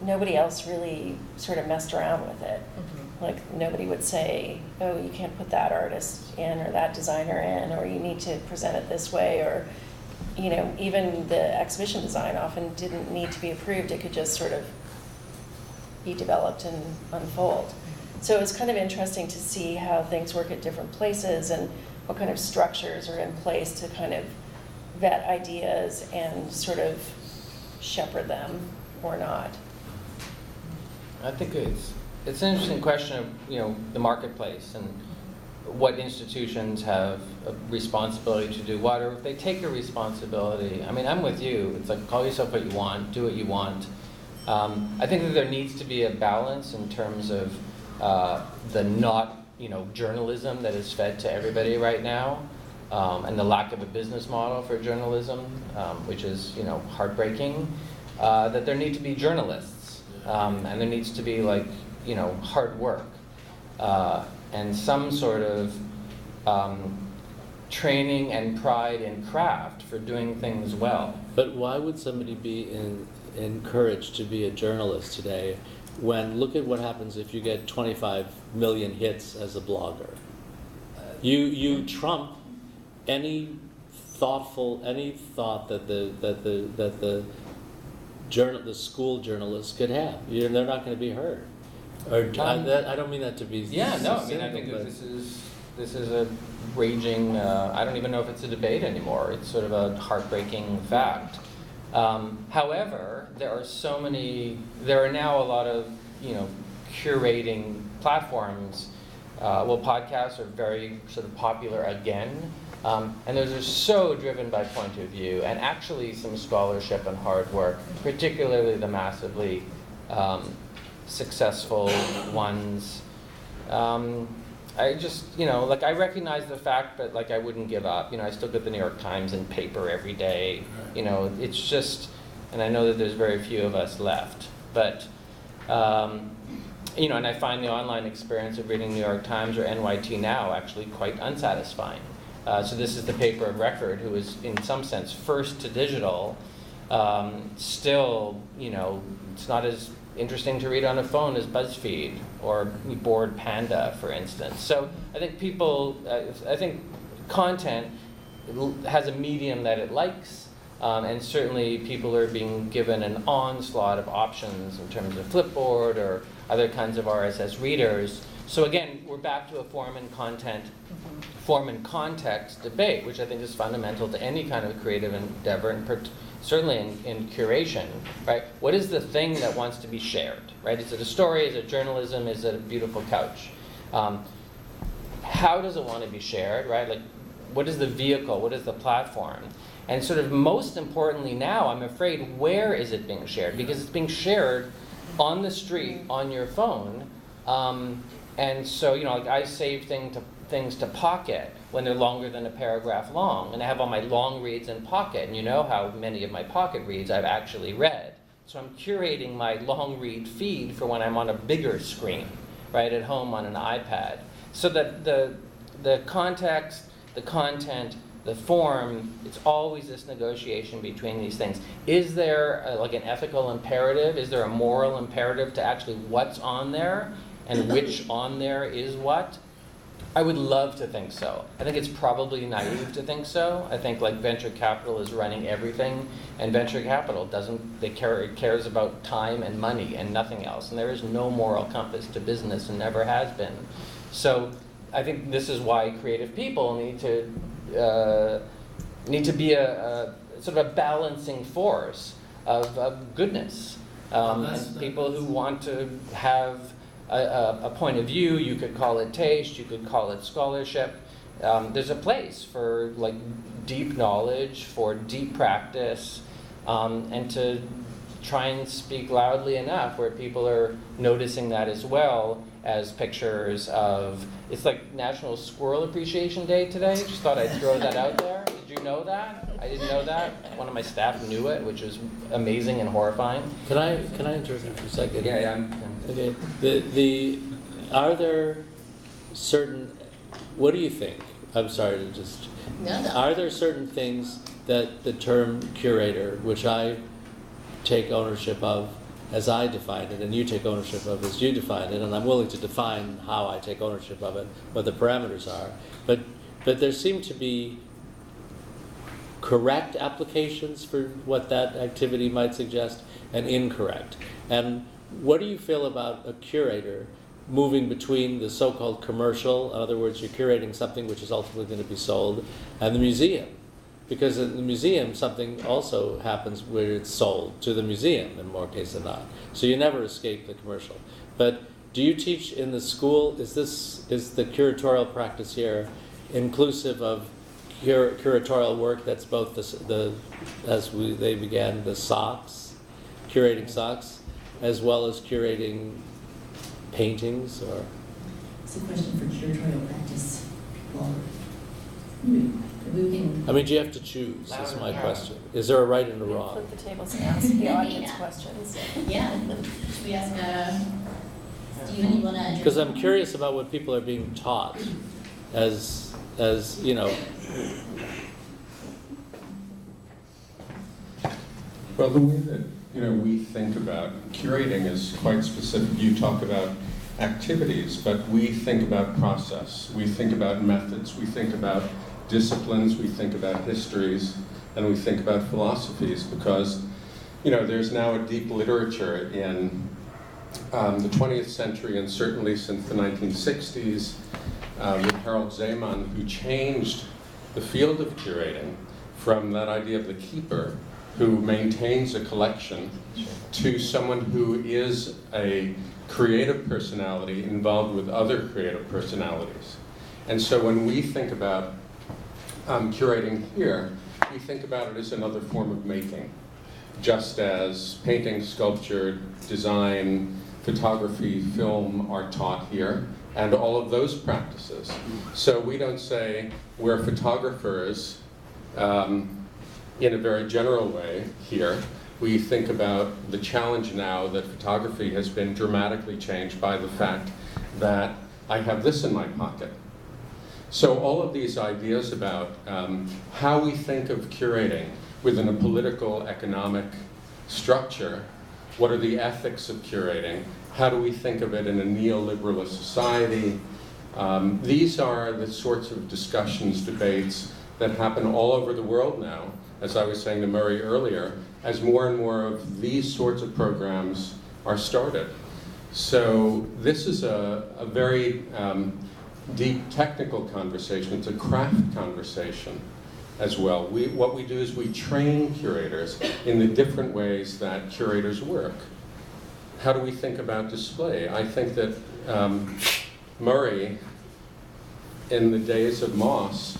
nobody else really sort of messed around with it. Mm-hmm. Like, nobody would say, oh, you can't put that artist in or that designer in, or you need to present it this way, or, even the exhibition design often didn't need to be approved. It could just sort of be developed and unfold. So it was kind of interesting to see how things work at different places and what kind of structures are in place to kind of vet ideas and sort of shepherd them or not. I think it's an interesting question of the marketplace and what institutions have a responsibility to do what, or if they take a responsibility. I mean, I'm with you. It's like, call yourself what you want, do what you want. I think that there needs to be a balance in terms of the not journalism that is fed to everybody right now, and the lack of a business model for journalism, which is heartbreaking. That there need to be journalists, and there needs to be hard work, and some sort of training and pride in craft for doing things well. But why would somebody be encouraged to be a journalist today when, look at what happens if you get 25 million hits as a blogger? You trump any thought that the school journalists could have. They're not going to be heard. Or I don't mean that to be. Yeah, no. I mean, I think that this is a raging. I don't even know if it's a debate anymore. It's sort of a heartbreaking fact. However, there are now a lot of curating platforms. Podcasts are very sort of popular again. And those are so driven by point of view and actually some scholarship and hard work, particularly the massively successful ones. I just, like I recognize the fact, but like I wouldn't give up. I still get the New York Times in paper every day. It's just, and I know that there's very few of us left. But, and I find the online experience of reading New York Times or NYT Now actually quite unsatisfying. So this is the paper of record who is in some sense first to digital. Still, it's not as interesting to read on a phone as BuzzFeed or Bored Panda, for instance. So I think I think content has a medium that it likes, and certainly people are being given an onslaught of options in terms of Flipboard or other kinds of RSS readers. So again, we're back to a form and context debate, which I think is fundamental to any kind of creative endeavor, and certainly in curation, right? What is the thing that wants to be shared, right? Is it a story? Is it journalism? Is it a beautiful couch? How does it want to be shared, right? Like, what is the vehicle? What is the platform? And sort of most importantly now, I'm afraid, where is it being shared? Because it's being shared on the street, on your phone. And so, like I save things to Pocket when they're longer than a paragraph long, and I have all my long reads in Pocket, and you know how many of my Pocket reads I've actually read. So I'm curating my long read feed for when I'm on a bigger screen, right, at home on an iPad. So that the context, the content, the form, it's always this negotiation between these things. Is there like an ethical imperative? Is there a moral imperative to actually what's on there and which on there is what? I would love to think so. I think it's probably naive to think so. I think like venture capital is running everything, and venture capital cares about time and money and nothing else. And there is no moral compass to business and never has been. So I think this is why creative people need to be a sort of a balancing force of goodness. And people who want to have a point of view. You could call it taste, you could call it scholarship. There's a place for like deep knowledge, for deep practice, and to try and speak loudly enough where people are noticing that as well as pictures of, it's like National Squirrel Appreciation Day today. Just thought I'd throw that out there. Did you know that? I didn't know that. One of my staff knew it, which was amazing and horrifying. Can I interrupt you for a second? Yeah. Okay. Are there certain, what do you think? I'm sorry to just, No. Are there certain things that the term curator, which I take ownership of as I define it, and you take ownership of as you define it, and I'm willing to define how I take ownership of it, what the parameters are, but there seem to be correct applications for what that activity might suggest and incorrect. And what do you feel about a curator moving between the so-called commercial, in other words, you're curating something which is ultimately going to be sold, and the museum? Because in the museum, something also happens where it's sold to the museum in more cases than not. So you never escape the commercial. But do you teach in the school, is the curatorial practice here inclusive of curatorial work that's both they began the socks, curating socks, as well as curating paintings? Or It's a question for curatorial practice. Well, we can. I mean, do you have to choose? Is my question. Is there a right and a wrong? Flip the tables and ask the audience Yeah. questions. Yeah. Should we ask Stephen, you want to address? Because I'm curious about what people are being taught as you know. Well, the way that we think about curating is quite specific. You talk about activities, but we think about process. We think about methods. We think about disciplines. We think about histories, and we think about philosophies. Because there's now a deep literature in the 20th century, and certainly since the 1960s, with Harold Zeman, who changed the field of curating from that idea of the keeper who maintains a collection to someone who is a creative personality involved with other creative personalities. And so when we think about curating here, we think about it as another form of making. Just as painting, sculpture, design, photography, film are taught here, and all of those practices. So we don't say we're photographers in a very general way here. We think about the challenge now that photography has been dramatically changed by the fact that I have this in my pocket. So all of these ideas about how we think of curating within a political, economic structure, what are the ethics of curating, how do we think of it in a neoliberalist society, these are the sorts of discussions, debates that happen all over the world now, as I was saying to Murray earlier, as more and more of these sorts of programs are started. So this is a very deep technical conversation. It's a craft conversation as well. What we do is we train curators in the different ways that curators work. How do we think about display? I think that Murray, in the days of Moss,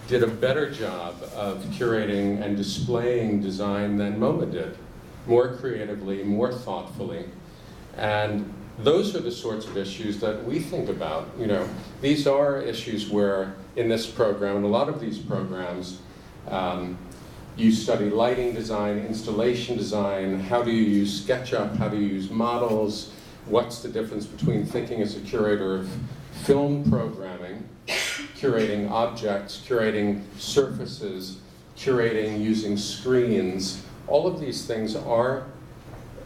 did a better job of curating and displaying design than MoMA did, more creatively, more thoughtfully. And those are the sorts of issues that we think about. You know, these are issues where in this program, and a lot of these programs, you study lighting design, installation design, how do you use SketchUp, how do you use models, what's the difference between thinking as a curator of film programming, curating objects, curating surfaces, curating using screens. All of these things are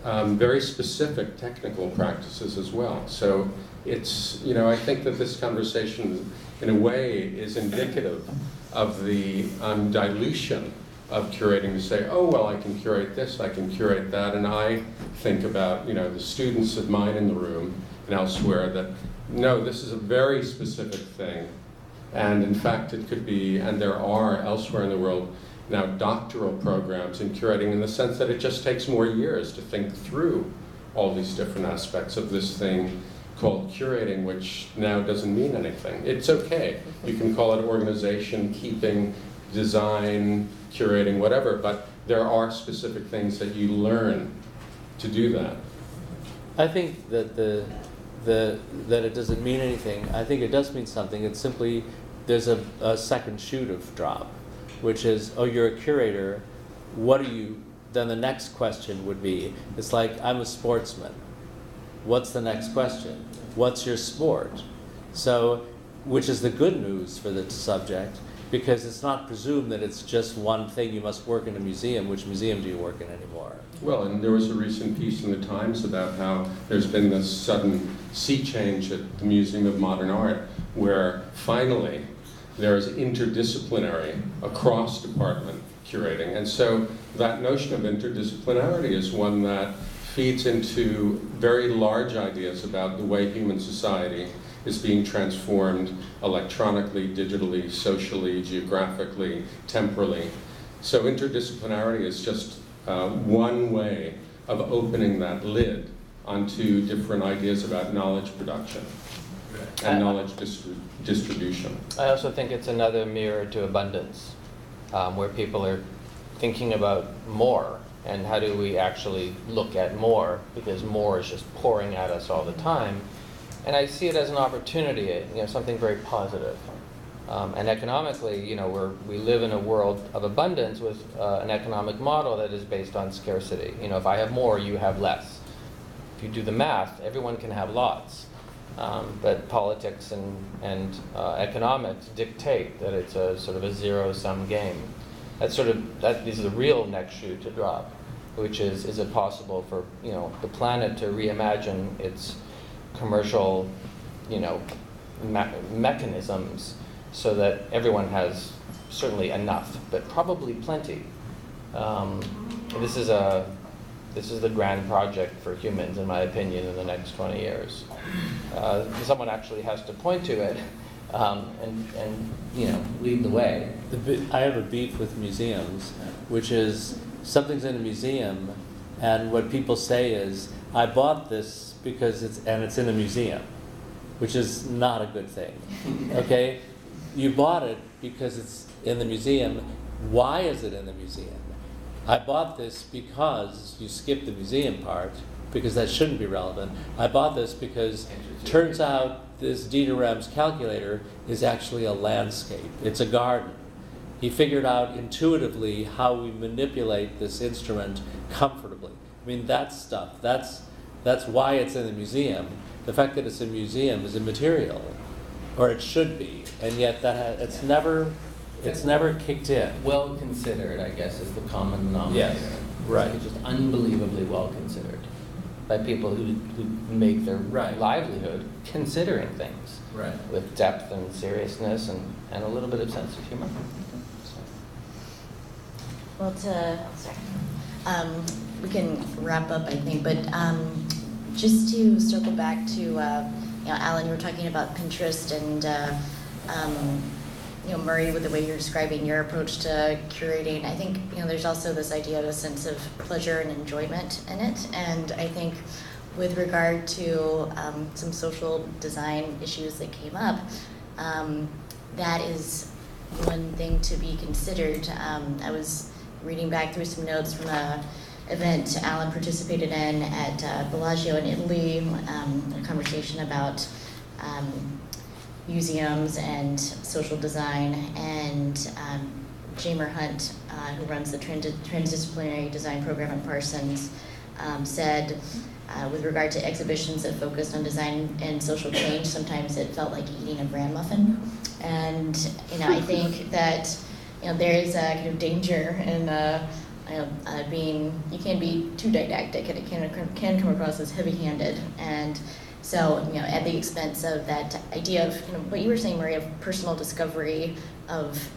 very specific technical practices as well. So it's, you know, I think that this conversation in a way is indicative of the dilution of curating, to say, oh, well, I can curate this, I can curate that, and I think about, you know, the students of mine in the room and elsewhere that, no, this is a very specific thing. And in fact, it could be, and there are elsewhere in the world now doctoral programs in curating, in the sense that it just takes more years to think through all these different aspects of this thing called curating, which now doesn't mean anything. It's okay. You can call it organization, keeping, design, curating, whatever, but there are specific things that you learn to do that. I think that that it doesn't mean anything. I think it does mean something. It's simply, there's a second shoot of drop, which is, oh, you're a curator, what are you, then the next question would be, it's like, I'm a sportsman. What's the next question? What's your sport? So, which is the good news for the subject, because it's not presumed that it's just one thing. You must work in a museum. Which museum do you work in anymore? Well, and there was a recent piece in the Times about how there's been this sudden sea change at the Museum of Modern Art, where finally there is interdisciplinary, across department curating. And so that notion of interdisciplinarity is one that feeds into very large ideas about the way human society is being transformed electronically, digitally, socially, geographically, temporally. So interdisciplinarity is just one way of opening that lid onto different ideas about knowledge production and knowledge distribution. I also think it's another mirror to abundance, where people are thinking about more, and how do we actually look at more, because more is just pouring at us all the time. And I see it as an opportunity, you know, something very positive. And economically, you know, we live in a world of abundance with an economic model that is based on scarcity. You know, if I have more, you have less. If you do the math, everyone can have lots. But politics and economics dictate that it's a sort of a zero-sum game. That's sort of, that is the real next shoe to drop, which is it possible for, you know, the planet to reimagine its commercial, you know, mechanisms so that everyone has certainly enough, but probably plenty. This is the grand project for humans, in my opinion, in the next 20 years. Someone actually has to point to it and you know, lead the way. I have a beef with museums, which is something's in a museum, and what people say is, I bought this because it's in a museum, which is not a good thing. Okay, you bought it because it's in the museum. Why is it in the museum? I bought this because you skipped the museum part. because that shouldn't be relevant. I bought this because turns out this Dieter Rams calculator is actually a landscape. It's a garden. He figured out intuitively how we manipulate this instrument comfortably. I mean, that's stuff. That's why it's in the museum. The fact that it's in a museum is immaterial, or it should be, and yet it's never kicked in. Well considered, I guess, is the common denominator. Yes, right. It's just unbelievably well considered by people who make their livelihood considering things with depth and seriousness and a little bit of sense of humor. Well, we can wrap up, I think, but just to circle back to, Alan, you were talking about Pinterest and, Murray, with the way you're describing your approach to curating. I think, there's also this idea of a sense of pleasure and enjoyment in it, and I think with regard to some social design issues that came up, that is one thing to be considered. I was reading back through some notes from a event Alan participated in at Bellagio in Italy, a conversation about museums and social design, and Jamer Hunt, who runs the transdisciplinary design program at Parsons, said with regard to exhibitions that focused on design and social change, sometimes it felt like eating a bran muffin. And I think that there is a kind of danger in you can't be too didactic, and it can come across as heavy-handed. And so, at the expense of that idea of what you were saying, Maria, of personal discovery, of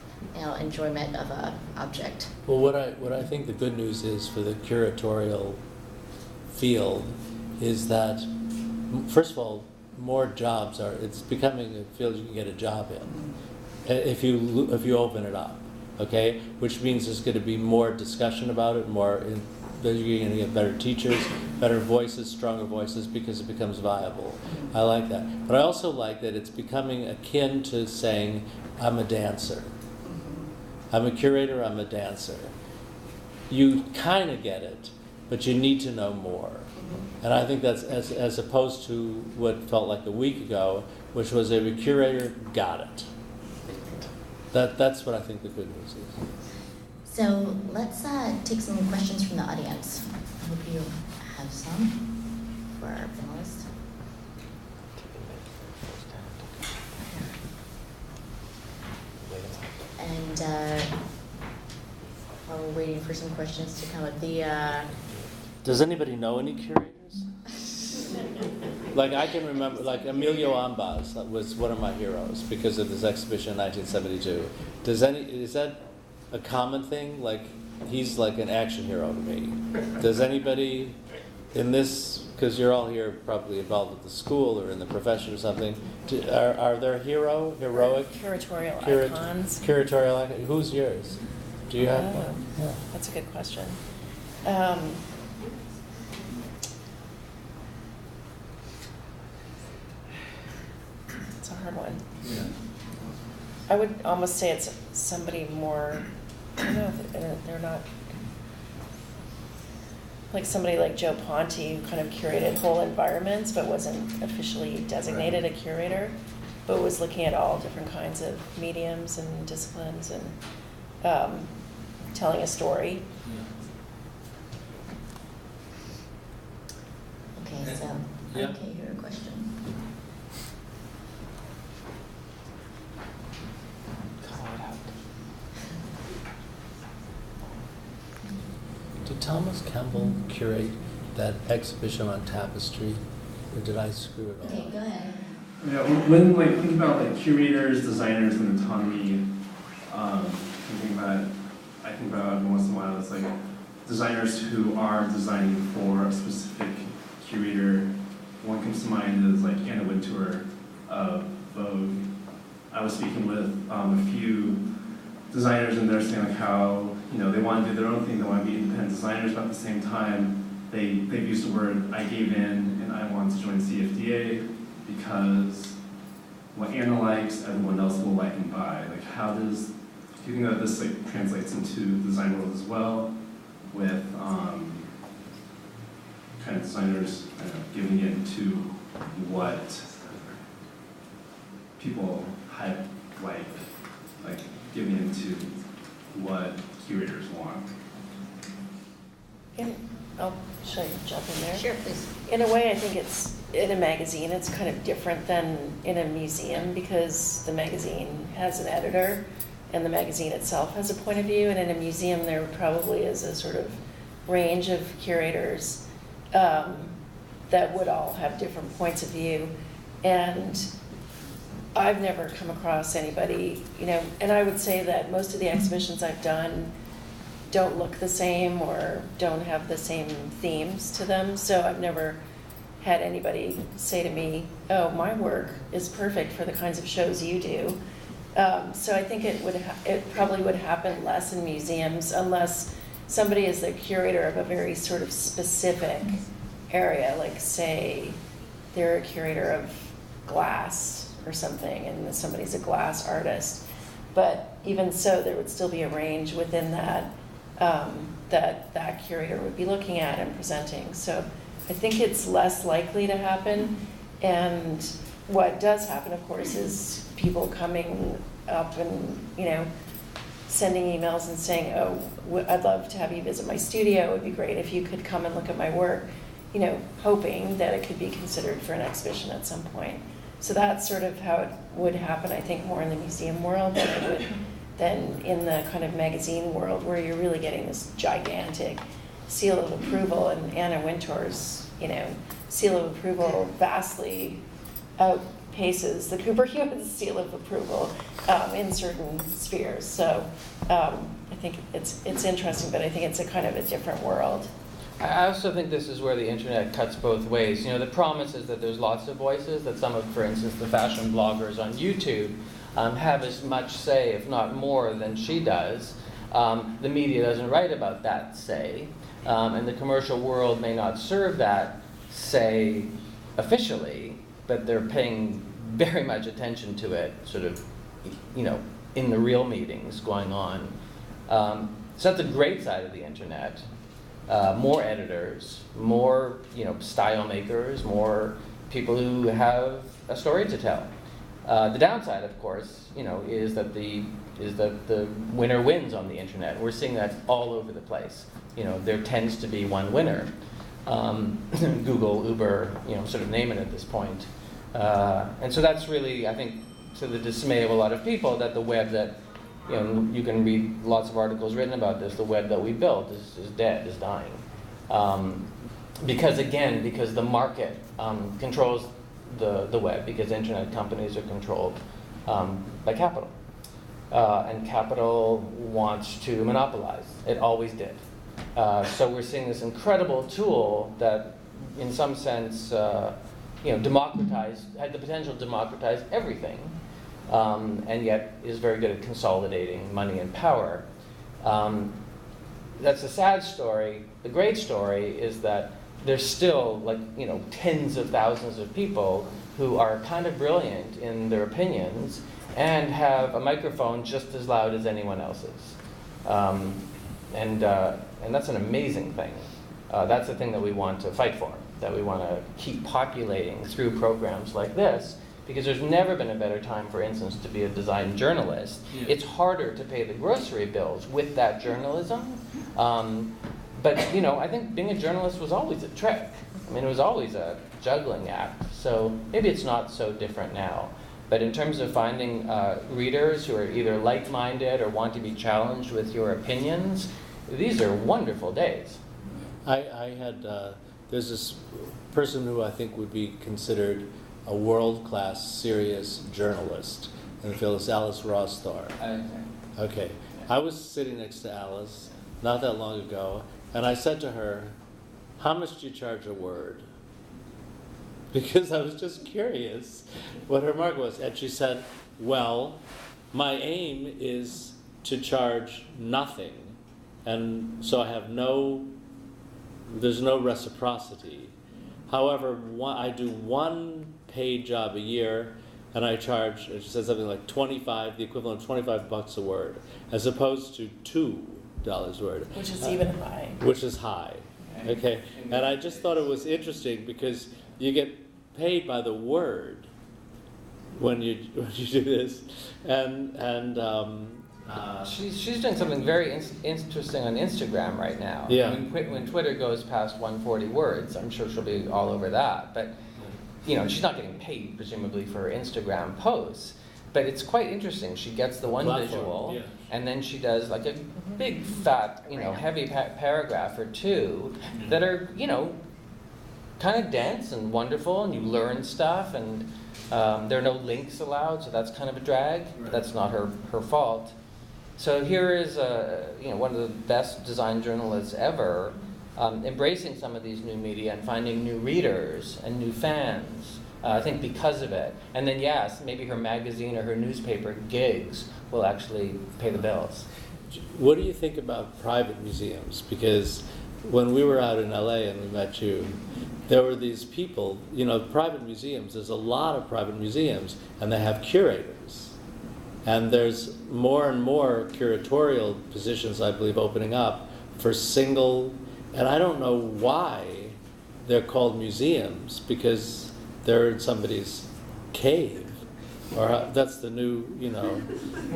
enjoyment of a object. Well, what I think the good news is for the curatorial field is that, first of all, more jobs it's becoming a field you can get a job in if you open it up. Okay, which means there's going to be more discussion about it, you're going to get better teachers, better voices, stronger voices, because it becomes viable. I like that. But I also like that it's becoming akin to saying, I'm a dancer. I'm a curator, I'm a dancer. You kind of get it, but you need to know more. And I think that's as opposed to what felt like a week ago, which was a curator got it. That's what I think the good news is. So let's take some questions from the audience. I hope you have some for our panelists. And while we're waiting for some questions to come up, Does anybody know any curators? Like I can remember, like Emilio Ambas was one of my heroes because of this exhibition in 1972. Is that a common thing? Like he's like an action hero to me. Does anybody in this, because you're all here probably involved with the school or in the profession or something, are there heroic? Curatorial icons. Curatorial icons. Who's yours? Do you have one? Yeah. That's a good question. It's a hard one. Yeah. I would almost say it's somebody more, I don't know if they're not, like somebody like Joe Ponte, who kind of curated whole environments but wasn't officially designated a curator, but was looking at all different kinds of mediums and disciplines and telling a story. Okay, so Yeah. okay, here a question. Did Thomas Campbell curate that exhibition on Tapestry, or did I screw it all Okay, up? go ahead. Yeah, when think about curators, designers, and autonomy, I think about every once in a while, it's like designers who are designing for a specific curator. One comes to mind is like Anna Wintour of Vogue. I was speaking with a few designers, and they're saying like how they want to do their own thing, they want to be independent designers, but at the same time they've used the word I gave in and I want to join CFDA because what Anna likes, everyone else will like and buy. Like do you think that this like translates into the design world as well, with kind of designers giving in to what people like giving into what curators want. Should I jump in there? Sure, please. In a way, I think it's, in a magazine, it's kind of different than in a museum because the magazine has an editor and the magazine itself has a point of view, and in a museum there probably is a sort of range of curators that would all have different points of view. And I've never come across anybody, and I would say that most of the exhibitions I've done don't look the same or don't have the same themes to them. So I've never had anybody say to me, oh, my work is perfect for the kinds of shows you do. So I think it probably would happen less in museums unless somebody is the curator of a very sort of specific area, like say they're a curator of glass or something and somebody's a glass artist. But even so, there would still be a range within that that curator would be looking at and presenting. So I think it's less likely to happen. And what does happen, of course, is people coming up and, sending emails and saying, oh, I'd love to have you visit my studio. It would be great if you could come and look at my work, hoping that it could be considered for an exhibition at some point. So that's sort of how it would happen, I think, more in the museum world than in the kind of magazine world where you're really getting this gigantic seal of approval. And Anna Wintour's, seal of approval vastly outpaces the Cooper Hewitt seal of approval in certain spheres. So I think it's interesting, but I think it's a kind of a different world. I also think this is where the internet cuts both ways. The promise is that there's lots of voices, that some of, for instance, the fashion bloggers on YouTube have as much say, if not more, than she does. The media doesn't write about that say, and the commercial world may not serve that say officially, but they're paying very much attention to it, sort of, in the real meetings going on. So that's a great side of the internet. More editors, more style makers, more people who have a story to tell. The downside, of course, is that the winner wins on the internet. We're seeing that all over the place. There tends to be one winner. Google, Uber, sort of name it at this point. And so that's really, I think, to the dismay of a lot of people, that the web that you can read lots of articles written about this. The web that we built is dead, is dying. Because the market controls the web, because internet companies are controlled by capital. And capital wants to monopolize. It always did. So we're seeing this incredible tool that, in some sense, had the potential to democratize everything. And yet is very good at consolidating money and power. That's a sad story. The great story is that there's still tens of thousands of people who are kind of brilliant in their opinions and have a microphone just as loud as anyone else's. And that's an amazing thing. That's the thing that we want to fight for, that we want to keep populating through programs like this. Because there's never been a better time, for instance, to be a design journalist. Yeah. It's harder to pay the grocery bills with that journalism. But I think being a journalist was always a trick. It was always a juggling act. So maybe it's not so different now. But in terms of finding readers who are either like-minded or want to be challenged with your opinions, these are wonderful days. I had, there's this person who I think would be considered a world-class, serious journalist in the field is Alice Rostar. Okay. I was sitting next to Alice not that long ago, and I said to her, how much do you charge a word? Because I was just curious what her market was. And she said, well, my aim is to charge nothing, and so I have there's no reciprocity. However, I do one paid job a year, and I charge, she said something like the equivalent of $25 a word, as opposed to $2 a word. Which is even high. Which is high. Okay. Okay, and I just thought it was interesting because you get paid by the word when you do this, and She's doing something very interesting on Instagram right now. Yeah. When Twitter goes past 140 words, I'm sure she'll be all over that. But she's not getting paid presumably for her Instagram posts. But it's quite interesting. She gets the one Platform, visual, yeah. and then she does like a big fat, heavy paragraph or two that are, kind of dense and wonderful, and you learn stuff, and there are no links allowed, so that's kind of a drag. But that's not her fault. So here is one of the best design journalists ever, embracing some of these new media and finding new readers and new fans. I think because of it. And then yes, maybe her magazine or her newspaper gigs will actually pay the bills. what do you think about private museums? Because when we were out in LA and we met you, there were these people, private museums, there's a lot of private museums, and they have curators. And there's more and more curatorial positions, I believe, opening up for single, and I don't know why they're called museums, because they're in somebody's cave, or that's the new,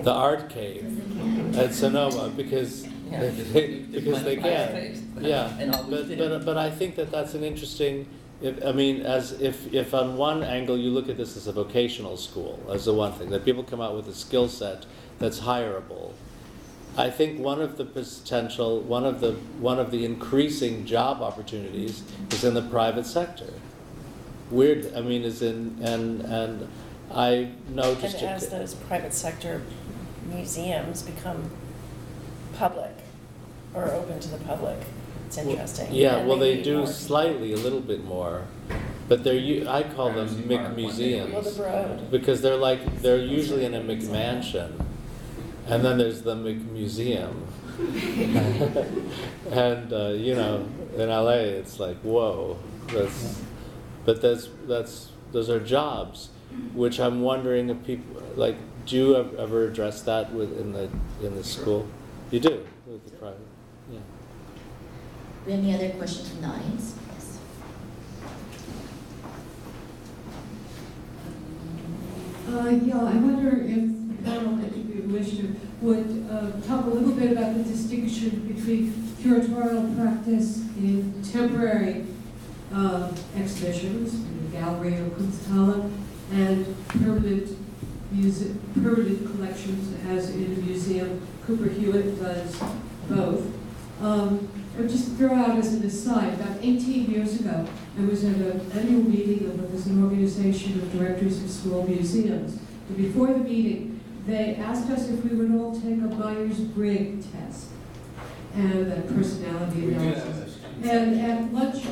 the art cave at Sonoma, because they can. Yeah, but I think that's an interesting. If on one angle you look at this as a vocational school, as the one thing that people come out with a skill set that's hireable, I think one of the potential, one of the increasing job opportunities is in the private sector. And I know just and as those private sector museums become public or open to the public, it's interesting. Yeah, And well, they need do more. slightly, a little bit more, but I call them McMuseums. Well, the Broad. Because they're usually in a McMansion, and then there's the McMuseum. And in LA it's like, whoa, but those are jobs, which I'm wondering if people do you ever address that in the school? You do with the private, yeah. Any other questions from the audience? Yes. I wonder if the panel, if you wish to, would talk a little bit about the distinction between curatorial practice in temporary exhibitions, in a gallery or Kunsthalle, and permanent collections, as in a museum. Cooper Hewitt does both. I would just throw out as an aside, about 18 years ago, I was at an annual meeting of what was an organization of directors of small museums. And before the meeting, they asked us if we would all take a Myers-Briggs test and a personality analysis. And at lunch,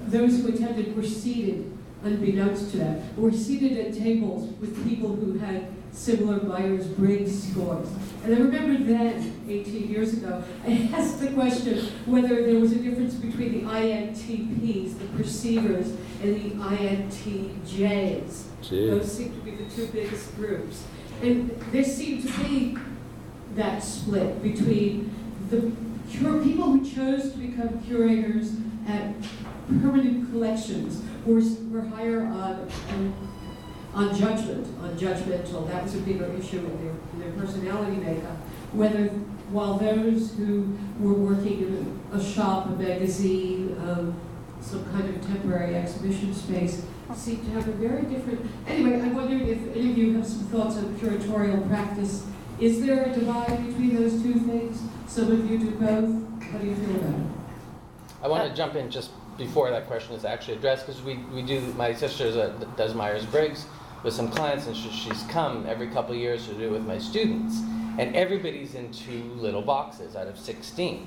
those who attended were seated, unbeknownst to them, were seated at tables with people who had similar Myers-Briggs scores. And I remember then, 18 years ago, I asked the question whether there was a difference between the INTPs, the perceivers, and the INTJs. Jeez. Those seem to be the two biggest groups. And there seemed to be that split between the people who chose to become curators at permanent collections were higher on judgmental. That was a bigger issue with their personality makeup. While those who were working in a shop, a magazine, some kind of temporary exhibition space, seemed to have a very different. Anyway, I wondered if any of you have some thoughts on curatorial practice. Is there a divide between those two things? Some of you do both. How do you feel about it? I want to jump in just before that question is actually addressed, because my sister does Myers-Briggs with some clients, and she's come every couple of years to do it with my students. And everybody's in 2 little boxes out of 16.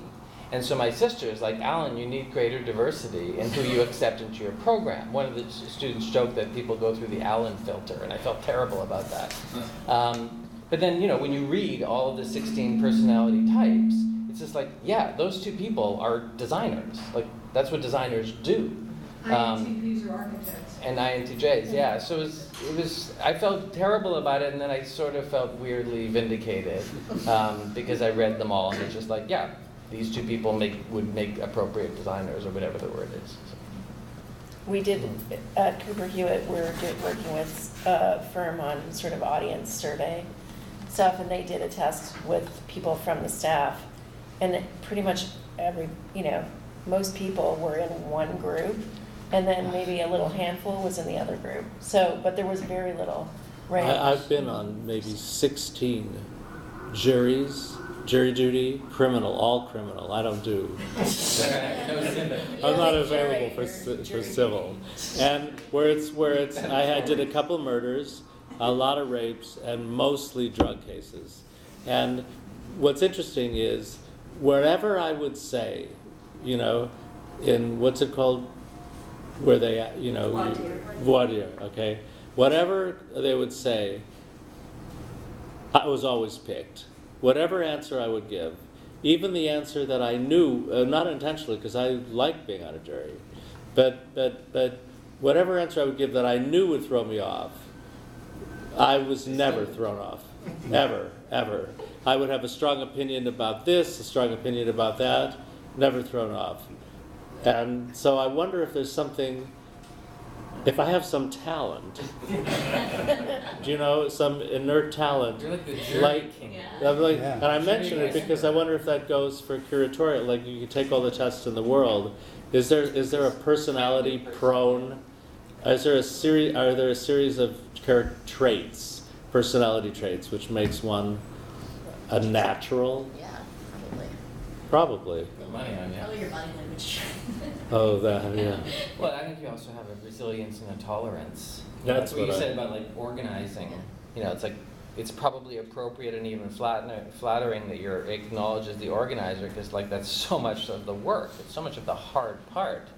And so my sister is like, Alan, you need greater diversity in who you accept into your program. One of the students joked that people go through the Alan filter, and I felt terrible about that. But then, when you read all of the 16 personality types, it's just like, yeah, those 2 people are designers. Like, that's what designers do. INTPs are architects. And INTJs, yeah. So it was. I felt terrible about it, and then I sort of felt weirdly vindicated because I read them all, and it's just like, yeah, these two people would make appropriate designers, or whatever the word is. So. We did, at Cooper Hewitt, we were working with a firm on sort of audience survey stuff, and they did a test with people from the staff, and pretty much most people were in one group, and then maybe a little handful was in the other group. So, but there was very little range. I've been on maybe 16 juries, jury duty, criminal, all criminal. I don't do. I'm not available for civil. And where it's I did a couple murders, a lot of rapes, and mostly drug cases. And what's interesting is wherever I would say, in what's it called, where they, voir dire, okay, whatever they would say, I was always picked. Whatever answer I would give, even the answer that I knew, not intentionally, because I liked being on a jury, but whatever answer I would give that I knew would throw me off, I was never thrown off, ever. I would have a strong opinion about this, a strong opinion about that, never thrown off. And so I wonder if there's something, if I have some talent, some inert talent. You're like the jury king. Yeah. And I mention it because I wonder if that goes for curatorial. Like, you can take all the tests in the world. Is there a personality prone? Are there a series of traits, personality traits, which makes one a natural? Yeah, probably. Probably. Put money on you. Probably your body language. Oh, that, yeah. Well, I think you also have a resilience and a tolerance. That's what you what said about organizing. It's like, it's probably appropriate and even flattering that you're acknowledged as the organizer, because that's so much of the work. It's so much of the hard part.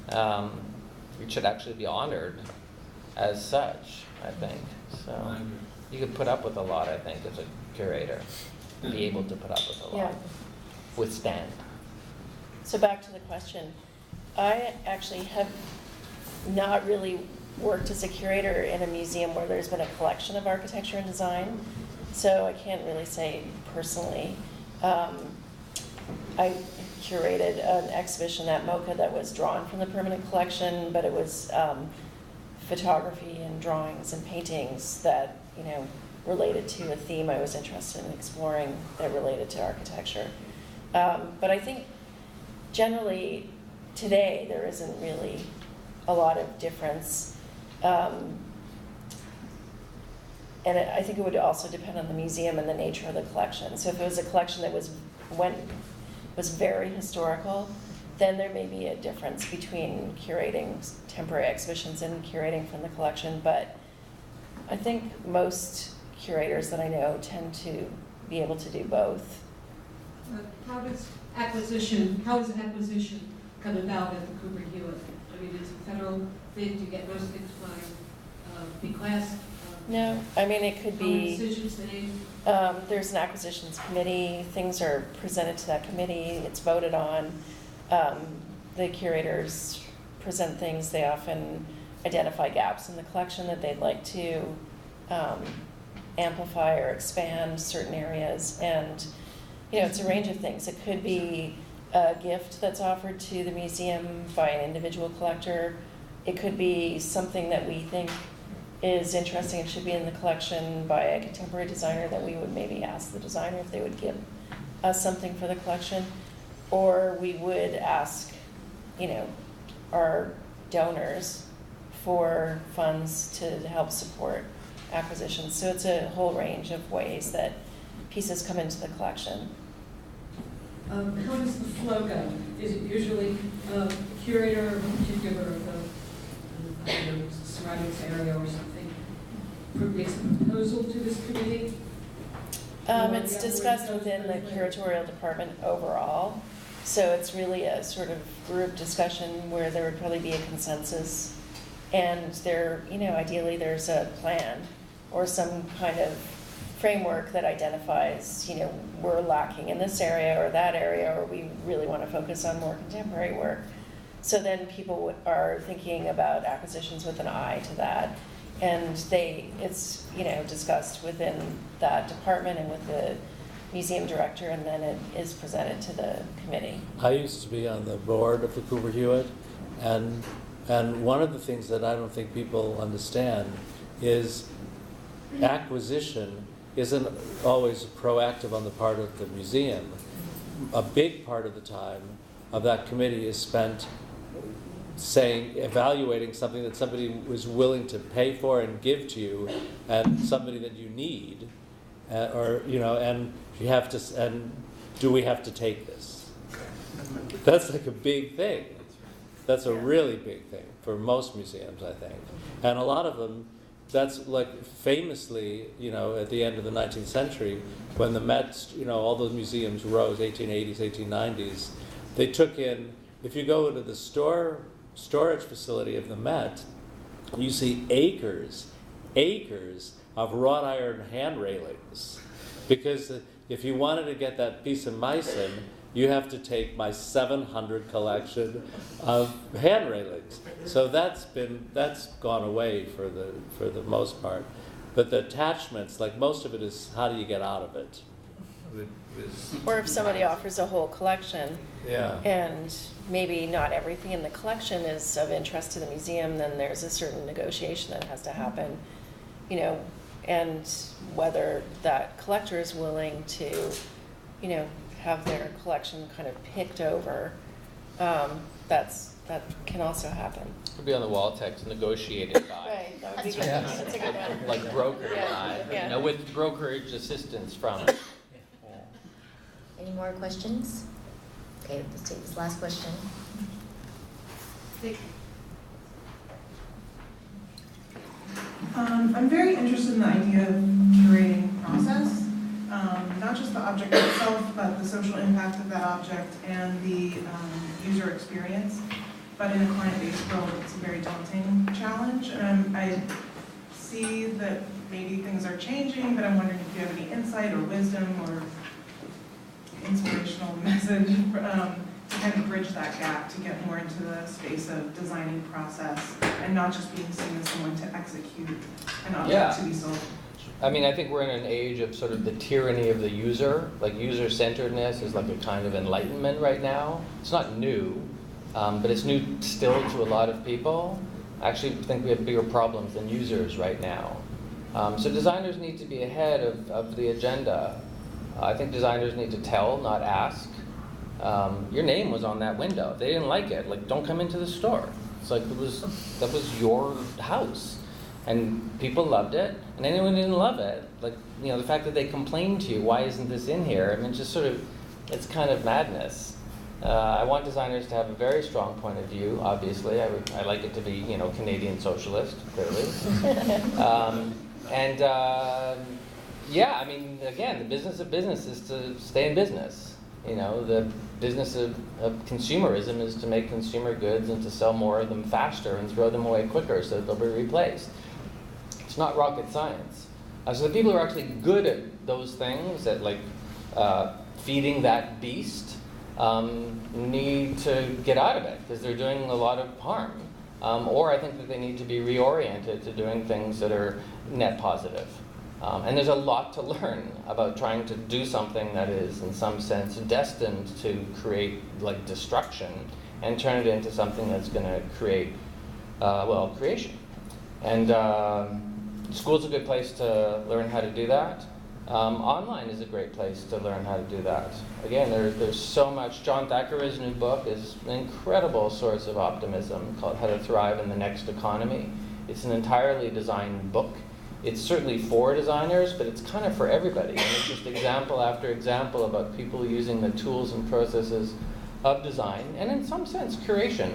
It should actually be honored as such, I think. So you could put up with a lot, I think, as a curator. Be able to put up with a lot. Yeah. Withstand. So back to the question. I actually have not really worked as a curator in a museum where there's been a collection of architecture and design, so I can't really say personally. I curated an exhibition at MoCA that was drawn from the permanent collection, but it was photography and drawings and paintings that related to a theme I was interested in exploring that related to architecture. But I think generally today there isn't really a lot of difference. And I think it would also depend on the museum and the nature of the collection. So if it was a collection that was very historical, then there may be a difference between curating temporary exhibitions and curating from the collection. But I think most curators that I know tend to be able to do both. How does acquisition come about at the Cooper Hewitt? I mean, it's a federal thing. Do you get most things by bequest? No, I mean, it could be, decisions made? there's an acquisitions committee, things are presented to that committee, it's voted on. The curators present things, they often identify gaps in the collection that they'd like to amplify or expand certain areas. And, it's a range of things. It could be a gift that's offered to the museum by an individual collector. It could be something that we think is interesting and should be in the collection by a contemporary designer that we would maybe ask the designer if they would give us something for the collection. Or we would ask, our donors for funds to help support acquisitions. So it's a whole range of ways that pieces come into the collection. How does the flow go? Is it usually a curator of a particular surroundings area or something makes a proposal to this committee? It's discussed within the curatorial department overall. So it's really a sort of group discussion where there would probably be a consensus. And there, ideally there's a plan or some kind of framework that identifies, we're lacking in this area or that area, or we really want to focus on more contemporary work. So then people are thinking about acquisitions with an eye to that. And it's discussed within that department and with the museum director, and then it is presented to the committee. I used to be on the board of the Cooper Hewitt, and one of the things that I don't think people understand is acquisition isn't always proactive on the part of the museum. A big part of the time of that committee is spent evaluating something that somebody was willing to pay for and give to you, and somebody that you need, and you have to, and do we have to take this? That's like a big thing. That's a really big thing for most museums, I think. And a lot of them, that's like famously, at the end of the 19th century, when the Met, all those museums rose, 1880s, 1890s, they took in, if you go into the storage facility of the Met, you see acres of wrought iron hand railings. Because if you wanted to get that piece of Meissen, you have to take my 700 collection of hand railings. So that's gone away for the most part. But the attachments, like most of it is, how do you get out of it? Or if somebody offers a whole collection, Yeah. and maybe not everything in the collection is of interest to the museum, then there's a certain negotiation that has to happen, and whether that collector is willing to, have their collection kind of picked over, that can also happen. Could be on the wall text, negotiated by. Right, that would be That's good. right. That's a good one. Like broker Yeah, by, yeah. with brokerage assistance from. Any more questions? Okay, let's take this last question. I'm very interested in the idea of curating process, not just the object itself, but the social impact of that object and the user experience. But in a client-based world, it's a very daunting challenge. I see that maybe things are changing, but I'm wondering if you have any insight or wisdom or inspirational message to kind of bridge that gap, to get more into the space of designing process and not just being seen as someone to execute an object to be sold. I mean, I think we're in an age of sort of the tyranny of the user. Like user-centeredness is like a kind of enlightenment right now. It's not new, but it's new still to a lot of people. I actually think we have bigger problems than users right now. So designers need to be ahead of the agenda. I think designers need to tell, not ask. Your name was on that window. If they didn't like it, like, don't come into the store. It's like that was your house. And people loved it, and anyone who didn't love it, like, the fact that they complained to you, why isn't this in here? I mean, just sort of, it's kind of madness. I want designers to have a very strong point of view, obviously. I like it to be, Canadian socialist, clearly. Yeah, I mean, again, the business of business is to stay in business. The business of consumerism is to make consumer goods and to sell more of them faster and throw them away quicker so that they'll be replaced. It's not rocket science. So the people who are actually good at those things, at feeding that beast, need to get out of it because they're doing a lot of harm. Or I think that they need to be reoriented to doing things that are net positive. And there's a lot to learn about trying to do something that is, in some sense, destined to create destruction and turn it into something that's going to create, creation. And school's a good place to learn how to do that. Online is a great place to learn how to do that. Again, there's so much. John Thackeray's new book is an incredible source of optimism called How to Thrive in the Next Economy. It's an entirely designed book. It's certainly for designers, but it's kind of for everybody. And it's just example after example about people using the tools and processes of design, and in some sense, curation,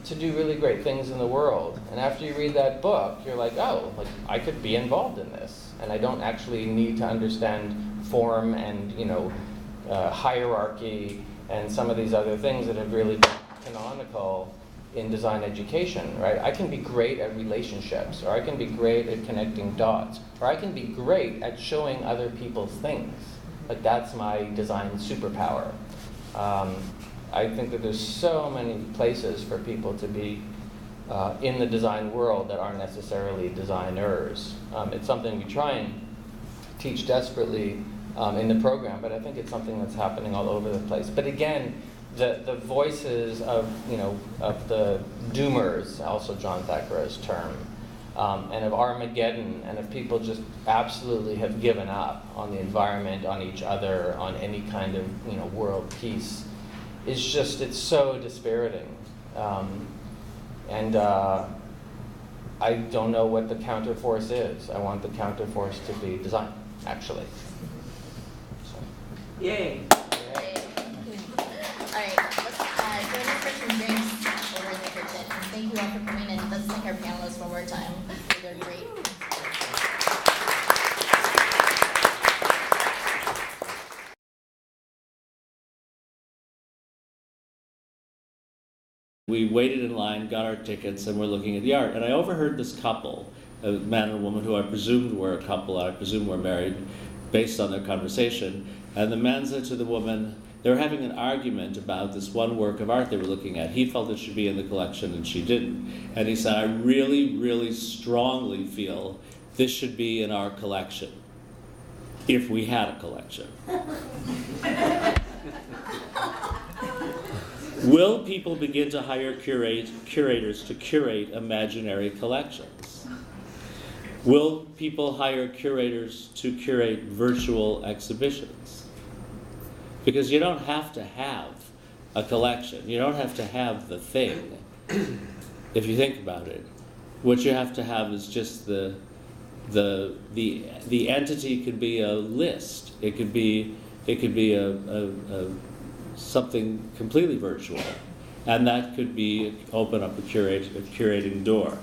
to do really great things in the world. And after you read that book, you're like, oh, I could be involved in this. And I don't actually need to understand form and, hierarchy and some of these other things that have really been canonical in design education, right? I can be great at relationships, or I can be great at connecting dots, or I can be great at showing other people things. That's my design superpower. I think that there's so many places for people to be in the design world that aren't necessarily designers. It's something we try and teach desperately in the program, but I think it's something that's happening all over the place. But again, the voices of, of the doomers, also John Thackeray's term, and of Armageddon, and of people just absolutely have given up on the environment, on each other, on any kind of, world peace, it's so dispiriting. I don't know what the counterforce is. I want the counterforce to be design, actually. So. Yay. All right, let's join us for some drinks over in the kitchen. And thank you all for coming in. Let's thank our panelists one more time. They're great. We waited in line, got our tickets, and we're looking at the art. And I overheard this couple, a man and a woman who I presumed were a couple, I presume were married, based on their conversation. And the man said to the woman, they were having an argument about this one work of art they were looking at. He felt it should be in the collection and she didn't. And he said, I really, really strongly feel this should be in our collection, if we had a collection. Will people begin to hire curators to curate imaginary collections? Will people hire curators to curate virtual exhibitions? Because you don't have to have a collection. You don't have to have the thing, if you think about it. What you have to have is just the entity could be a list. It could be a something completely virtual, and that could be open up a curating door.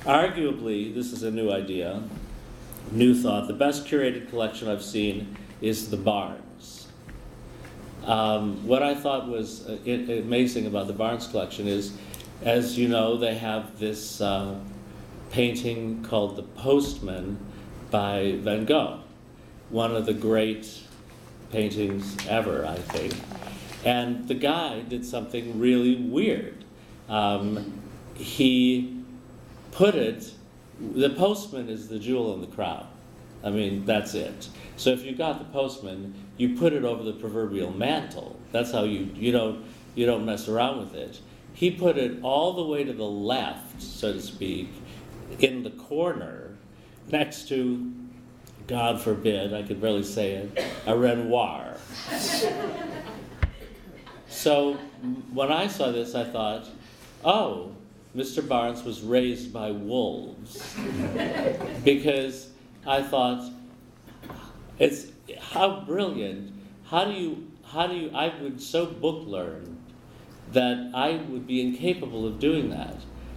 Arguably, this is a new idea, new thought. The best curated collection I've seen is the Barnes. What I thought was amazing about the Barnes collection is, as you know, they have this painting called The Postman by Van Gogh, one of the great paintings ever, I think. And the guy did something really weird. He put it, the postman is the jewel in the crown. I mean, that's it. So if you got the postman, you put it over the proverbial mantle. That's how you don't mess around with it. He put it all the way to the left, so to speak, in the corner, next to, God forbid, I could barely say it, a Renoir. So when I saw this, I thought, oh, Mr. Barnes was raised by wolves. Because I thought, it's how brilliant. How do you, I would so book learn that I would be incapable of doing that.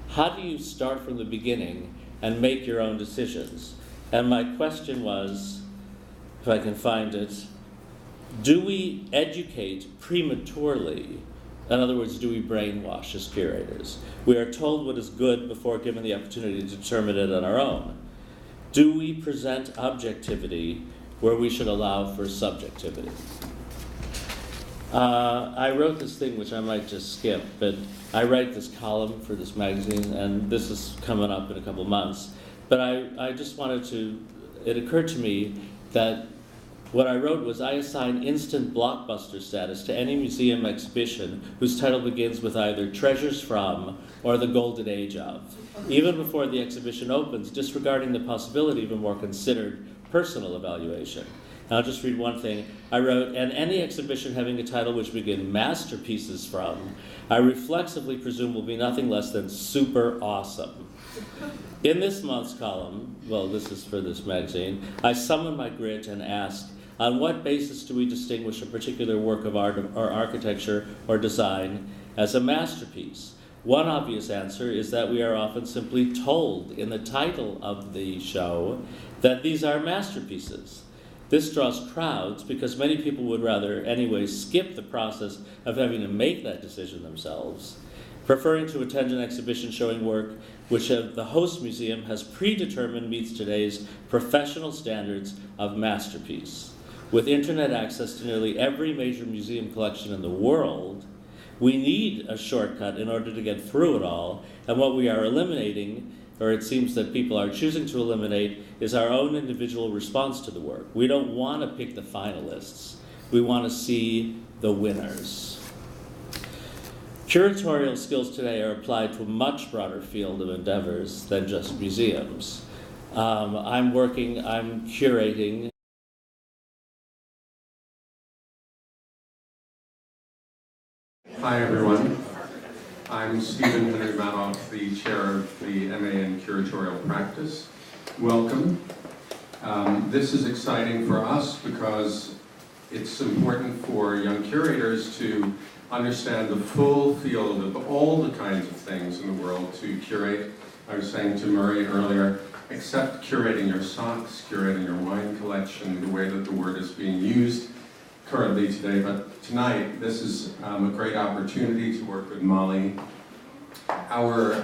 How do you start from the beginning and make your own decisions? And my question was, if I can find it, do we educate prematurely? In other words, do we brainwash as curators? We are told what is good before given the opportunity to determine it on our own. Do we present objectivity where we should allow for subjectivity? I wrote this thing, which I might just skip, but I write this column for this magazine, and this is coming up in a couple months. But I just wanted to, it occurred to me that what I wrote was, I assign instant blockbuster status to any museum exhibition whose title begins with either Treasures From or The Golden Age Of, even before the exhibition opens, disregarding the possibility of a more considered personal evaluation. And I'll just read one thing. I wrote, and any exhibition having a title which begin Masterpieces From, I reflexively presume will be nothing less than super awesome. In this month's column, well, this is for this magazine, I summon my grit and ask, on what basis do we distinguish a particular work of art or architecture or design as a masterpiece? One obvious answer is that we are often simply told in the title of the show that these are masterpieces. This draws crowds because many people would rather anyway skip the process of having to make that decision themselves, preferring to attend an exhibition showing work which the host museum has predetermined meets today's professional standards of masterpiece. With internet access to nearly every major museum collection in the world, we need a shortcut in order to get through it all, and what we are eliminating or it seems that people are choosing to eliminate, is our own individual response to the work. We don't want to pick the finalists. We want to see the winners. Curatorial skills today are applied to a much broader field of endeavors than just museums. I'm curating. Hi everyone. I'm Stephen Henry Madoff, the chair of the MA in Curatorial Practice. Welcome. This is exciting for us because it's important for young curators to understand the full field of all the kinds of things in the world to curate. I was saying to Murray earlier, except curating your socks, curating your wine collection, the way that the word is being used currently today, but tonight this is a great opportunity to work with Molly. Our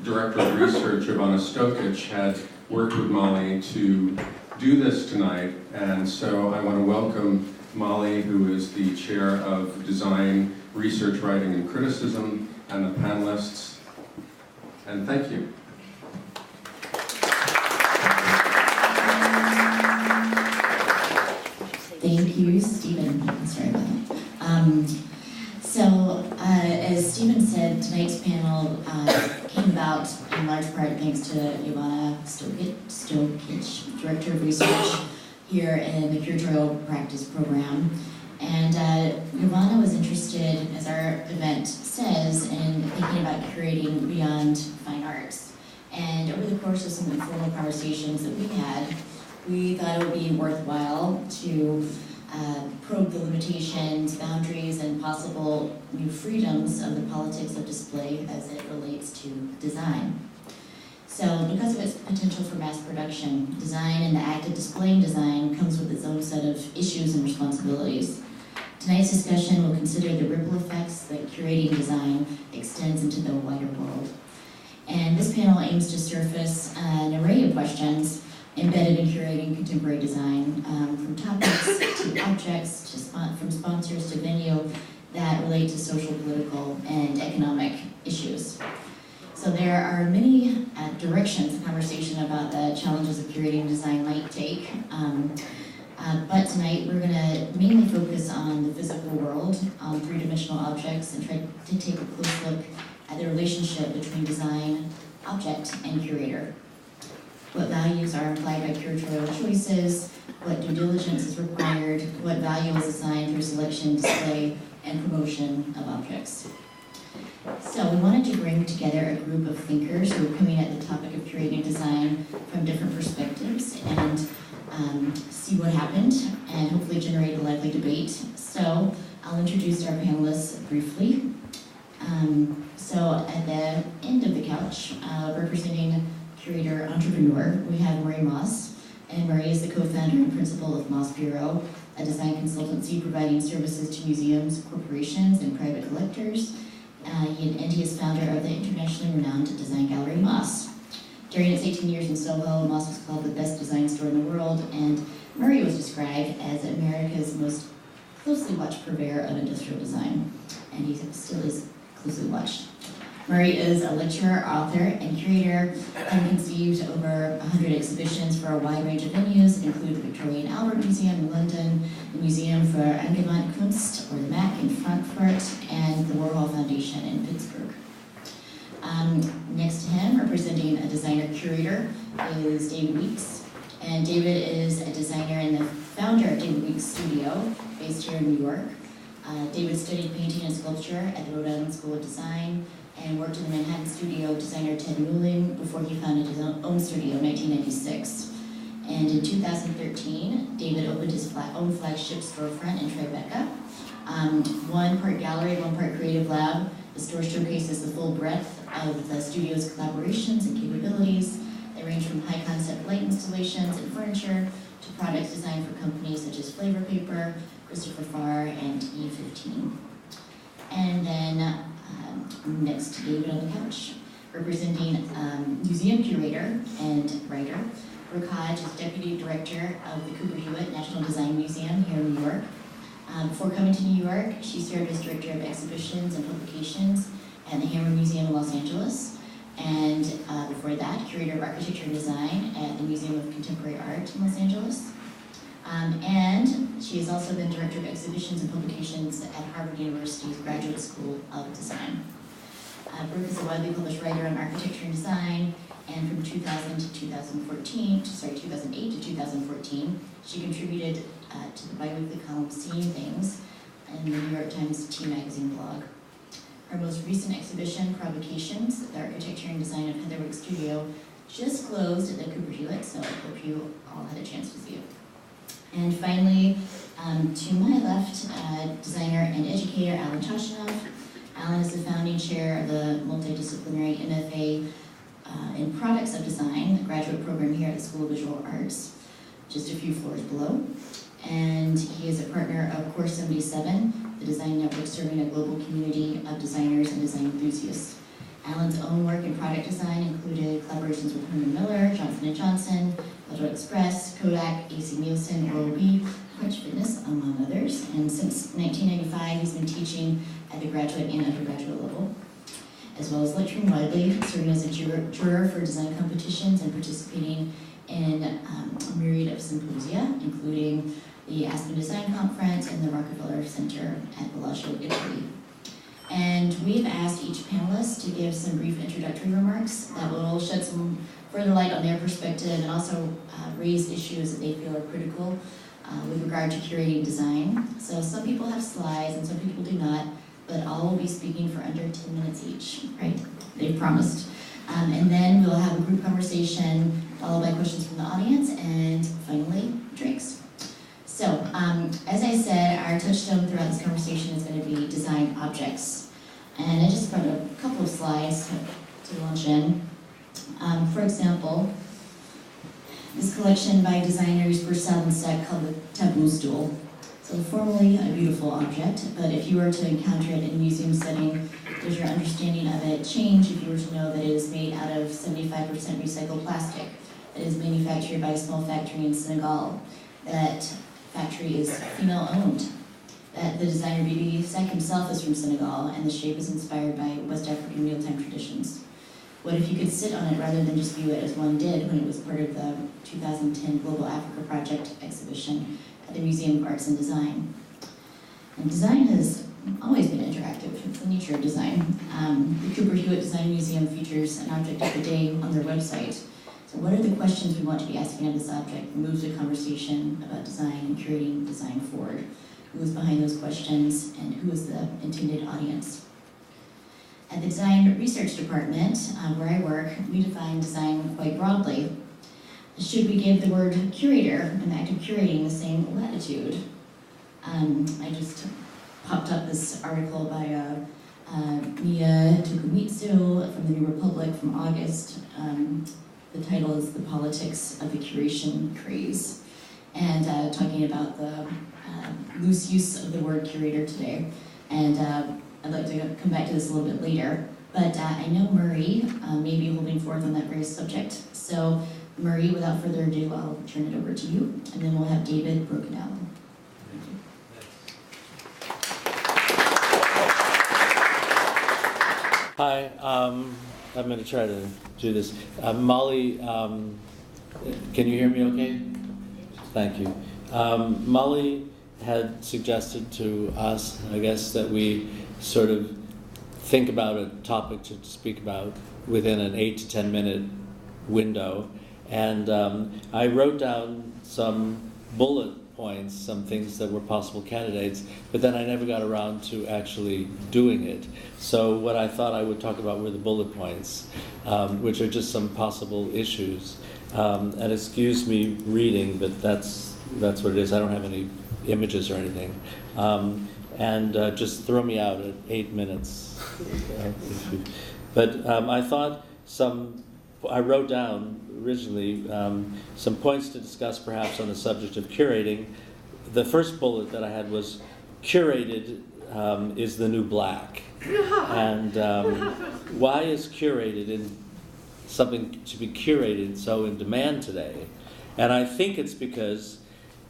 director of research, Ivana Stokic, had worked with Molly to do this tonight, and so I want to welcome Molly, who is the chair of Design, Research, Writing, and Criticism, and the panelists, and thank you. Thank you, Stephen. Sorry about that. As Stephen said, tonight's panel came about in large part thanks to Ivana Stokic, Director of Research here in the Curatorial Practice Program. And Ivana was interested, as our event says, in thinking about curating beyond fine arts. And over the course of some informal conversations that we had, we thought it would be worthwhile to probe the limitations, boundaries, and possible new freedoms of the politics of display as it relates to design. So, because of its potential for mass production, design and the act of displaying design comes with its own set of issues and responsibilities. Tonight's discussion will consider the ripple effects that curating design extends into the wider world. And this panel aims to surface an array of questions embedded in curating contemporary design, from topics to objects, from sponsors to venue, that relate to social, political, and economic issues. So there are many directions the conversation about the challenges of curating design might take, but tonight we're going to mainly focus on the physical world, on three-dimensional objects, and try to take a close look at the relationship between design, object, and curator. What values are implied by curatorial choices, what due diligence is required, what value is assigned through selection, display, and promotion of objects. So we wanted to bring together a group of thinkers who are coming at the topic of curating design from different perspectives and see what happened and hopefully generate a lively debate. So I'll introduce our panelists briefly. So at the end of the couch, representing curator entrepreneur, we have Murray Moss, and Murray is the co-founder and principal of Moss Bureau, a design consultancy providing services to museums, corporations, and private collectors. He is founder of the internationally renowned design gallery Moss. During its 18 years in Soho, Moss was called the best design store in the world, and Murray was described as America's most closely watched purveyor of industrial design, and he still is closely watched. Murray is a lecturer, author, and curator, and conceived over 100 exhibitions for a wide range of venues, including the Victoria and Albert Museum in London, the Museum for Angewandte Kunst, or the MAC in Frankfurt, and the Warhol Foundation in Pittsburgh. Next to him, representing a designer-curator, is David Weeks. And David is a designer and the founder of David Weeks Studio, based here in New York. David studied painting and sculpture at the Rhode Island School of Design, and worked in the Manhattan studio of designer Ted Newling before he founded his own studio in 1996. And in 2013, David opened his own flagship storefront in Tribeca. One part gallery, one part creative lab. The store showcases the full breadth of the studio's collaborations and capabilities. They range from high concept light installations and furniture to products designed for companies such as Flavor Paper, Christopher Farr, and E15. And then next to David on the couch, representing museum curator and writer, Brooke Hodge is Deputy Director of the Cooper Hewitt National Design Museum here in New York. Before coming to New York, she served as Director of Exhibitions and Publications at the Hammer Museum in Los Angeles, and before that, curator of architecture and design at the Museum of Contemporary Art in Los Angeles. And she has also been director of exhibitions and publications at Harvard University's Graduate School of Design. Brooke is a widely published writer on architecture and design, and from 2000 to 2008 to 2014, she contributed to the biweekly column Seeing Things in the New York Times T Magazine blog. Her most recent exhibition, Provocations, the Architecture and Design of Heatherwick Studio, just closed at the Cooper Hewitt, so I hope you all had a chance to see it. And finally, to my left, designer and educator Alan Toshinov. Alan is the founding chair of the multidisciplinary MFA in Products of Design, the graduate program here at the School of Visual Arts, just a few floors below. And he is a partner of Core 77, the design network serving a global community of designers and design enthusiasts. Alan's own work in product design included collaborations with Herman Miller, Johnson & Johnson, Federal Express, Kodak, AC Nielsen, Oral-B, Crunch Fitness, among others. And since 1995, he's been teaching at the graduate and undergraduate level, as well as lecturing widely, serving as a juror for design competitions and participating in a myriad of symposia, including the Aspen Design Conference and the Rockefeller Center at Bellagio, Italy. And we've asked each panelist to give some brief introductory remarks that will shed some further light on their perspective and also raise issues that they feel are critical with regard to curating design. So some people have slides and some people do not, but all will be speaking for under 10 minutes each, right? They've promised. And then we'll have a group conversation followed by questions from the audience and finally drinks. So, as I said, our touchstone throughout this conversation is going to be design objects. And I just brought a couple of slides to launch in. For example, this collection by designers Bursell and Steck called the Taboo Stool. So formerly a beautiful object, but if you were to encounter it in a museum setting, does your understanding of it change if you were to know that it is made out of 75% recycled plastic, that is manufactured by a small factory in Senegal, that factory is female-owned, that the designer Bibi Seck himself is from Senegal, and the shape is inspired by West African mealtime traditions? What if you could sit on it rather than just view it as one did when it was part of the 2010 Global Africa Project exhibition at the Museum of Arts and Design? And design has always been interactive. It's the nature of design. The Cooper Hewitt Design Museum features an object of the day on their website. So what are the questions we want to be asking of this object? Moves the conversation about design and curating design forward. Who is behind those questions and who is the intended audience? At the Design Research Department, where I work, we define design quite broadly. Should we give the word curator and the act of curating the same latitude? I just popped up this article by Mia Tokumitsu from the New Republic from August. The title is The Politics of the Curation Craze, and talking about the loose use of the word curator today. And I'd like to come back to this a little bit later, but I know Murray may be holding forth on that very subject. So Murray, without further ado, I'll turn it over to you, and then we'll have David, Brooke, and Alan. Hi, I'm going to try to do this. Molly, can you hear me okay? Thank you. Molly had suggested to us, I guess, that we sort of think about a topic to speak about within an 8 to 10 minute window. And I wrote down some bullet points, some things that were possible candidates, but then I never got around to actually doing it. So what I thought I would talk about were the bullet points, which are just some possible issues. And excuse me reading, but that's what it is. I don't have any images or anything. And just throw me out at 8 minutes. But I thought I wrote down originally some points to discuss perhaps on the subject of curating. The first bullet that I had was curated is the new black. And why is curated in something to be curated so in demand today? And I think it's because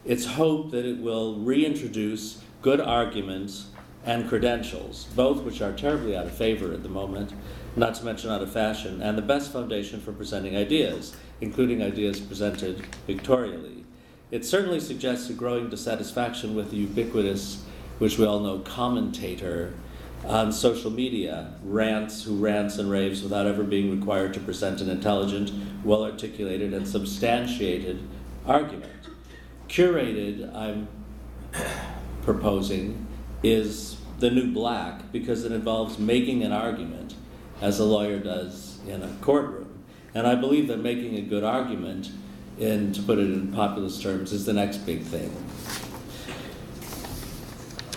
it's hoped that it will reintroduce good arguments and credentials, both which are terribly out of favor at the moment, not to mention out of fashion, and the best foundation for presenting ideas, including ideas presented pictorially. It certainly suggests a growing dissatisfaction with the ubiquitous, which we all know, commentator on social media, who rants and raves without ever being required to present an intelligent, well-articulated, and substantiated argument. Curated, I'm proposing, is the new black because it involves making an argument, as a lawyer does in a courtroom. And I believe that making a good argument, and to put it in populist terms, is the next big thing.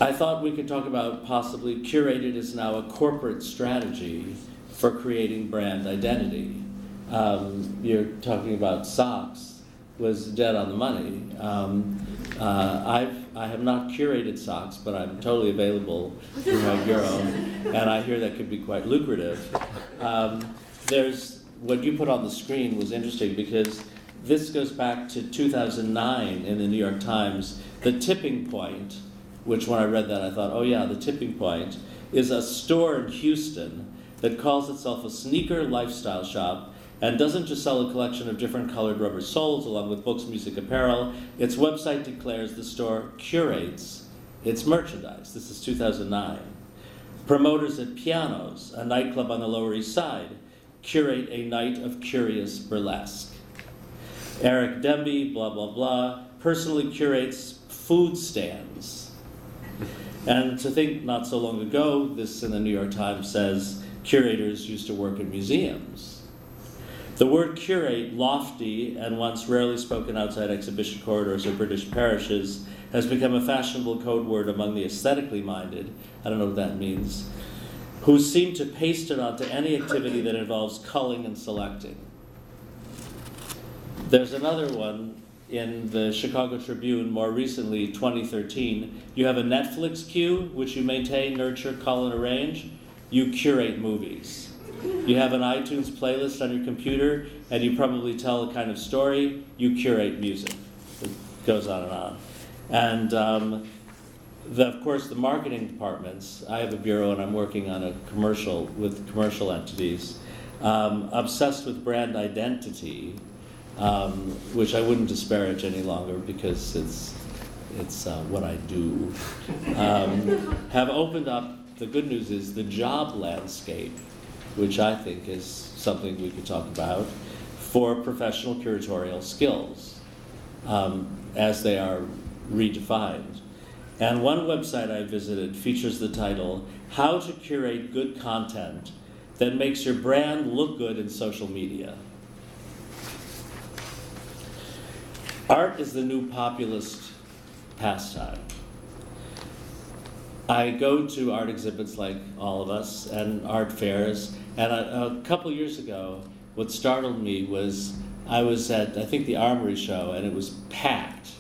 I thought we could talk about possibly curated is now a corporate strategy for creating brand identity. You're talking about socks, was dead on the money. I have not curated socks, but I'm totally available through my bureau, and I hear that could be quite lucrative. What you put on the screen was interesting because this goes back to 2009 in the New York Times. The tipping point, which when I read that I thought, oh yeah, the tipping point, is a store in Houston that calls itself a sneaker lifestyle shop and doesn't just sell a collection of different colored rubber soles along with books, music, apparel. Its website declares the store curates its merchandise. This is 2009. Promoters at Pianos, a nightclub on the Lower East Side, curate a night of curious burlesque. Eric Demby, blah, blah, blah, personally curates food stands. And to think not so long ago, this in the New York Times says curators used to work in museums. The word curate, lofty and once rarely spoken outside exhibition corridors of British parishes, has become a fashionable code word among the aesthetically minded, I don't know what that means, who seem to paste it onto any activity that involves culling and selecting. There's another one in the Chicago Tribune, more recently, 2013. You have a Netflix queue, which you maintain, nurture, cull, and arrange. You curate movies. You have an iTunes playlist on your computer, and you probably tell a kind of story. You curate music. It goes on and on. And of course, the marketing departments, I have a bureau and I'm working on a commercial with commercial entities, obsessed with brand identity, which I wouldn't disparage any longer because it's what I do, have opened up, the good news is, the job landscape, which I think is something we could talk about, for professional curatorial skills, as they are redefined. And one website I visited features the title, How to Curate Good Content That Makes Your Brand Look Good in Social Media. Art is the new populist pastime. I go to art exhibits like all of us and art fairs, and a couple years ago, what startled me was I was at, I think, the Armory show, and it was packed.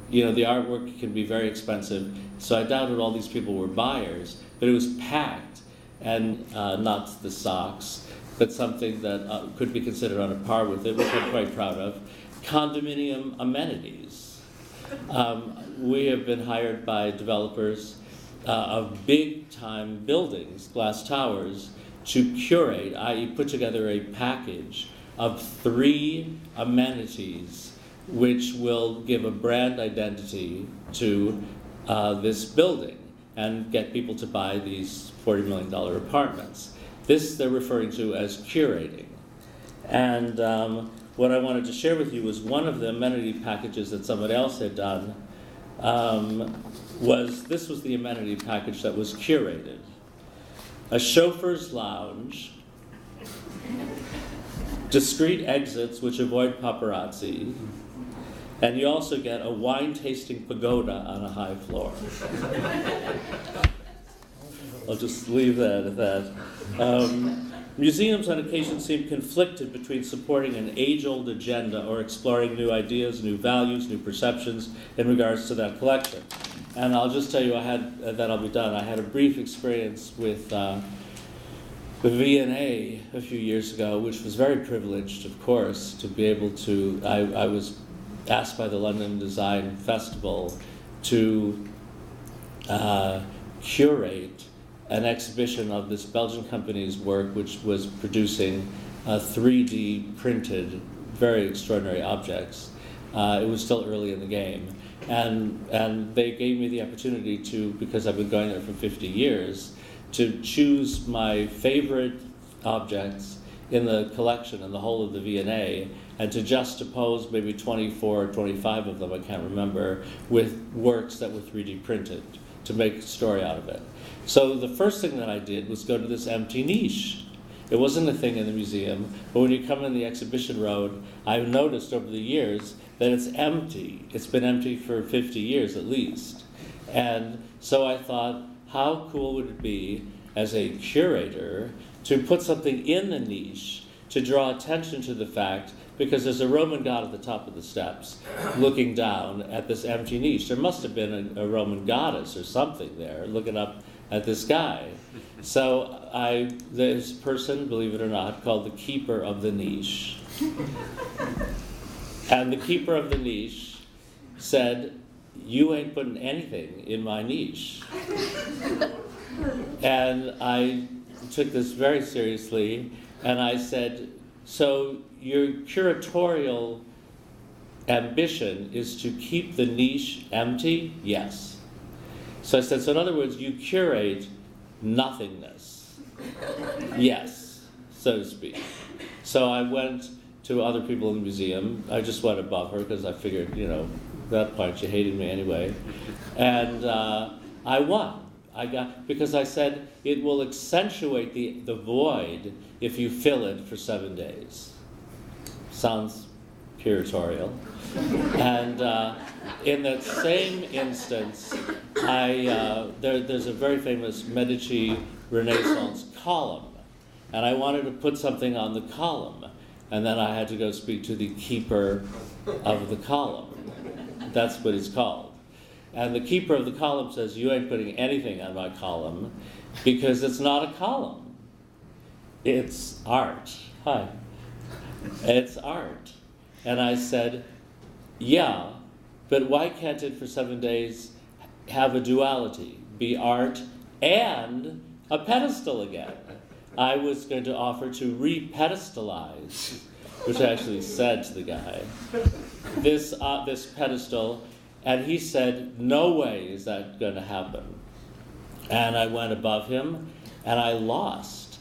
You know, the artwork can be very expensive, so I doubted all these people were buyers, but it was packed, and not the socks, but something that could be considered on a par with it, which I'm quite proud of, condominium amenities. We have been hired by developers of big-time buildings, glass towers, to curate, i.e. put together a package of 3 amenities which will give a brand identity to this building and get people to buy these $40 million apartments. This they're referring to as curating. And what I wanted to share with you was one of the amenity packages that somebody else had done was the amenity package that was curated. A chauffeur's lounge, discreet exits which avoid paparazzi, and you also get a wine-tasting pagoda on a high floor. I'll just leave that at that. Museums on occasion seem conflicted between supporting an age-old agenda or exploring new ideas, new values, new perceptions in regards to that collection. And I'll just tell you, then I'll be done. I had a brief experience with the V&A a few years ago, which was very privileged, of course, to be able to, I was asked by the London Design Festival to curate an exhibition of this Belgian company's work, which was producing 3D printed, very extraordinary objects. It was still early in the game. And they gave me the opportunity to, because I've been going there for 50 years, to choose my favorite objects in the collection in the whole of the V&A, and to juxtapose maybe 24 or 25 of them, I can't remember, with works that were 3D printed to make a story out of it. So the first thing that I did was go to this empty niche. It wasn't a thing in the museum, but when you come in the exhibition road, I've noticed over the years that it's empty. It's been empty for 50 years at least. And so I thought, how cool would it be as a curator to put something in the niche to draw attention to the fact, because there's a Roman god at the top of the steps looking down at this empty niche. There must have been a Roman goddess or something there looking up at this guy. So this person, believe it or not, called the keeper of the niche. And the keeper of the niche said, "You ain't putting anything in my niche." And I took this very seriously, and I said, "So your curatorial ambition is to keep the niche empty?" "Yes." So I said, "So in other words, you curate nothingness?" "Yes," so to speak. So I went to other people in the museum. I just went above her because I figured, at that point she hated me anyway. And I won. Because I said it will accentuate the void if you fill it for 7 days. Sounds curatorial. And in that same instance, there's a very famous Medici Renaissance column, and I wanted to put something on the column, and then I had to go speak to the keeper of the column. That's what it's called. And the keeper of the column says, "You ain't putting anything on my column because it's not a column. It's art." Hi. "It's art." And I said, "Yeah, but why can't it for 7 days have a duality, be art and a pedestal again?" I was going to offer to re-pedestalize, which I actually said to the guy, this pedestal, and he said, "No way is that going to happen." And I went above him, and I lost.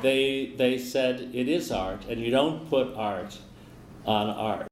They said, "It is art, and you don't put art on art."